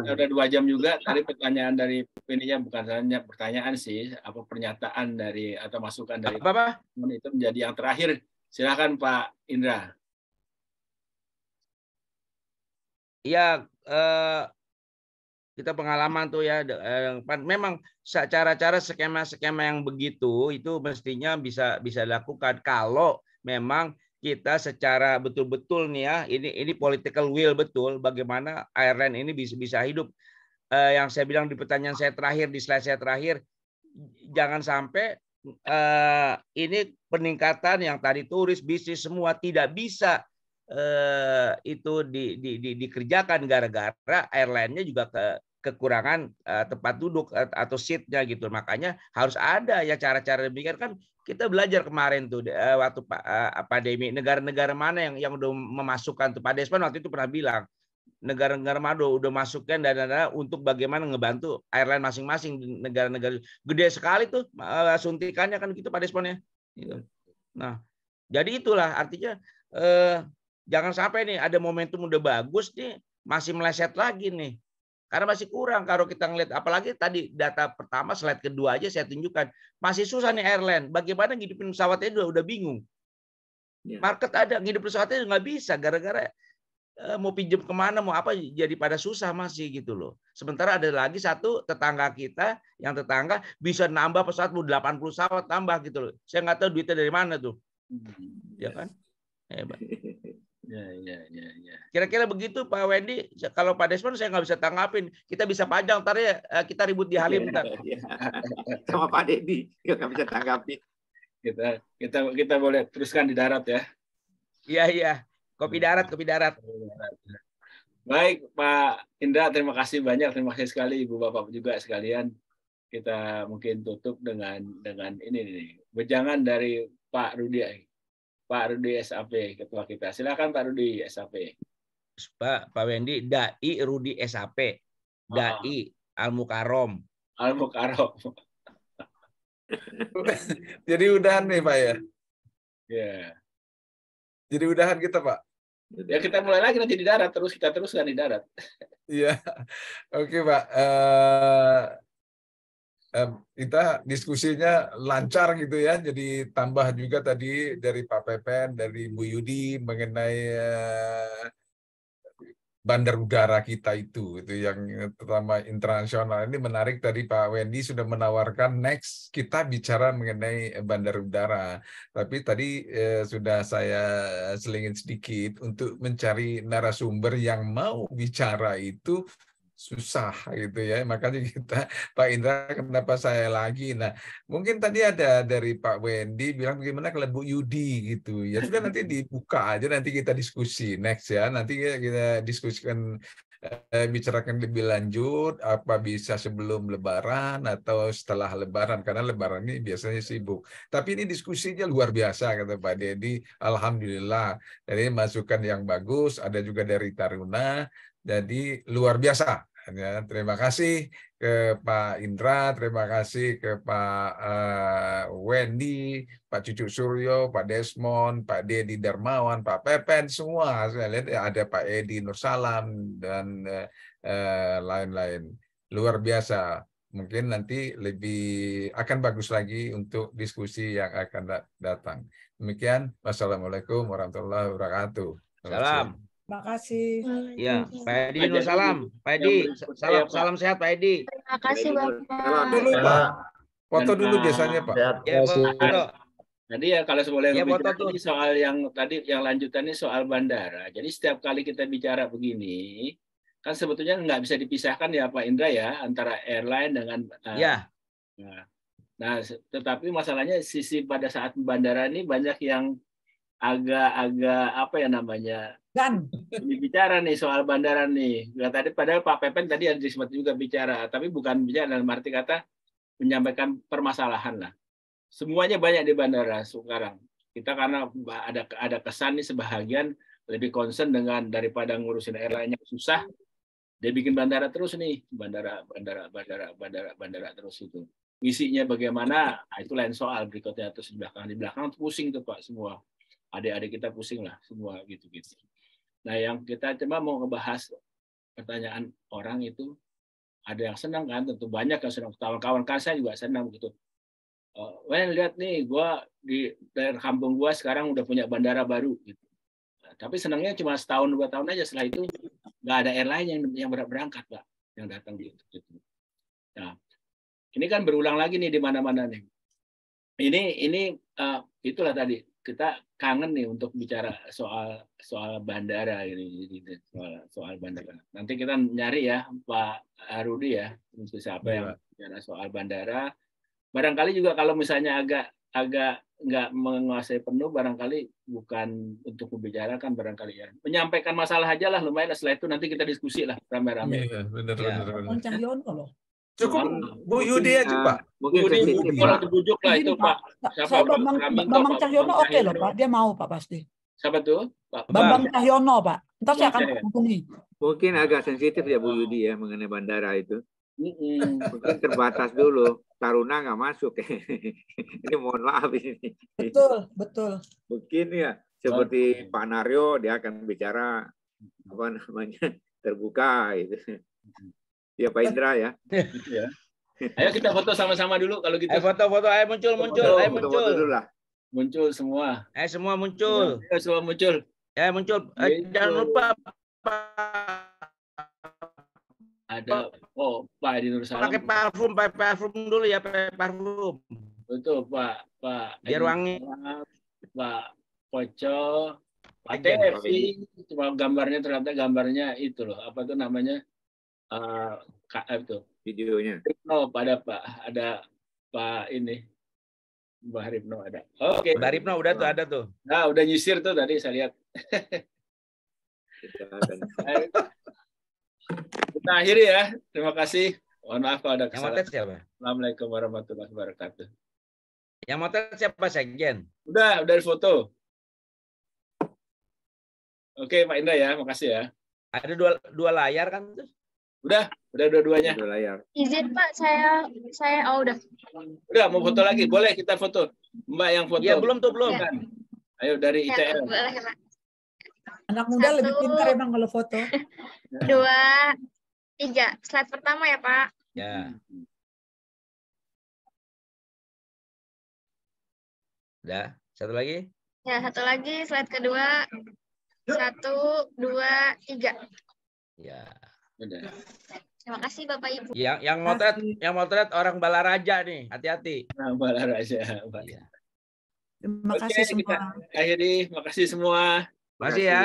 udah 2 jam juga. Tadi pertanyaan dari ininya bukan hanya pertanyaan sih, apa pernyataan dari atau masukan dari apa? Itu menjadi yang terakhir. Silakan Pak Indra. Iya, kita pengalaman tuh ya, memang cara-cara skema-skema yang begitu itu mestinya bisa dilakukan kalau memang kita secara betul-betul nih ya, ini political will betul bagaimana airline ini bisa hidup. Yang saya bilang di pertanyaan saya terakhir, di slide saya terakhir, jangan sampai ini peningkatan yang tadi turis bisnis semua tidak bisa itu dikerjakan gara-gara airline-nya juga kekurangan tempat duduk atau seat-nya gitu. Makanya harus ada ya cara-cara demikian. Kan kita belajar kemarin tuh waktu pandemi, negara-negara mana yang udah memasukkan tuh. Pak Desmond waktu itu pernah bilang negara-negara mana udah masukkan dana untuk bagaimana ngebantu airline masing-masing di negara-negara gede sekali tuh suntikannya kan gitu Pak Desmond ya. Nah, jadi itulah artinya jangan sampai nih ada momentum udah bagus nih masih meleset lagi nih. Karena masih kurang kalau kita ngelihat, apalagi tadi data pertama slide kedua aja saya tunjukkan masih susah nih airline. Bagaimana ngidupin pesawatnya udah bingung. Market ada, ngidupin pesawatnya nggak bisa gara-gara mau pinjam kemana mau apa jadi pada susah masih gitu loh. Sementara ada lagi satu tetangga kita yang tetangga bisa nambah pesawat 80 pesawat tambah gitu loh. Saya nggak tahu duitnya dari mana tuh. Ya kan? Hebat. Ya. Kira-kira begitu Pak Wendy. Kalau Pak Desmond saya nggak bisa tanggapin. Kita bisa panjang ntar ya kita ribut di Halim ntar. Sama Pak Dedi nggak bisa tanggapin. Kita boleh teruskan di darat ya. Iya. Kopi darat. Baik Pak Indra, terima kasih banyak. Terima kasih sekali Ibu Bapak juga sekalian. Kita mungkin tutup dengan ini nih. Wejangan dari Pak Rudi SAP, ketua kita. Silakan Pak Rudi SAP. Pak Wendy, Dai Rudi SAP. Dai Al-Mukarrom. Jadi udahan nih Pak ya? Ya. Jadi udahan kita Pak? Ya kita mulai lagi nanti di darat, kita teruskan di darat. Iya. Oke Pak. Kita diskusinya lancar gitu ya, jadi tambah juga tadi dari Pak Pepen, dari Bu Yudi mengenai bandar udara kita itu yang terutama internasional. Ini menarik tadi Pak Wendy sudah menawarkan next kita bicara mengenai bandar udara. Tapi tadi sudah saya selingin sedikit untuk mencari narasumber yang mau bicara itu susah gitu ya. Makanya kita, Pak Indra, kenapa saya lagi? Nah, mungkin tadi ada dari Pak Wendy bilang bagaimana kalau Bu Yudi gitu. Ya sudah, nanti dibuka aja, nanti kita diskusi next ya. Nanti kita diskusikan, bicarakan lebih lanjut, apa bisa sebelum Lebaran atau setelah Lebaran, karena Lebaran ini biasanya sibuk. Tapi ini diskusinya luar biasa, kata Pak Dedi. Alhamdulillah, jadi masukan yang bagus, ada juga dari Taruna. Jadi luar biasa. Ya, terima kasih ke Pak Indra, terima kasih ke Pak Wendy, Pak Cucu Suryo, Pak Desmond, Pak Dedi Darmawan, Pak Pepen, semua. Saya lihat ada Pak Edi Nursalam dan lain-lain. Luar biasa. Mungkin nanti lebih akan bagus lagi untuk diskusi yang akan datang. Demikian. Wassalamualaikum warahmatullahi wabarakatuh. Salam. Terima kasih. Ya, Pak Edi Nursalam. Pak Edi, salam sehat Pak Edi. Terima kasih Bapak. Dulu Pak. Foto dulu biasanya Pak. Ya, foto. Jadi ya kalau boleh Ya, bicara foto tuh. ini soal yang tadi yang lanjutannya soal bandara. Jadi setiap kali kita bicara begini, kan sebetulnya nggak bisa dipisahkan ya Pak Indra ya antara airline dengan Ya. Nah, tetapi masalahnya sisi pada saat bandara ini banyak yang agak apa ya namanya bicara nih soal bandara nih. Ya, tadi padahal Pak Pepen tadi ada sempat juga bicara, tapi bukan bicara dalam arti kata menyampaikan permasalahan lah. Semuanya banyak di bandara sekarang. Kita karena ada kesan nih sebahagian lebih concern dengan daripada ngurusin airline yang susah, dia bikin bandara terus nih, bandara terus itu. Misinya bagaimana? Nah, itu lain soal berikutnya terus di belakang pusing tuh Pak semua. Adik-adik kita pusing lah semua gitu-gitu. Nah, yang kita coba mau ngebahas pertanyaan orang itu ada yang senang kan, tentu banyak yang senang. Kawan-kawan saya juga senang gitu. Wen lihat nih, gua di daerah kampung gua sekarang udah punya bandara baru gitu. Nah, tapi senangnya cuma setahun 2 tahun aja, setelah itu nggak ada airline yang berangkat Pak, yang datang gitu. Nah, ini kan berulang lagi nih di mana-mana nih. Ini itulah tadi kita kangen nih untuk bicara soal bandara ini, soal bandara. Nanti kita nyari ya Pak Rudi ya, siapa yang bicara soal bandara. Barangkali juga kalau misalnya agak nggak menguasai penuh, barangkali bukan untuk membicarakan, barangkali ya menyampaikan masalah aja lah, lumayan. Setelah itu nanti kita diskusi lah rame-rame. Iya, benar. loh. Cukup Bu Yudi aja Pak. Mungkin sensitif kalau Pak. dibujuk lah itu Pak. Saya Bambang Cahyono oke loh Pak, dia mau Pak pasti. Siapa tuh? Pak Bambang Cahyono Pak. Ntar saya akan hubungi. Mungkin agak sensitif ya Bu Yudi ya mengenai bandara itu. Mungkin terbatas dulu. Taruna nggak masuk. Ini mohon maaf ini. Betul. Mungkin ya seperti Pak Naryo, dia akan bicara apa namanya terbuka itu. Ya Pak Indra ya. Ayo kita foto sama-sama dulu kalau gitu. Foto-foto, ayo muncul. Foto dulu lah. Muncul semua. Semua muncul. Ayo semua muncul. Muncul. Jangan lupa ada Pak Edi Nursalam. Pakai parfum dulu ya, parfum. Betul Pak Biar wangi. Pak Poco, Pak Tevi, cuma gambarnya itu loh, apa tuh namanya? Itu videonya. Ripno ada Pak ini. Mbak Ripno ada. Oke. Mbak Ripno ada tuh. Nah, udah nyisir tuh tadi saya lihat. Kita akhiri ya. Terima kasih. Mohon maaf kalau ada kesalahan. Yang siapa? Assalamualaikum warahmatullahi wabarakatuh. Yang motor siapa, Sekjen? Udah foto. Oke, Pak Indra ya, makasih ya. Ada dua layar kan tuh? Udah dua-duanya. 2 layar. Izin Pak, saya udah. Udah mau foto lagi, boleh kita foto. Mbak yang foto. Iya, belum. Ya. Ayo dari ITL. Boleh, Pak. Anak muda lebih pintar emang kalau foto. 2, 3. Slide pertama ya Pak. Ya. Udah, satu lagi. Ya, satu lagi slide kedua. 1, 2, 3. Ya. Udah. Terima kasih Bapak Ibu. Yang motret orang Balaraja nih, hati-hati. Balaraja. Ya. Terima kasih semua. Makasih semua. Makasih ya.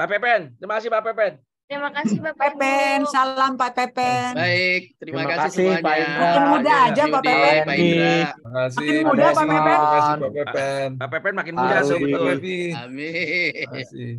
Pak Pepen, terima kasih Pak Pepen. Terima kasih Bapak Pepen, Ibu. salam Pak Pepen. Baik, terima Terima kasih kasih, semuanya. Pak Indra. Makin muda aja Pak Yudi, Pepen. Pak Indra. Terima kasih. Makin muda Pak Pepen. Terima kasih Pak Pepen. Pak Pepen makin Pak muda Rudi. betul. Pak Pepi. Amin. Terima kasih.